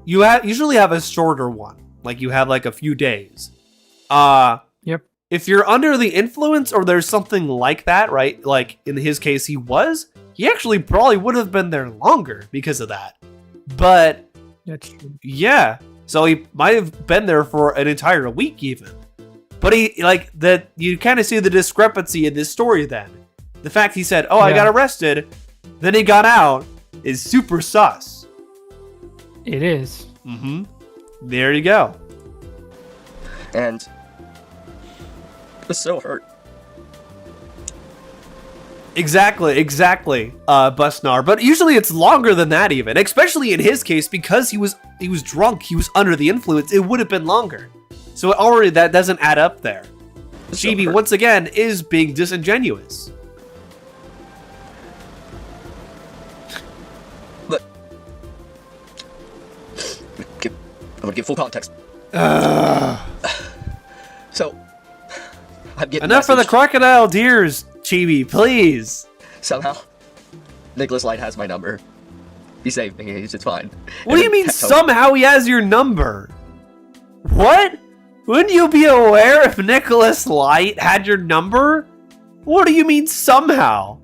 you usually have a shorter one. Like, you have like a few days. Yep. If you're under the influence or there's something like that, right? Like, in his case, he actually probably would have been there longer because of that. But, That's true. yeah. So he might have been there for an entire week even. But you kind of see the discrepancy in this story then. The fact he said, I got arrested, then he got out, is super sus. It is. Mm-hmm. There you go. And I was so hurt. Exactly, Busnar. But usually it's longer than that even. Especially in his case, because he was drunk, he was under the influence, it would have been longer. So already that doesn't add up there. Chibi, once again, is being disingenuous. Look. I'm gonna give full context. So, I'm getting Enough for the crocodile tears, Chibi, please. Somehow, Nicholas Light has my number. He saved me. It's fine. What do you mean somehow he has your number? What? Wouldn't you be aware if Nicholas Light had your number? What do you mean somehow?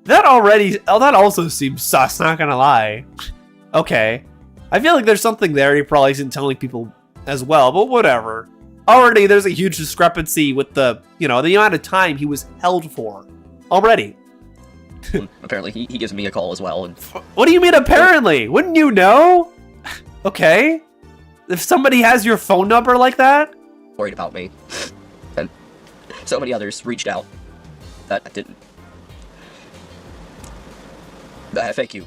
That also seems sus, not gonna lie. Okay. I feel like there's something there he probably isn't telling people as well, but whatever. Already there's a huge discrepancy with the amount of time he was held for. Already. Apparently, he gives me a call as well. And What do you mean apparently? Wouldn't you know? Okay. If somebody has your phone number like that? worried about me. And so many others reached out that I didn't. Thank you.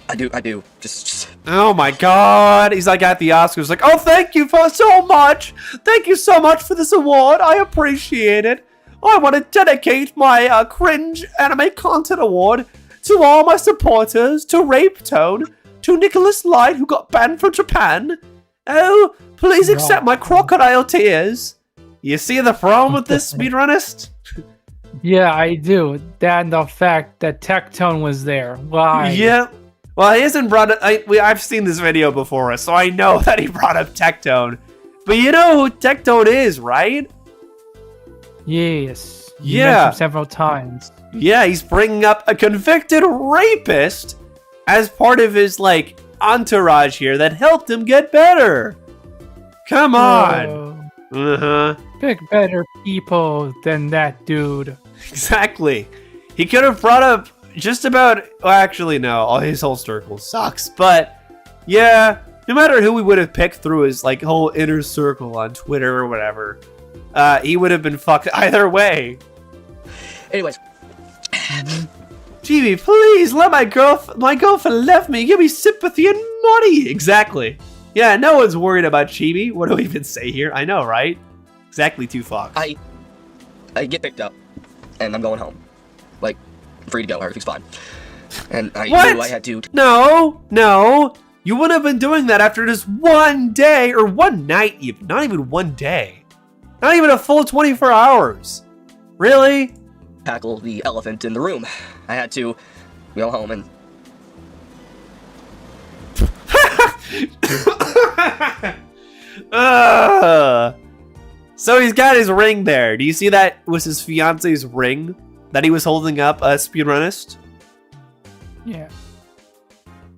I do. Just. Oh my god. He's like at the Oscars like, oh, thank you for so much. Thank you so much for this award. I appreciate it. I want to dedicate my cringe anime content award to all my supporters, to Rape Tone, to Nicholas Light, who got banned from Japan. Oh, please accept my crocodile tears. You see the problem with this, Speedrunist? Yeah, I do. That and the fact that Tectone was there. Why? Yeah. Well, he hasn't brought it. I've seen this video before, so I know that he brought up Tectone. But you know who Tectone is, right? Yes. You Yeah. mentioned several times. Yeah, he's bringing up a convicted rapist as part of his, like, entourage here that helped him get better. Come on. Uh-huh. Pick better people than that dude. Exactly. He could have brought up just about... Well, actually, no. All his whole circle sucks. But, yeah, no matter who we would have picked through his, like, whole inner circle on Twitter or whatever, he would have been fucked either way. Anyways. Chibi, please let my girlfriend left me. Give me sympathy and money. Exactly. Yeah, no one's worried about Chibi. What do we even say here? I know, right? Exactly, 2Fox. I get picked up, and I'm going home. Like, free to go. Everything's fine. And I knew I had to. No. You wouldn't have been doing that after just one day or one night, even. Not even one day. Not even a full 24 hours. Really? Tackle the elephant in the room. I had to go home and. So he's got his ring there. Do you see that was his fiance's ring that he was holding up, Speedrunist? Yeah.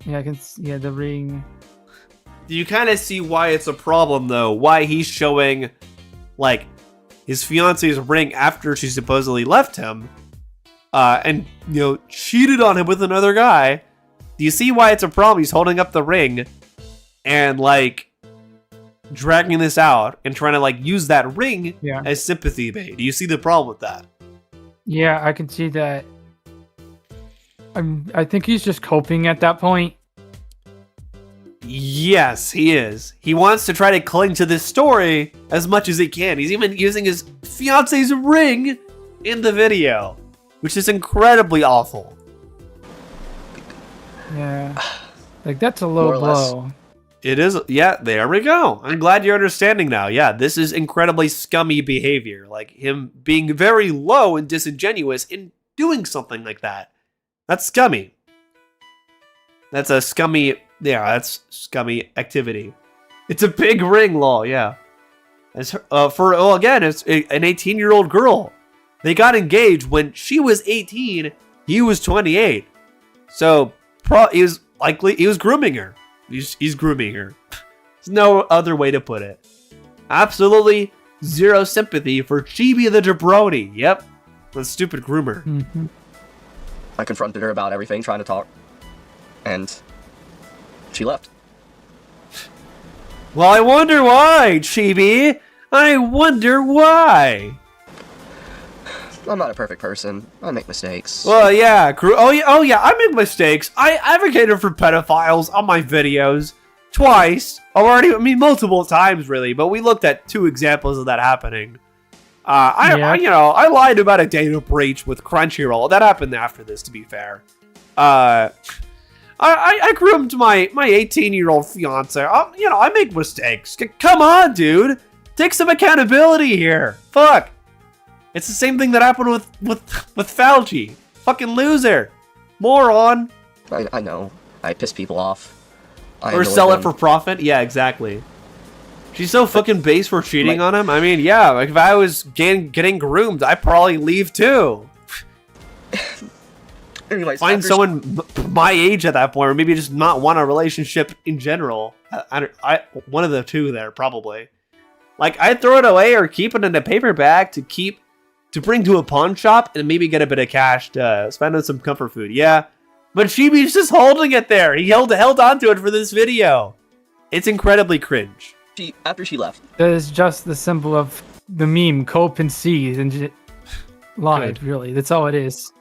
Yeah, I can see the ring. You kind of see why it's a problem, though. Why he's showing, like, his fiance's ring after she supposedly left him, and, you know, cheated on him with another guy. Do you see why it's a problem? He's holding up the ring and, like, dragging this out and trying to, like, use that ring as sympathy bait. Do you see the problem with that? Yeah, I can see that. I think he's just coping at that point. Yes, he is. He wants to try to cling to this story as much as he can. He's even using his fiance's ring in the video, which is incredibly awful. Yeah. Like, that's a low blow. It is. Yeah, there we go. I'm glad you're understanding now. Yeah, this is incredibly scummy behavior. Like, him being very low and disingenuous in doing something like that. That's scummy. That's a scummy... Yeah, that's scummy activity. It's a big ring, lol, yeah. As again, it's an 18-year-old girl. They got engaged when she was 18, he was 28. So, he was grooming her. He's grooming her. There's no other way to put it. Absolutely zero sympathy for Chibi the jabroni. Yep, the stupid groomer. Mm-hmm. I confronted her about everything, trying to talk, and she left. Well, I wonder why, Chibi. I wonder why. I'm not a perfect person. I make mistakes. Well, yeah. Oh yeah. I make mistakes. I advocated for pedophiles on my videos twice already. I mean, multiple times, really. But we looked at 2 examples of that happening. I lied about a data breach with Crunchyroll. That happened after this, to be fair. I groomed my 18-year-old fiance. I make mistakes. Come on, dude. Take some accountability here. Fuck. It's the same thing that happened with Falchi. Fucking loser. Moron. I know. I piss people off. Or sell it for profit. Yeah, exactly. She's so fucking base for cheating on him. I mean, yeah, like if I was getting groomed, I'd probably leave too. Anyways, find someone my age at that point, or maybe just not want a relationship in general. I one of the two there, probably. Like, I'd throw it away or keep it in a paper bag to bring to a pawn shop and maybe get a bit of cash to spend on some comfort food. Yeah, but Chibi's just holding it there. He held onto it for this video. It's incredibly cringe. After she left. That is just the symbol of the meme cope and seize and lied. Good. Really, that's all it is.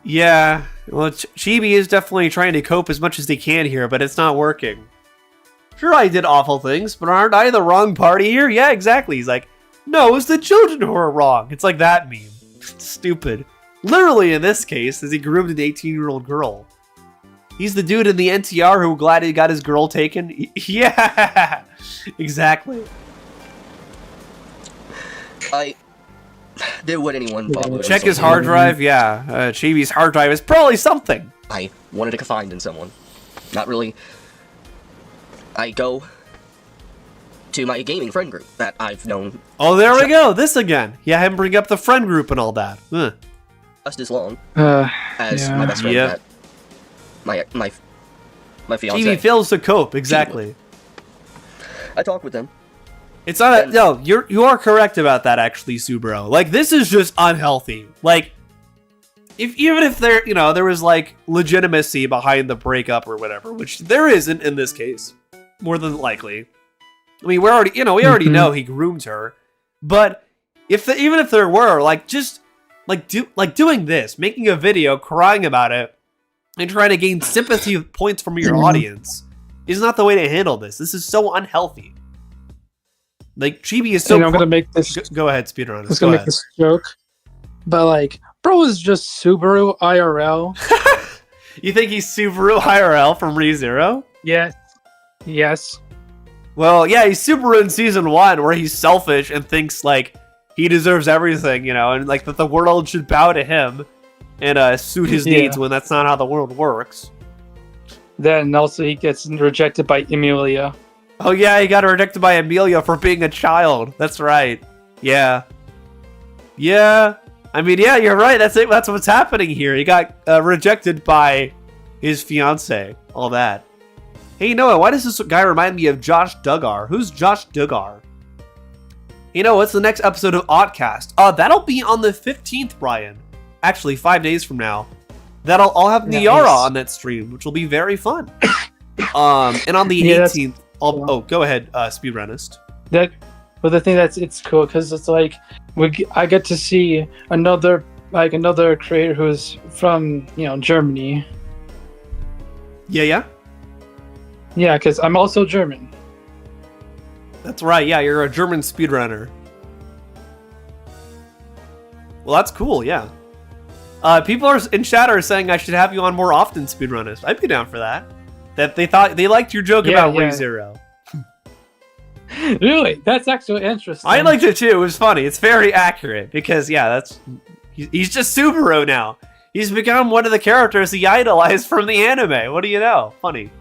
Yeah, well, Chibi is definitely trying to cope as much as they can here, but it's not working. Sure, I did awful things, but aren't I the wrong party here? Yeah, exactly. He's like, no, it's the children who are wrong. It's like that meme. Stupid. Literally, in this case, as he groomed an 18-year-old girl. He's the dude in the NTR who glad he got his girl taken. Yeah, exactly. Would anyone bother? Check his hard drive. Yeah, Chibi's hard drive is probably something. I wanted to confide in someone. Not really. I go to my gaming friend group that I've known. Oh, there we go. This again. Yeah, him bring up the friend group and all that. Huh. Just as long As my best friend. Yep. My fiance. Chibi fails to cope. Exactly. I talk with them. It's not. No, you are correct about that. Actually, Subro. Like, this is just unhealthy. Like, even if there was like legitimacy behind the breakup or whatever, which there isn't in this case, more than likely. I mean, we already know he groomed her, but even if there were, like, just doing this, making a video, crying about it, and trying to gain sympathy points from your audience is not the way to handle this. This is so unhealthy. Like, Chibi is so. And I'm gonna make this. Go ahead, speedrunner. I was gonna make this joke, but like, bro is just Subaru IRL. You think he's Subaru IRL from ReZero? Yes. Well, yeah, he's Subaru in season 1, where he's selfish and thinks like he deserves everything, and like that the world should bow to him and suit his needs when that's not how the world works. Then also he gets rejected by Emilia. Oh yeah, he got rejected by Emilia for being a child. That's right. Yeah. I mean, yeah, you're right. That's it. That's what's happening here. He got rejected by his fiance. All that. Hey, Noah, why does this guy remind me of Josh Duggar? Who's Josh Duggar? What's the next episode of Oddcast? That'll be on the 15th, Brian. Actually, 5 days from now. I'll have Niara on that stream, which will be very fun. And on the 18th, go ahead, Speedrunist. But the thing it's cool because it's like I get to see another creator who's from Germany. Yeah. Yeah, because I'm also German. That's right. Yeah, you're a German speedrunner. Well, that's cool. Yeah. People in chat are saying I should have you on more often, Speedrunnist. I'd be down for that. That they liked your joke about ReZero. Really? That's actually interesting. I liked it too. It was funny. It's very accurate because he's just Subaru now. He's become one of the characters he idolized from the anime. What do you know? Funny.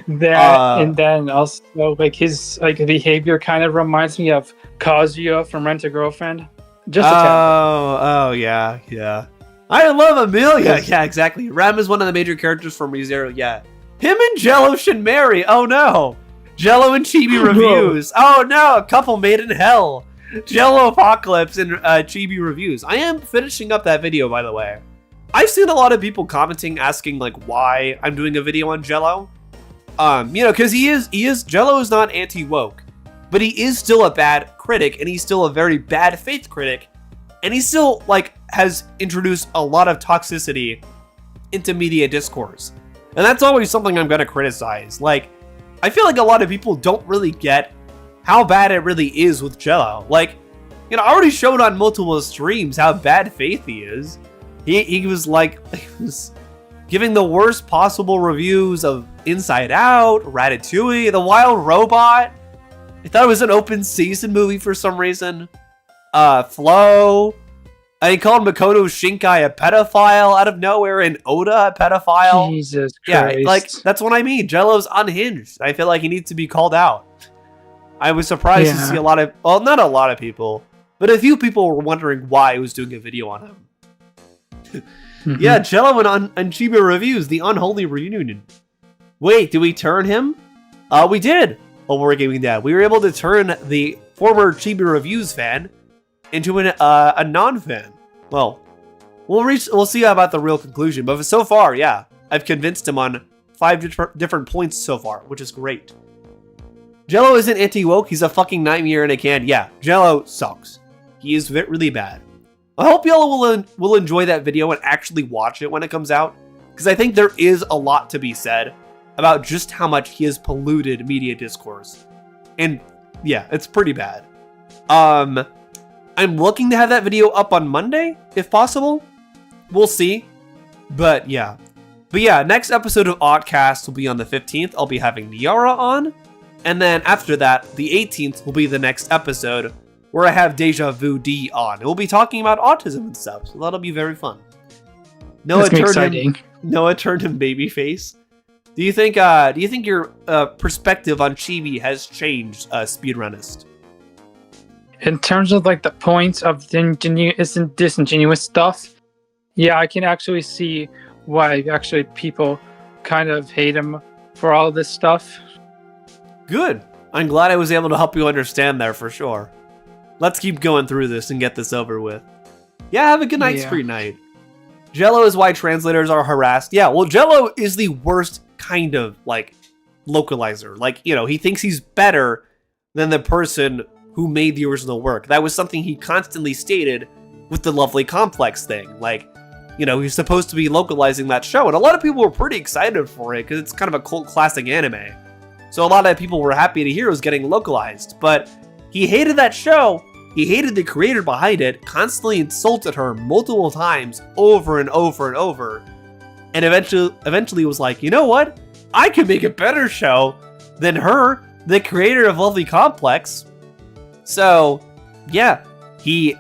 And then also like his behavior kind of reminds me of Kazuya from Rent a Girlfriend. Just a tad. Oh yeah. I love Amelia. Yeah, exactly. Ram is one of the major characters from ReZero. Yeah. Him and Jello should marry. Oh no. Jello and ChibiReviews. Oh no, a couple made in hell. Jello Apocalypse and ChibiReviews. I am finishing up that video, by the way. I've seen a lot of people commenting, asking like why I'm doing a video on Jello. Because Jello is not anti-woke, but he is still a bad critic, and he's still a very bad faith critic, and he still has introduced a lot of toxicity into media discourse, and that's always something I'm gonna criticize. Like, I feel like a lot of people don't really get how bad it really is with Jello. Like, I already showed on multiple streams how bad faith he is. He was giving the worst possible reviews of Inside Out, Ratatouille, The Wild Robot. I thought it was an open season movie for some reason. Flow. He called Makoto Shinkai a pedophile out of nowhere and Oda a pedophile. Jesus Christ. Yeah, that's what I mean. Jello's unhinged. I feel like he needs to be called out. I was surprised to see not a lot of people, but a few people were wondering why I was doing a video on him. Yeah, Jello and ChibiReviews, the unholy reunion. Wait, did we turn him? We did. While we were gaming that, we were able to turn the former ChibiReviews fan into a non-fan. Well, we'll see about the real conclusion. But so far, yeah, I've convinced him on 5 different points so far, which is great. Jello isn't anti-woke, he's a fucking nightmare in a can. Yeah, Jello sucks. He is really bad. I hope y'all will enjoy that video and actually watch it when it comes out, because I think there is a lot to be said about just how much he has polluted media discourse. And yeah, it's pretty bad. I'm looking to have that video up on Monday, if possible. We'll see. But yeah, next episode of Oddcast will be on the 15th. I'll be having Niara on. And then after that, the 18th will be the next episode where I have Deja Vu D on. We'll be talking about autism and stuff, so that'll be very fun. Noah turned him babyface. Do you think your perspective on Chibi has changed, Speedrunist? In terms of like the points of disingenuous stuff, yeah, I can actually see why actually people kind of hate him for all this stuff. Good. I'm glad I was able to help you understand there for sure. Let's keep going through this and get this over with. Yeah, have a good night, Street Night. Jello is why translators are harassed. Yeah, well, Jello is the worst kind of, like, localizer. Like, you know, he thinks he's better than the person who made the original work. That was something he constantly stated with the Lovely Complex thing. Like, you know, he's supposed to be localizing that show, and a lot of people were pretty excited for it because it's kind of a cult classic anime. So a lot of people were happy to hear it was getting localized, but he hated that show. He hated the creator behind it, constantly insulted her multiple times over and over and over, and eventually was like, you know what? I can make a better show than her, the creator of Lovely Complex. So, yeah, he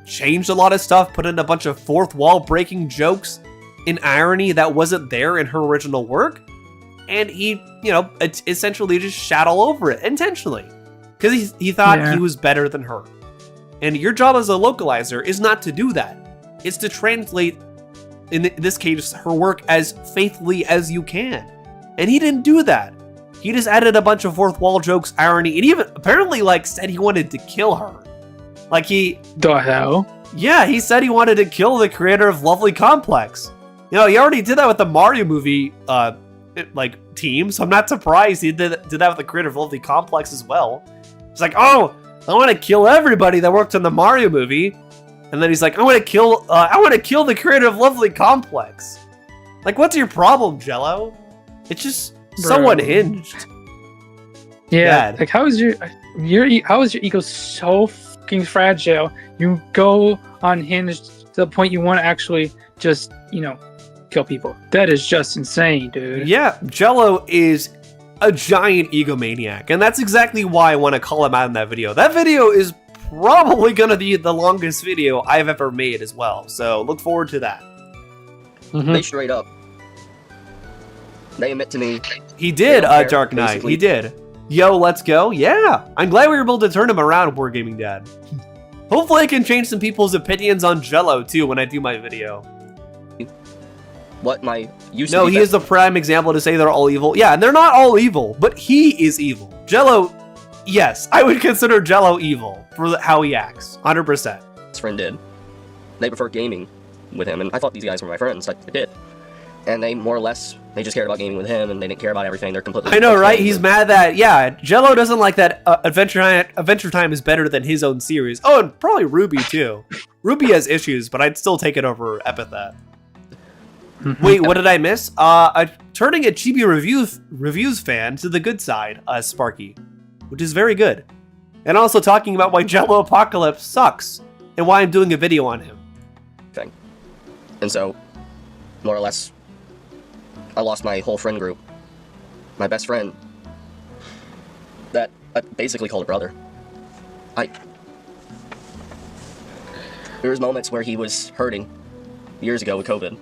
changed a lot of stuff, put in a bunch of fourth wall breaking jokes and irony that wasn't there in her original work, and he, you know, essentially just shat all over it intentionally because he thought he was better than her. And your job as a localizer is not to do that. It's to translate, in this case, her work as faithfully as you can. And he didn't do that. He just added a bunch of fourth wall jokes, irony, and even apparently said he wanted to kill her. The hell? Yeah, he said he wanted to kill the creator of Lovely Complex. You know, he already did that with the Mario movie, team, so I'm not surprised he did that with the creator of Lovely Complex as well. It's like, oh, I want to kill everybody that worked on the Mario movie, and then he's like, I want to kill the creator of Lovely Complex. Like, what's your problem, Jello? It's just so unhinged. Yeah, Bad. like how is your ego so fucking fragile? You go unhinged to the point you want to actually just, you know, kill people. That is just insane, dude. Yeah, Jello is a giant egomaniac, and that's exactly why I want to call him out in that video. That video is probably going to be the longest video I've ever made as well, so look forward to that. They straight up. They admit to me. He did, care, Dark Knight. basically. He did. Yo, let's go. Yeah, I'm glad we were able to turn him around, Poor Gaming Dad. Hopefully I can change some people's opinions on Jello, too, when I do my video. What my used No, to be he is the prime example to say they're all evil. Yeah, and they're not all evil, but he is evil. Jello, yes, I would consider Jello evil for how he acts, 100%. best friend did. They preferred gaming with him, and I thought these guys were my friends. I did. And they more or less, they just cared about gaming with him, and they didn't care about everything. They're completely... I know, right? He's mad that, yeah, Jello doesn't like that Adventure Time is better than his own series. Oh, and probably Ruby, too. Ruby has issues, but I'd still take it over Epithet. Wait, what did I miss? Turning a ChibiReviews fan to the good side, Sparky, which is very good. And also talking about why Jello Apocalypse sucks, and why I'm doing a video on him. Thing. And so, more or less, I lost my whole friend group. My best friend. That I basically called a brother. There was moments where he was hurting years ago with COVID.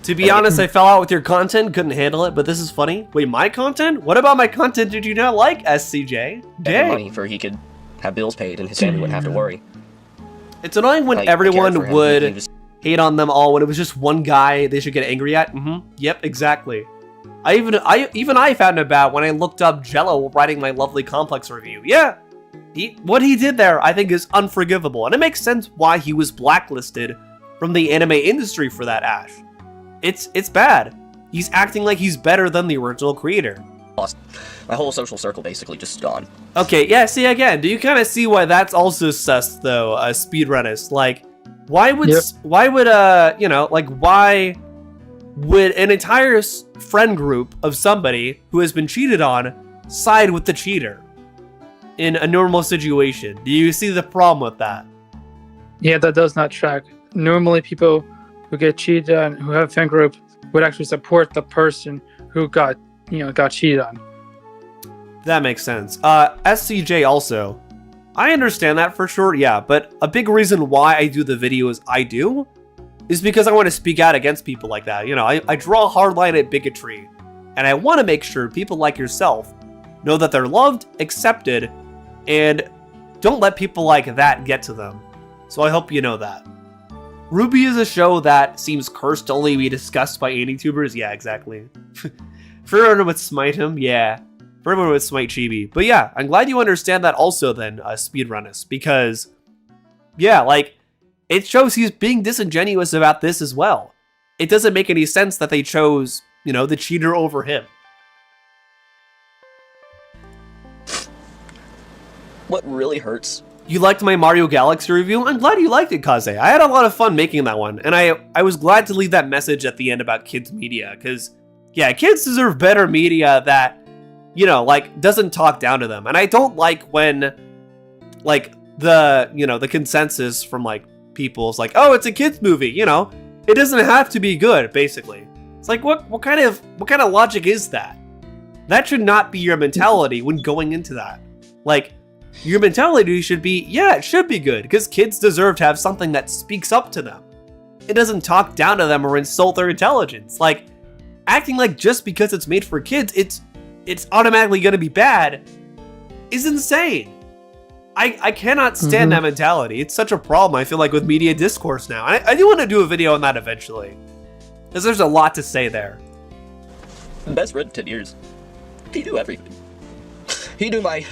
To be honest, I fell out with your content, couldn't handle it, but this is funny. Wait, my content? What about my content did you not like, SCJ? Dang. Money for he could have bills paid and his family wouldn't have to worry. It's annoying when everyone would hate on them all when it was just one guy they should get angry at. Yep, exactly. I found it bad when I looked up Jello writing my Lovely Complex review. Yeah, what he did there I think is unforgivable, and it makes sense why he was blacklisted from the anime industry for that, Ash. It's bad. He's acting like he's better than the original creator. lost. My whole social circle basically just gone. Okay, yeah, see, again, do you kind of see why that's also sus, though, Speedrunist? Like, why would, why would an entire friend group of somebody who has been cheated on side with the cheater in a normal situation? Do you see the problem with that? Yeah, that does not track. Normally, people who get cheated on, who have a fan group, would actually support the person who got cheated on. That makes sense. SCJ also. I understand that for sure, yeah, but a big reason why I do the videos I do is because I want to speak out against people like that. You know, I draw a hard line at bigotry, and I want to make sure people like yourself know that they're loved, accepted, and don't let people like that get to them. So I hope you know that. RWBY is a show that seems cursed to only be discussed by AniTubers. Yeah, exactly. For everyone would smite him, yeah. For everyone would smite Chibi. But yeah, I'm glad you understand that also then, Speedrunist, because, yeah, like, it shows he's being disingenuous about this as well. It doesn't make any sense that they chose, the cheater over him. What really hurts? You liked my Mario Galaxy review? I'm glad you liked it, Kaze. I had a lot of fun making that one, and I was glad to leave that message at the end about kids' media, because, yeah, kids deserve better media that, doesn't talk down to them. And I don't like when, the consensus from, people is like, oh, it's a kids movie, it doesn't have to be good, basically. It's like, what kind of logic is that? That should not be your mentality when going into that. Your mentality should be, yeah, it should be good, because kids deserve to have something that speaks up to them. It doesn't talk down to them or insult their intelligence. Acting like just because it's made for kids, it's automatically going to be bad is insane. I cannot stand that mentality. It's such a problem, I feel like, with media discourse now. And I do want to do a video on that eventually, because there's a lot to say there. Best friend 10 years. He knew everything. He knew my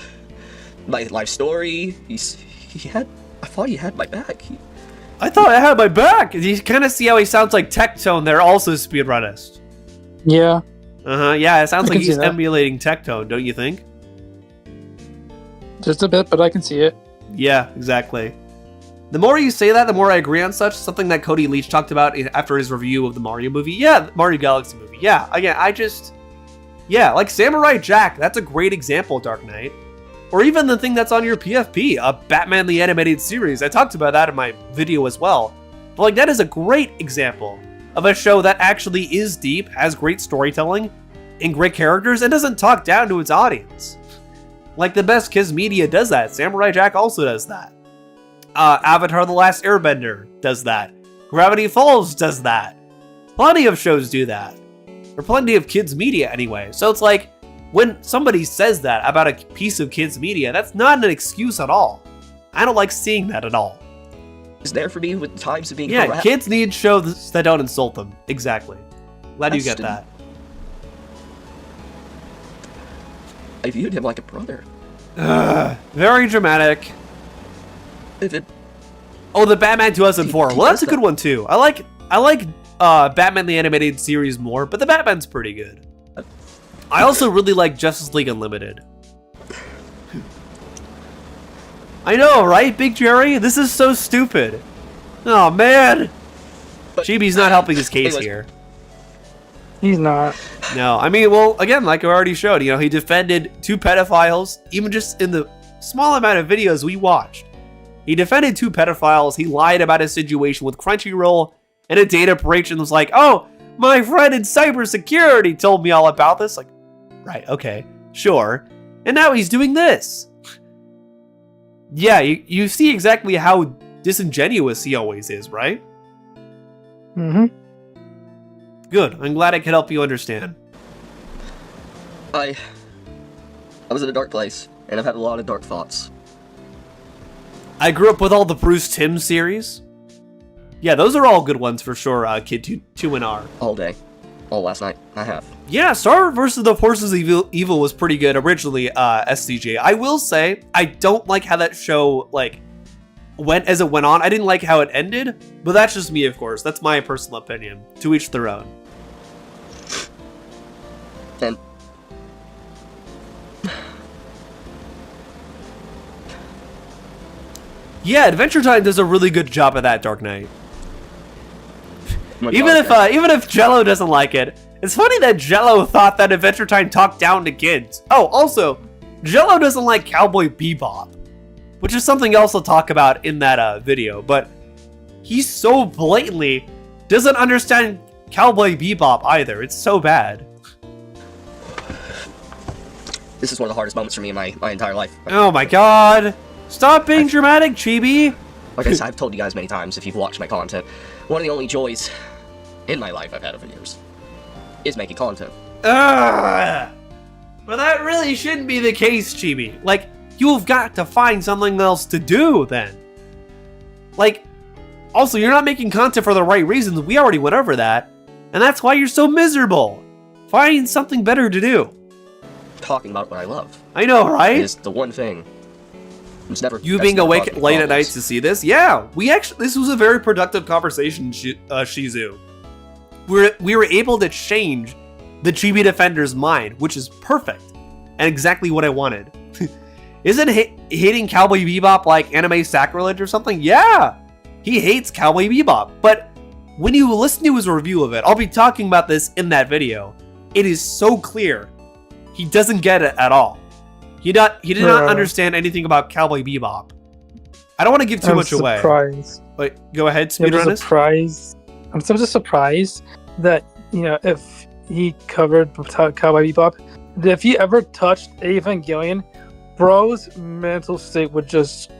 life story. I thought he had my back. I thought I had my back. You kind of see how he sounds like Tectone there, also Speedrunist. Yeah. Yeah, it sounds like he's emulating Tectone, don't you think? Just a bit, but I can see it. Yeah, exactly. The more you say that, the more I agree on such. Something that Cody Leach talked about after his review of the Mario movie. Yeah, Mario Galaxy movie. Yeah, again, like Samurai Jack, that's a great example, Dark Knight. Or even the thing that's on your PFP, Batman the Animated Series. I talked about that in my video as well. But that is a great example of a show that actually is deep, has great storytelling, and great characters, and doesn't talk down to its audience. The best kids media does that. Samurai Jack also does that. Avatar The Last Airbender does that. Gravity Falls does that. Plenty of shows do that. Or plenty of kids media anyway. So it's when somebody says that about a piece of kids media, that's not an excuse at all. I don't like seeing that at all. It's there for me with times of being harassed. Kids need shows that don't insult them. Exactly. Glad you get that. I viewed him like a brother. Very dramatic. Oh, the Batman 2004. Well, that's a good one too. I like Batman the Animated Series more, but the Batman's pretty good. I also really like Justice League Unlimited. I know, right, Big Jerry? This is so stupid. Oh, man. But Chibi's not helping his case here. He's not. No, I mean, well, again, like I already showed, he defended 2 pedophiles, even just in the small amount of videos we watched. He defended 2 pedophiles, he lied about his situation with Crunchyroll, and a data breach, and was like, oh, my friend in cybersecurity told me all about this. Right, okay, sure. And now he's doing this. Yeah, you see exactly how disingenuous he always is, right? Mm-hmm. Good, I'm glad I could help you understand. I was in a dark place, and I've had a lot of dark thoughts. I grew up with all the Bruce Timm series. Yeah, those are all good ones for sure, Kid 2 and R. All day. All last night. I have. Yeah, Star vs. the Forces of Evil was pretty good originally, SCJ. I will say, I don't like how that show, went as it went on. I didn't like how it ended, but that's just me, of course. That's my personal opinion. To each their own. And Yeah, Adventure Time does a really good job of that, Dark Knight. Even if Jello doesn't like it, it's funny that Jello thought that Adventure Time talked down to kids. Oh, also, Jello doesn't like Cowboy Bebop, which is something else I'll talk about in that video, but he so blatantly doesn't understand Cowboy Bebop either. It's so bad. This is one of the hardest moments for me in my entire life. Oh my god. Stop being dramatic, Chibi. Like I said, I've told you guys many times, if you've watched my content, one of the only joys in my life I've had over the years is making content. But that really shouldn't be the case, Chibi. Like, you've got to find something else to do then. Like, also, you're not making content for the right reasons. We already went over that. And that's why you're so miserable. Find something better to do. Talking about what I love. I know, right? Is the one thing. It's never. You being awake late at night to see this? Yeah, this was a very productive conversation, Shizu. We were able to change the Chibi Defender's mind, which is perfect and exactly what I wanted. Isn't hating Cowboy Bebop like anime sacrilege or something? Yeah, he hates Cowboy Bebop, but when you listen to his review of it, I'll be talking about this in that video. It is so clear he doesn't get it at all. He did not understand anything about Cowboy Bebop. I don't want to give too much away. Wait, go ahead, Speedrunist. I'm so surprised that, you know, if he covered Cowboy Bebop, that if he ever touched Evangelion, bro's mental state would just,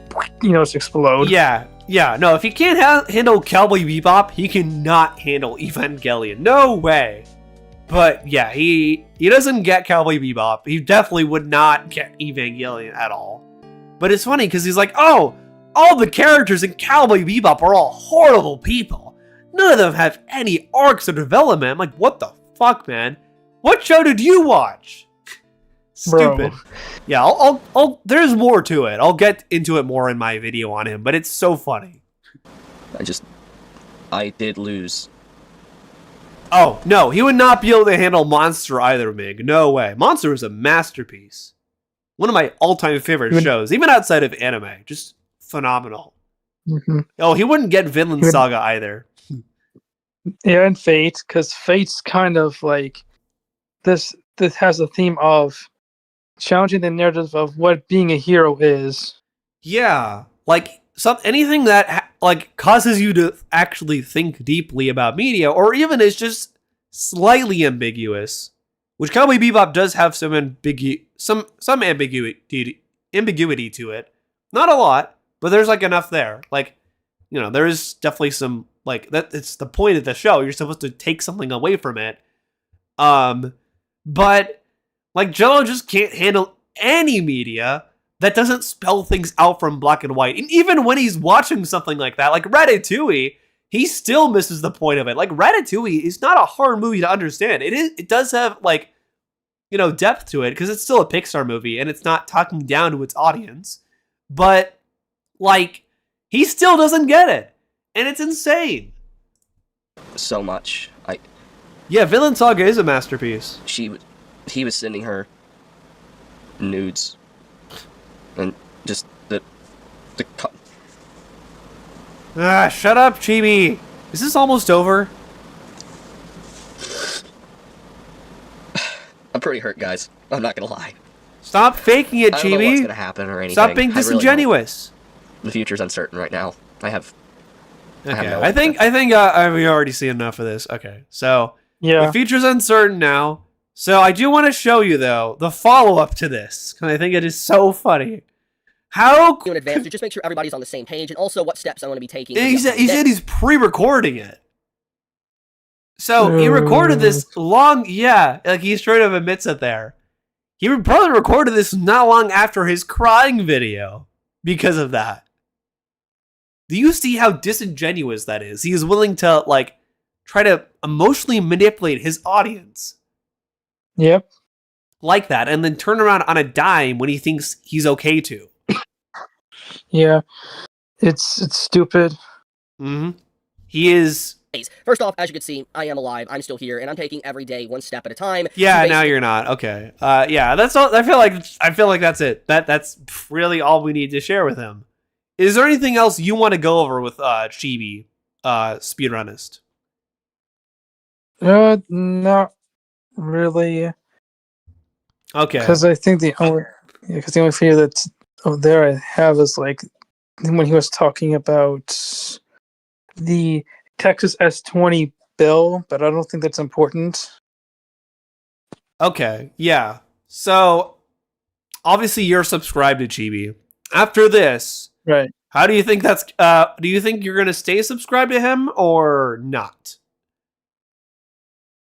you know, just explode. Yeah. No, if he can't handle Cowboy Bebop, he cannot handle Evangelion. No way. But yeah, he doesn't get Cowboy Bebop. He definitely would not get Evangelion at all. But it's funny because he's like, oh, all the characters in Cowboy Bebop are all horrible people. None of them have any arcs or development. I'm like, what the fuck, man? What show did you watch? Stupid. Bro. Yeah, I'll there's more to it. I'll get into it more in my video on him, but it's so funny. I did lose. Oh, no, he would not be able to handle Monster either, Mig. No way. Monster is a masterpiece. One of my all-time favorite shows, even outside of anime. Just phenomenal. Mm-hmm. Oh, he wouldn't get Vinland Saga either. Yeah, and Fate, because Fate's kind of like this has a theme of challenging the narrative of what being a hero is. Yeah, like anything that causes you to actually think deeply about media, or even is just slightly ambiguous, which Cowboy Bebop does have some ambiguity to it. Not a lot, but there's like enough there. Like, you know, there is definitely some like that. It's the point of the show. You're supposed to take something away from it. But like Jello just can't handle any media that doesn't spell things out from black and white. And even when he's watching something like that, like Ratatouille, he still misses the point of it. Like Ratatouille is not a hard movie to understand. It does have like, you know, depth to it because it's still a Pixar movie and it's not talking down to its audience. But like, he still doesn't get it. And it's insane. So much. Yeah, Vinland Saga is a masterpiece. He was sending her nudes. And just shut up, Chibi. Is this almost over? I'm pretty hurt, guys. I'm not gonna lie. Stop faking it, Chibi. I don't know what's gonna happen or anything. Stop being disingenuous. Really the future's uncertain right now. I have no I think we already see enough of this. Okay, so yeah, the future's uncertain now. So I do want to show you though the follow-up to this because I think it is so funny. How in advance to just make sure everybody's on the same page, and also what steps I want to be taking. He said he's pre-recording it. So he recorded this long, like he straight up admits it there. He probably recorded this not long after his crying video because of that. Do you see how disingenuous that is? He is willing to like try to emotionally manipulate his audience. Yep. Like that, and then turn around on a dime when he thinks he's okay to. Yeah. It's stupid. Mm-hmm. He is. First off, as you can see, I am alive. I'm still here, and I'm taking every day one step at a time. Yeah, now you're not. Okay. Yeah, that's all. I feel like that's it. That's really all we need to share with him. is there anything else you want to go over with Chibi, Speedrunist? Not really. Okay. Because I think the only fear that's there I have is like when he was talking about the Texas S20 bill, but I don't think that's important. Okay, yeah. So, obviously you're subscribed to Chibi. After this, Right. how do you think that's, do you think you're going to stay subscribed to him or not?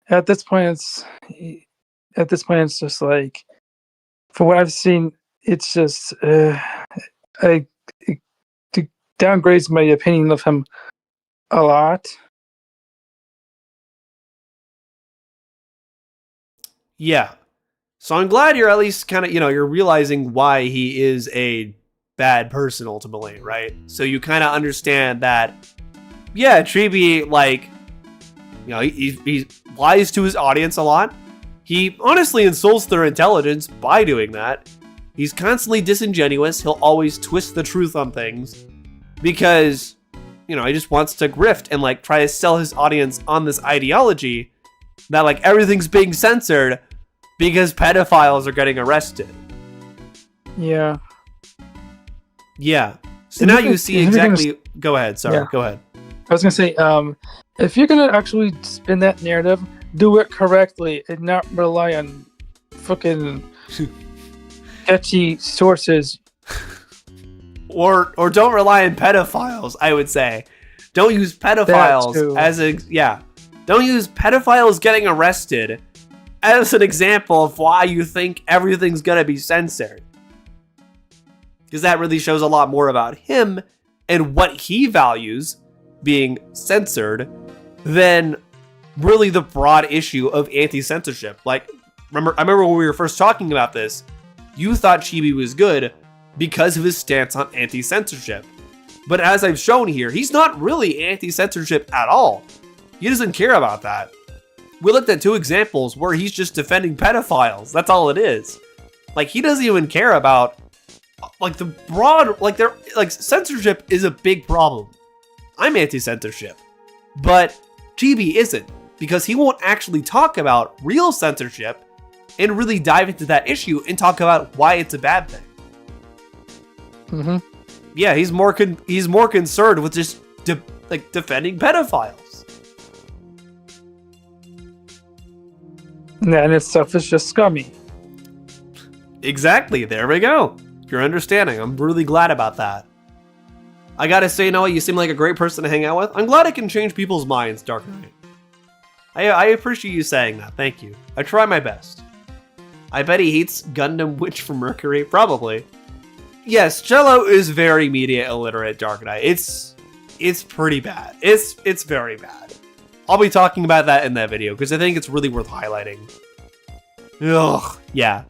At this point, it's just like, for what I've seen, it's just it downgrades my opinion of him a lot. Yeah. So I'm glad you're at least kind of, you're realizing why he is a bad person ultimately, right? So you kind of understand that, yeah, Chibi, like, he lies to his audience a lot. He honestly insults their intelligence by doing that. He's constantly disingenuous. He'll always twist the truth on things because, he just wants to grift and like try to sell his audience on this ideology that like everything's being censored because pedophiles are getting arrested. Yeah. Yeah. So now you see exactly. Go ahead. Sorry. Yeah. Go ahead. I was gonna say, if you're gonna actually spin that narrative, do it correctly and not rely on fucking sketchy sources. Or don't rely on pedophiles, I would say. Don't use pedophiles as a Don't use pedophiles getting arrested as an example of why you think everything's gonna be censored. Because that really shows a lot more about him and what he values being censored than really the broad issue of anti-censorship. Like, I remember when we were first talking about this, you thought Chibi was good because of his stance on anti-censorship. But as I've shown here, he's not really anti-censorship at all. He doesn't care about that. We looked at 2 examples where he's just defending pedophiles. That's all it is. Like, he doesn't even care about like the broad, like censorship is a big problem. I'm anti-censorship, but Chibi isn't, because he won't actually talk about real censorship and really dive into that issue and talk about why it's a bad thing. Mm-hmm. Yeah, he's more concerned with just defending pedophiles. That in itself is just scummy. Exactly. There we go. You're understanding. I'm really glad about that. I gotta say, Noah, you seem like a great person to hang out with. I'm glad I can change people's minds, Dark Knight. I appreciate you saying that. Thank you. I try my best. I bet he hates Gundam Witch from Mercury. Probably. Yes, Jello is very media illiterate, Dark Knight. It's pretty bad. It's very bad. I'll be talking about that in that video because I think it's really worth highlighting. Ugh, yeah.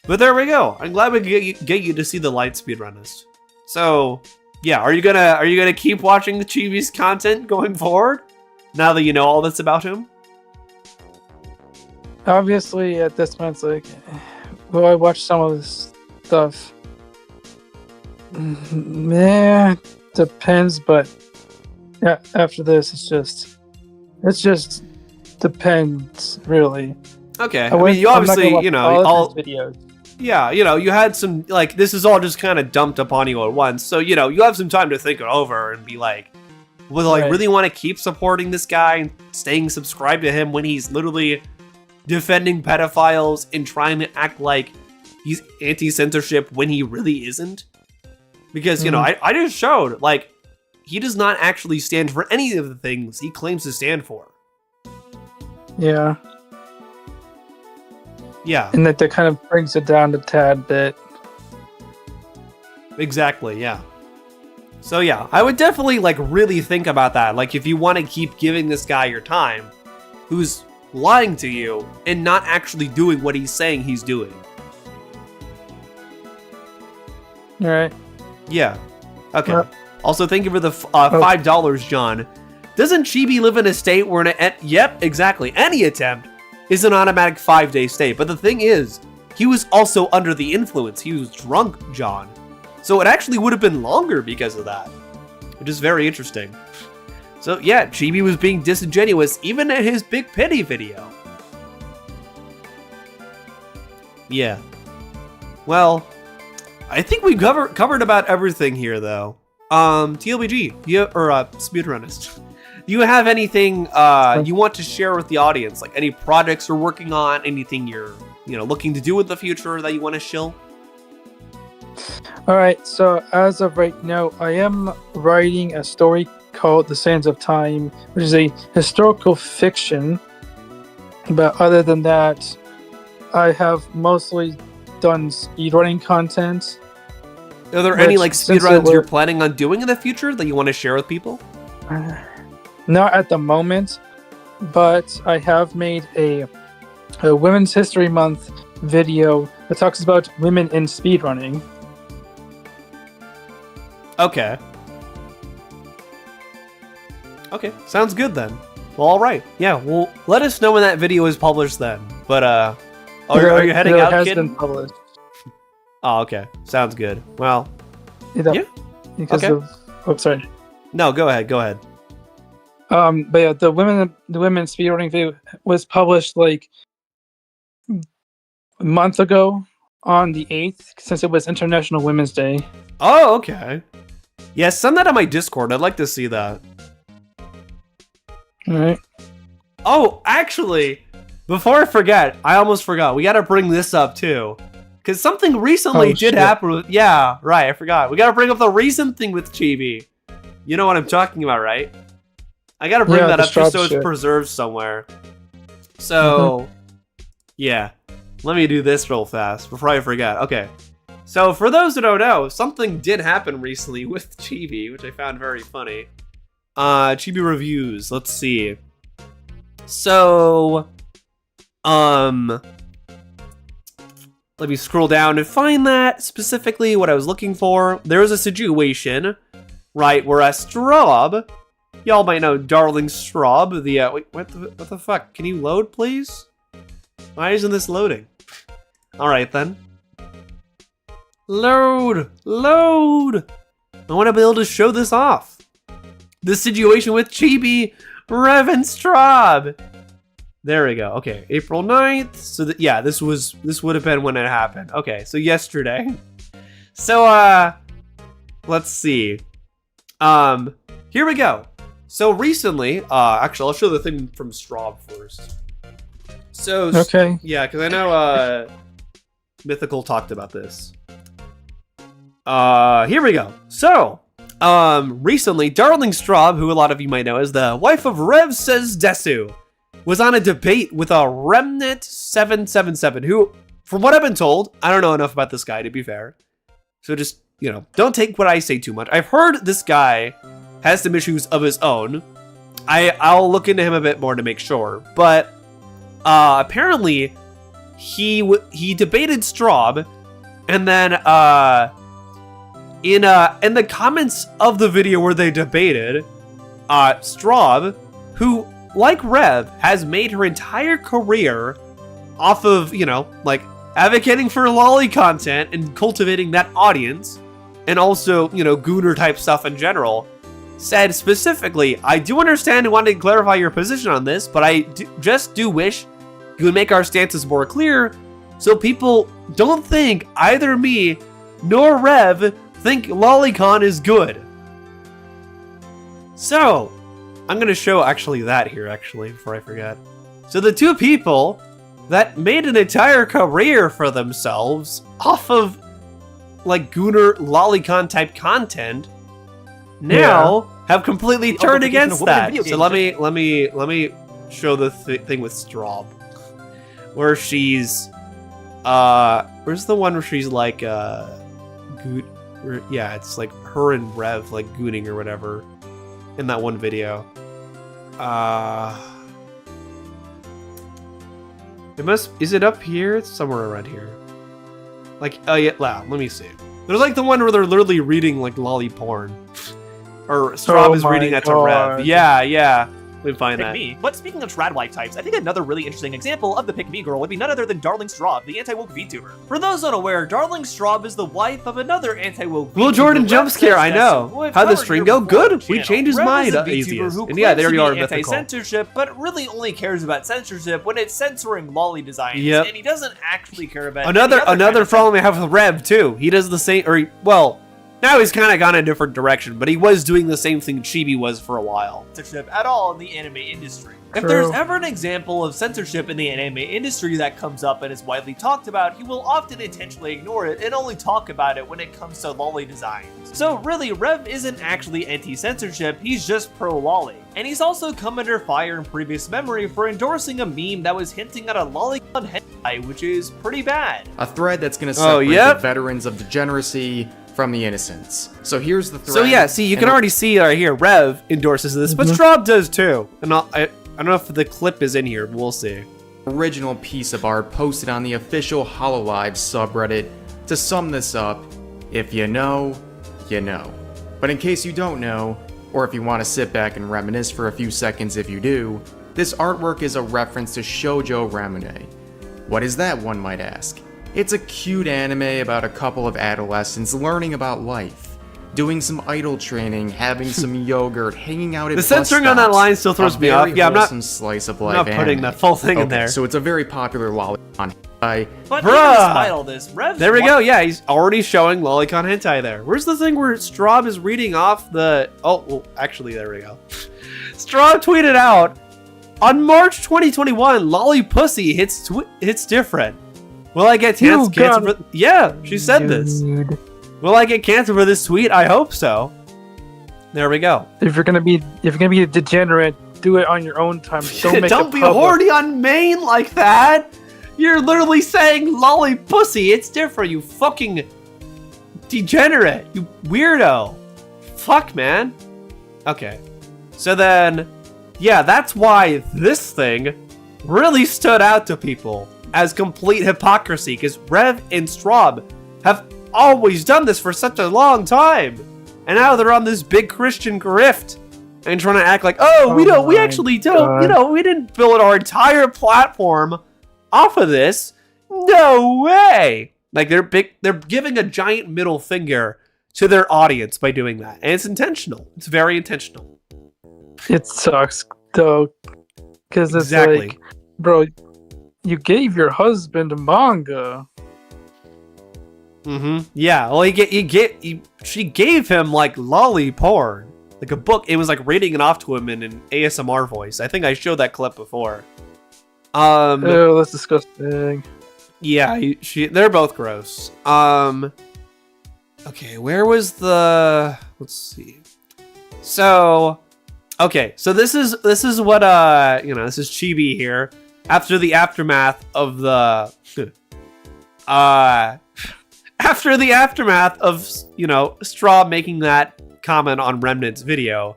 But there we go. I'm glad we get you to see the Light Speedrunist. So, yeah, are you gonna keep watching the Chibi's content going forward? Now that you know all this about him? Obviously, at this point, it's like, will I watch some of this stuff? Depends, but yeah, after this, it just depends, really. Okay, I mean, you obviously, all videos. Yeah, you had some, like, this is all just kind of dumped upon you at once. So, you have some time to think it over and be like, will I really want to keep supporting this guy and staying subscribed to him when he's literally defending pedophiles and trying to act like he's anti-censorship when he really isn't? Because, I just showed, like, he does not actually stand for any of the things he claims to stand for. Yeah. Yeah. And that kind of brings it down a tad bit. Exactly, yeah. So yeah, I would definitely really think about that. Like, if you want to keep giving this guy your time, who's lying to you and not actually doing what he's saying he's doing. All right. Yeah. Okay. Also, thank you for the $5, John. Doesn't Chibi live in a state where yep, exactly. Any attempt is an automatic 5-day stay. But the thing is, he was also under the influence. He was drunk, John. So it actually would have been longer because of that, which is very interesting. So yeah, Chibi was being disingenuous even in his Big Pity video. Yeah. Well, I think we covered about everything here, though. TLBG, Speedrunist, do you have anything you want to share with the audience? Like any projects you're working on, anything you're looking to do in the future that you want to shill? All right, so as of right now, I am writing a story called The Sands of Time, which is a historical fiction. But other than that, I have mostly done speedrunning content. Are there any like speedruns you're planning on doing in the future that you want to share with people? Not at the moment, but I have made a Women's History Month video that talks about women in speedrunning. Okay. Okay, sounds good then. Well, all right. Yeah, well, let us know when that video is published then. But are you heading out, kid? It has been published. Oh, okay. Sounds good. Well, yeah. Because okay. of... Oh, sorry. No, go ahead. Go ahead. But yeah, the women speedrunning video was published like a month ago on the 8th, since it was International Women's Day. Oh, okay. Yeah, send that on my Discord. I'd like to see that. All right. Oh, actually, before I forget, I almost forgot. We got to bring this up too. Because something recently did happen with... Yeah, right, I forgot. We got to bring up the recent thing with Chibi. You know what I'm talking about, right? I got to bring that up just so it's preserved somewhere. So, yeah. Let me do this real fast before I forget. Okay. So, for those who don't know, something did happen recently with Chibi, which I found very funny. ChibiReviews. Let's see. So, let me scroll down and find that specifically what I was looking for. There was a situation, right, where Strawb, y'all might know Darlingstrawb, wait, what the fuck? Can you load, please? Why isn't this loading? All right, then. Load! I want to be able to show this off. The situation with Chibi, Rev, and Strawb. There we go. Okay, April 9th. So this would have been when it happened. Okay, so yesterday. So let's see. Here we go. So recently, actually I'll show the thing from Strawb first. So okay. Yeah, because I know Mythical talked about this. Here we go. So recently, Darlingstrawb, who a lot of you might know as the wife of Rev Says Desu, was on a debate with a Remnant 777, who, from what I've been told, I don't know enough about this guy, to be fair. So just, don't take what I say too much. I've heard this guy has some issues of his own. I'll look into him a bit more to make sure. But apparently, he debated Strawb, and then in the comments of the video where they debated, Strawb, who, like Rev, has made her entire career off of, advocating for loli content and cultivating that audience, and also, gooner type stuff in general, said specifically, I do understand and wanted to clarify your position on this, but I just do wish you would make our stances more clear so people don't think either me nor Rev think lolicon is good. So, I'm going to show actually that here, before I forget. So the two people that made an entire career for themselves off of gooner lolicon type content now have completely turned against that. So let me show the thing with Strawb, where she's where's the one where she's yeah, it's like her and Rev gooning or whatever in that one video. Is it up here? It's somewhere around here. Oh yeah, let me see. There's the one where they're literally reading loli porn. Or Strawb is reading that to Rev. Yeah. We find Pick that. me. But speaking of trad wife types, I think another really interesting example of the pick me girl would be none other than Darlingstrawb, the anti-woke VTuber. For those unaware, Darlingstrawb is the wife of another anti-woke Will VTuber. Jordan Rev jump scare, says I that know. some would How'd the cover stream your go? before Good. the We channel. changed his Rev mind, is a VTuber atheist. who And yeah, there claims you to are, be Mythical. anti-censorship, but really only cares about censorship when it's censoring loli designs, Yep. and he doesn't actually care about Another any other kind of problem we have with Rev too. He does the same, now he's kind of gone a different direction, but he was doing the same thing Chibi was for a while. censorship at all in the anime industry. If True. there's ever an example of censorship in the anime industry that comes up and is widely talked about, he will often intentionally ignore it and only talk about it when it comes to loli designs. So really, Rev isn't actually anti-censorship, he's just pro-loli. And he's also come under fire in previous memory for endorsing a meme that was hinting at a lolicon hentai, which is pretty bad. A thread that's going to separate yep. the veterans of degeneracy from the innocents. So here's the thread. So yeah, see, you can already see right here, Rev endorses this, but Strawb does too. And I don't know if the clip is in here, but we'll see. Original piece of art posted on the official HoloLive subreddit. To sum this up, if you know, you know. But in case you don't know, or if you want to sit back and reminisce for a few seconds if you do, this artwork is a reference to Shoujo Ramune. What is that, one might ask? It's a cute anime about a couple of adolescents learning about life, doing some idol training, having some yogurt, hanging out at The censoring on that line still throws me off. Yeah, I'm not slice of I'm life not putting anime. the full thing in Okay, there. So it's a very popular lolicon hentai. But Bruh. even despite all this, Rev's There we go. Yeah, he's already showing lolicon hentai there. Where's the thing where Strawb is reading off the... Oh, well, actually, there we go. Strawb tweeted out, on March 2021, lolly pussy hits different. Will I get cancer for... Yeah, she said this. Will I get cancer for this tweet? I hope so. There we go. If you're gonna be a degenerate, do it on your own time. Don't make Don't it be public. horny on main like that. You're literally saying lolly pussy. It's different, you fucking degenerate. You weirdo. Fuck, man. Okay. So then, yeah, that's why this thing really stood out to people as complete hypocrisy, because Rev and Strawb have always done this for such a long time. And now they're on this big Christian grift and trying to act like, we actually don't, we didn't build our entire platform off of this. No way. Like they're giving a giant middle finger to their audience by doing that. And it's intentional. It's very intentional. It sucks though, because it's like, bro, you gave your husband a manga. Mm-hmm. Yeah. Well, she gave him like lolly porn, like a book. It was like reading it off to him in an ASMR voice. I think I showed that clip before. Oh, that's disgusting. Yeah, they're both gross. Okay, where was the? Let's see. So, okay, so this is what this is Chibi here after the aftermath of the after the aftermath of Straw making that comment on Remnant's video.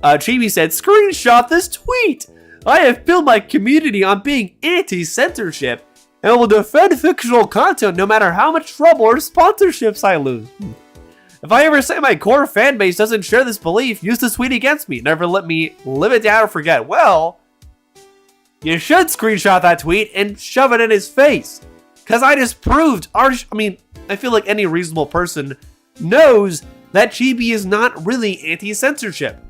Chibi said, "Screenshot this tweet. I have built my community on being anti-censorship and will defend fictional content no matter how much trouble or sponsorships I lose. If I ever say my core fan base doesn't share this belief, use this tweet against me. Never let me live it down or forget." Well, you should screenshot that tweet and shove it in his face. Because I just proved, I feel like any reasonable person knows that Chibi is not really anti-censorship.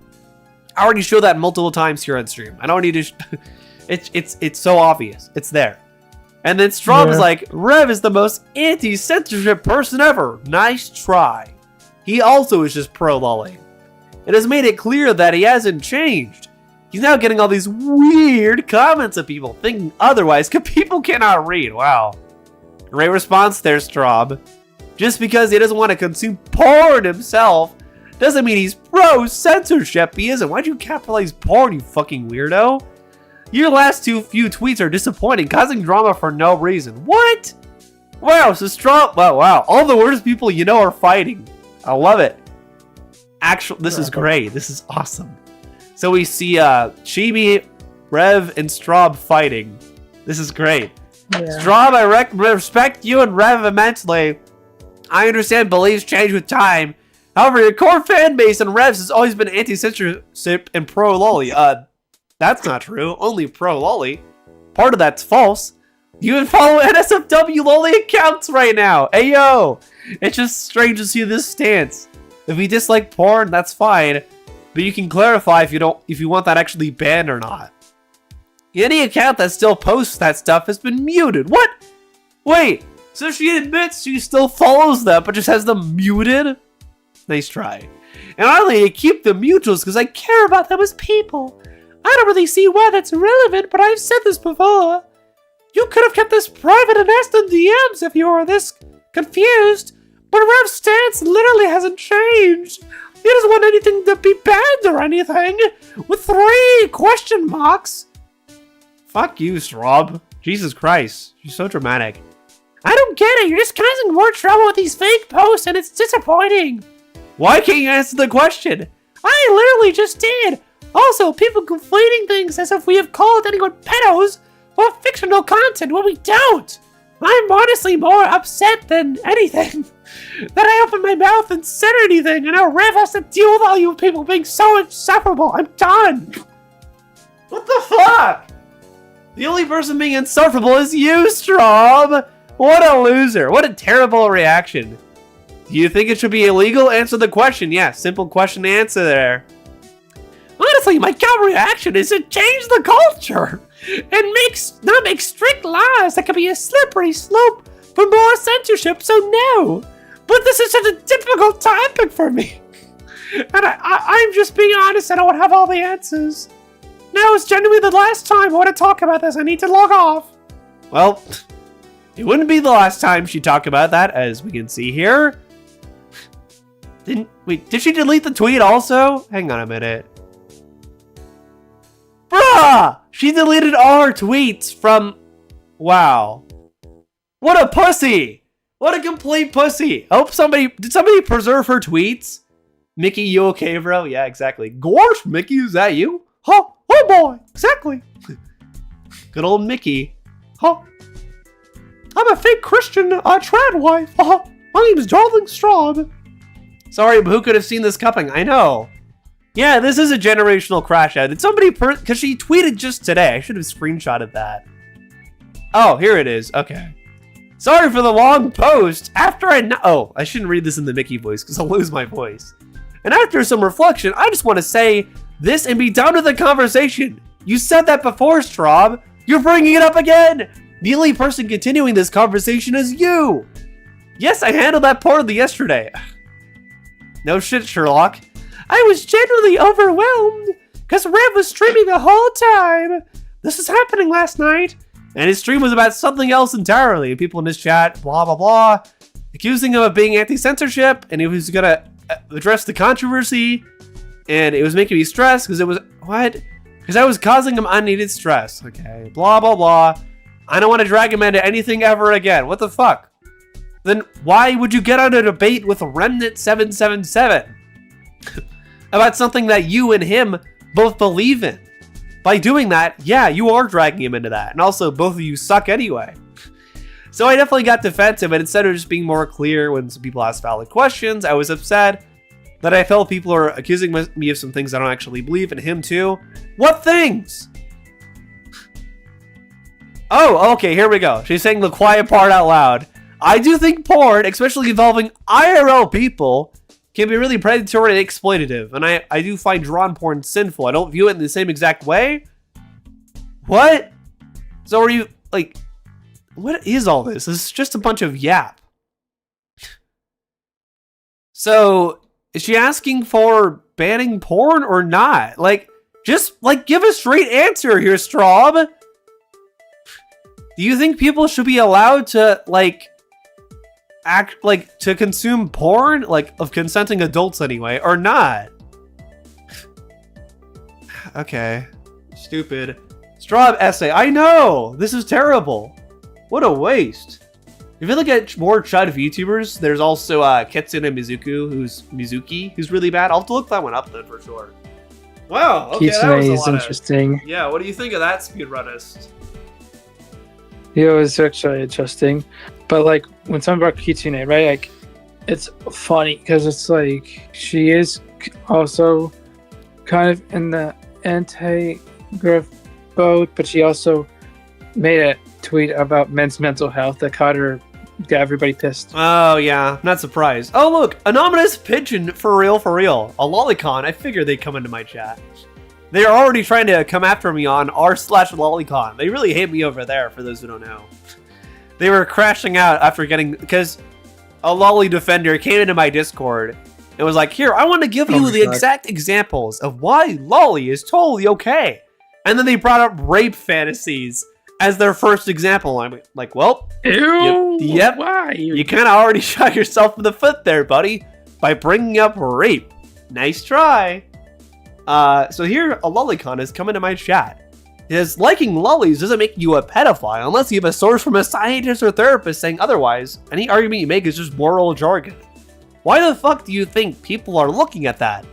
I already showed that multiple times here on stream. I don't need to... it's so obvious. It's there. And then Strawb is like, Rev is the most anti-censorship person ever. Nice try. He also is just pro-lolly. It has made it clear that he hasn't changed. He's now getting all these weird comments of people thinking otherwise because people cannot read. Wow. Great response there, Strawb. Just because he doesn't want to consume porn himself doesn't mean he's pro-censorship. He isn't. Why'd you capitalize porn, you fucking weirdo? Your last few tweets are disappointing, causing drama for no reason. What? Wow, so Strawb... Wow. All the worst people you know are fighting. I love it. This is great. This is awesome. So we see Chibi, Rev, and Strawb fighting. This is great. Yeah. Strawb, I respect you and Rev immensely. I understand beliefs change with time. However, your core fan base and Revs has always been anti-censorship and pro-lolly. That's not true. Only pro loli. Part of that's false. You even follow NSFW loli accounts right now. Ayo! It's just strange to see this stance. If you dislike porn, that's fine. But you can clarify if you want that actually banned or not. Any account that still posts that stuff has been muted. What? Wait, so she admits she still follows them, but just has them muted? Nice try. And I only keep them mutuals because I care about them as people. I don't really see why that's relevant, but I've said this before. You could have kept this private and asked in DMs if you were this confused, but Rev's stance literally hasn't changed. He doesn't want anything to be banned or anything, with 3 question marks. Fuck you, Strawb. Jesus Christ, she's so dramatic. I don't get it, you're just causing more trouble with these fake posts and it's disappointing. Why can't you answer the question? I literally just did. Also, people conflating things as if we have called anyone pedos or fictional content when we don't. I'm honestly more upset than anything that I opened my mouth and said anything, and now Rev has to deal with all you people being so insufferable. I'm done. What the fuck? The only person being insufferable is you, Strawb. What a loser. What a terrible reaction. Do you think it should be illegal? Answer the question. Yeah, simple question to answer there. Honestly, my gut reaction is to change the culture and not make strict laws that could be a slippery slope for more censorship, so no. But this is such a difficult topic for me. And I'm just being honest, I don't have all the answers. Now it's genuinely the last time I want to talk about this. I need to log off. Well, it wouldn't be the last time she talked about that, as we can see here. Did she delete the tweet also? Hang on a minute. Bruh! She deleted all her tweets from... Wow. What a pussy! What a complete pussy! I hope did somebody preserve her tweets? Mickey, you okay, bro? Yeah, exactly. Gosh, Mickey, is that you? Huh? Oh boy, exactly. Good old Mickey. Huh? I'm a fake Christian trad wife. My name is Darlingstrawb. Sorry, but who could have seen this coming? I know. Yeah, this is a generational crash out. Did somebody because she tweeted just today. I should have screenshotted that. Oh, here it is. Okay. Sorry for the long post. I shouldn't read this in the Mickey voice because I'll lose my voice. And after some reflection, I just want to say this and be done with the conversation. You said that before, Strawb. You're bringing it up again. The only person continuing this conversation is you. Yes, I handled that poorly yesterday. No shit, Sherlock. I was genuinely overwhelmed because Rev was streaming the whole time. This was happening last night, and his stream was about something else entirely. People in his chat, blah, blah, blah, accusing him of being anti-censorship, and he was gonna address the controversy, and it was making me stressed because it was, what? Because I was causing him unneeded stress. Okay, blah, blah, blah. I don't want to drag him into anything ever again. What the fuck? Then why would you get on a debate with Remnant777 about something that you and him both believe in? By doing that, yeah, you are dragging him into that. And also, both of you suck anyway. So I definitely got defensive, and instead of just being more clear when some people asked valid questions, I was upset that I felt people are accusing me of some things I don't actually believe, and him too. What things? Oh, okay, here we go. She's saying the quiet part out loud. I do think porn, especially involving IRL people, can be really predatory and exploitative, and I do find drawn porn sinful. I don't view it in the same exact way. What? So are you, like, what is all this? This is just a bunch of yap. So, is she asking for banning porn or not? Like, just, like, give a straight answer here, Strawb. Do you think people should be allowed to, like, to consume porn, like, of consenting adults anyway, or not? Okay. Stupid. Strawb essay. I know! This is terrible. What a waste. If you look at more Chud VTubers, there's also Kitsune Mizuki, who's really bad. I'll have to look that one up then for sure. Wow, okay, Kitsune that was a is lot interesting. Yeah, what do you think of that, Speedrunist? It was actually interesting. But like when someone brought Kitsune, right? Like it's funny because it's like she is also kind of in the agree with both, but she also made a tweet about men's mental health that got everybody pissed. Oh, yeah. Not surprised. Oh, look. Anonymous pigeon. For real, for real. A lolicon. I figured they'd come into my chat. They're already trying to come after me on r/lolicon. They really hate me over there, for those who don't know. They were crashing out after getting... Because a loli defender came into my Discord and was like, here, I want to give you the exact examples of why loli is totally okay. And then they brought up rape fantasies as their first example. I'm like, well, yep. Why? You kind of already shot yourself in the foot there, buddy, by bringing up rape. Nice try. So here, a lolicon is coming to my chat. It says, liking lollies doesn't make you a pedophile unless you have a source from a scientist or therapist saying otherwise. Any argument you make is just moral jargon. Why the fuck do you think people are looking at that?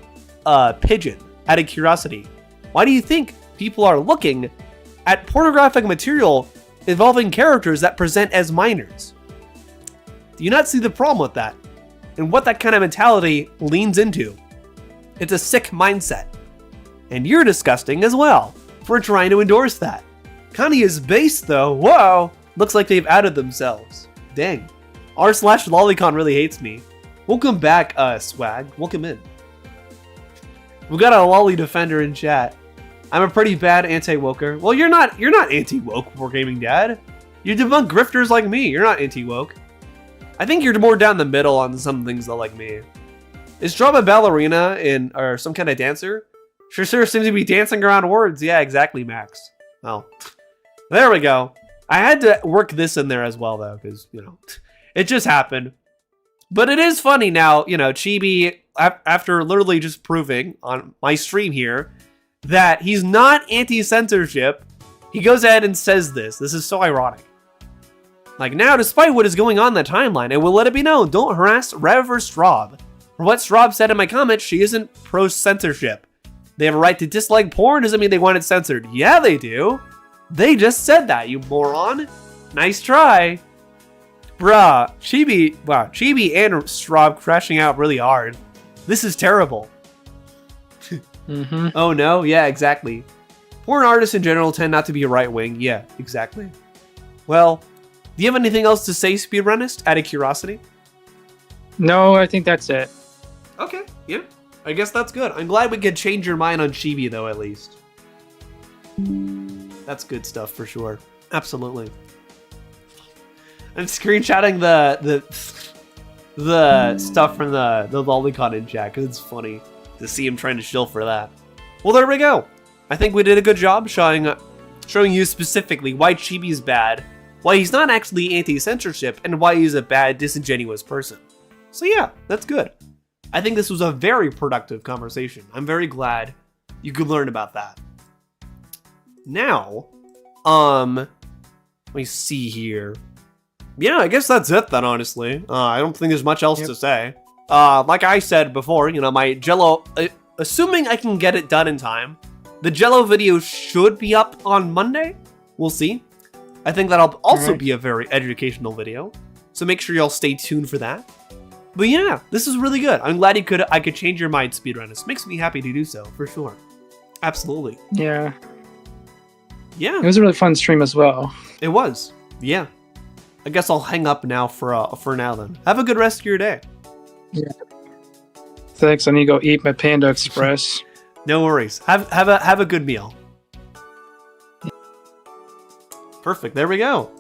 Pigeon, out of curiosity. Why do you think people are looking at pornographic material involving characters that present as minors? Do you not see the problem with that? And what that kind of mentality leans into? It's a sick mindset. And you're disgusting as well for trying to endorse that. Connie is base though. Whoa! Looks like they've outed themselves. Dang. r/lolicon really hates me. Welcome back, Swag. Welcome in. We got a loli defender in chat. I'm a pretty bad anti-woker. Well, you're not anti-woke, Wargaming Dad. You debunk grifters like me. You're not anti-woke. I think you're more down the middle on some things though, like me. Is Darlingstrawb a ballerina or some kind of dancer? Sure seems to be dancing around words. Yeah, exactly, Max. Well, there we go. I had to work this in there as well, though, because, you know, it just happened. But it is funny now, you know, Chibi, after literally just proving on my stream here that he's not anti-censorship, he goes ahead and says this. This is so ironic. Like, now, despite what is going on in the timeline, I will let it be known, don't harass Rev or Strawb. For what Strawb said in my comments, she isn't pro-censorship. They have a right to dislike porn, doesn't mean they want it censored. Yeah, they do. They just said that, you moron. Nice try. Bruh, Chibi and Strawb crashing out really hard. This is terrible. Oh no? Yeah, exactly. Porn artists in general tend not to be right-wing. Yeah, exactly. Well, do you have anything else to say, Speedrunist, out of curiosity? No, I think that's it. Okay, yeah. I guess that's good. I'm glad we could change your mind on Chibi, though, at least. That's good stuff, for sure. Absolutely. I'm screenshotting the stuff from the lolicon in chat, because it's funny to see him trying to shill for that. Well, there we go. I think we did a good job showing you specifically why Chibi's bad, why he's not actually anti-censorship, and why he's a bad, disingenuous person. So yeah, that's good. I think this was a very productive conversation. I'm very glad you could learn about that. Now, let me see here. Yeah, I guess that's it then, honestly. I don't think there's much else to say. Like I said before, you know, my Jello, assuming I can get it done in time, the Jello video should be up on Monday. We'll see. I think that'll also be a very educational video. So make sure y'all stay tuned for that. But yeah, this is really good. I'm glad I could change your mind, Speedrunnist. Makes me happy to do so, for sure. Absolutely. Yeah. Yeah. It was a really fun stream as well. It was. Yeah. I guess I'll hang up now for now then. Have a good rest of your day. Yeah. Thanks. I need to go eat my Panda Express. No worries. Have a good meal. Perfect. There we go.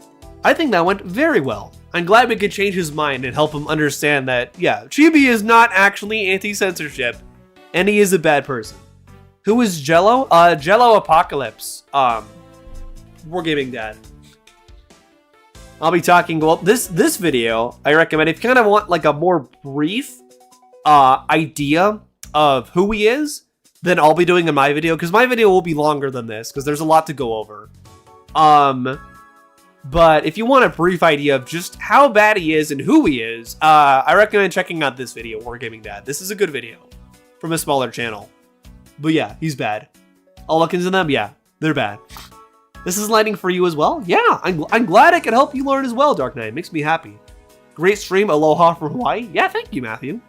I think that went very well. I'm glad we could change his mind and help him understand that, yeah, Chibi is not actually anti-censorship, and he is a bad person. Who is Jello? Jello Apocalypse. Wargaming Dad. I'll be talking, well, this video, I recommend, if you kind of want like a more brief idea of who he is, then I'll be doing in my video, because my video will be longer than this, because there's a lot to go over. But if you want a brief idea of just how bad he is and who he is, I recommend checking out this video, Wargaming Dad. This is a good video from a smaller channel. But yeah, he's bad. I'll look into them. Yeah, they're bad. This is enlightening for you as well. Yeah, I'm glad I could help you learn as well, Dark Knight. It makes me happy. Great stream. Aloha from Hawaii. Yeah, thank you, Matthew.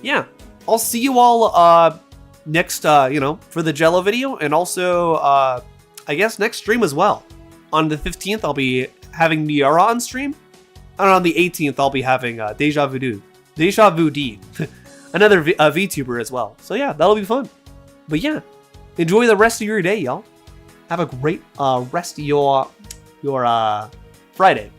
Yeah, I'll see you all next, for the Jello video, and also, I guess next stream as well. On the 15th, I'll be having Miara on stream, and on the 18th, I'll be having Deja Vu D, another VTuber as well. So yeah, that'll be fun. But yeah, enjoy the rest of your day, y'all. Have a great rest of your Friday.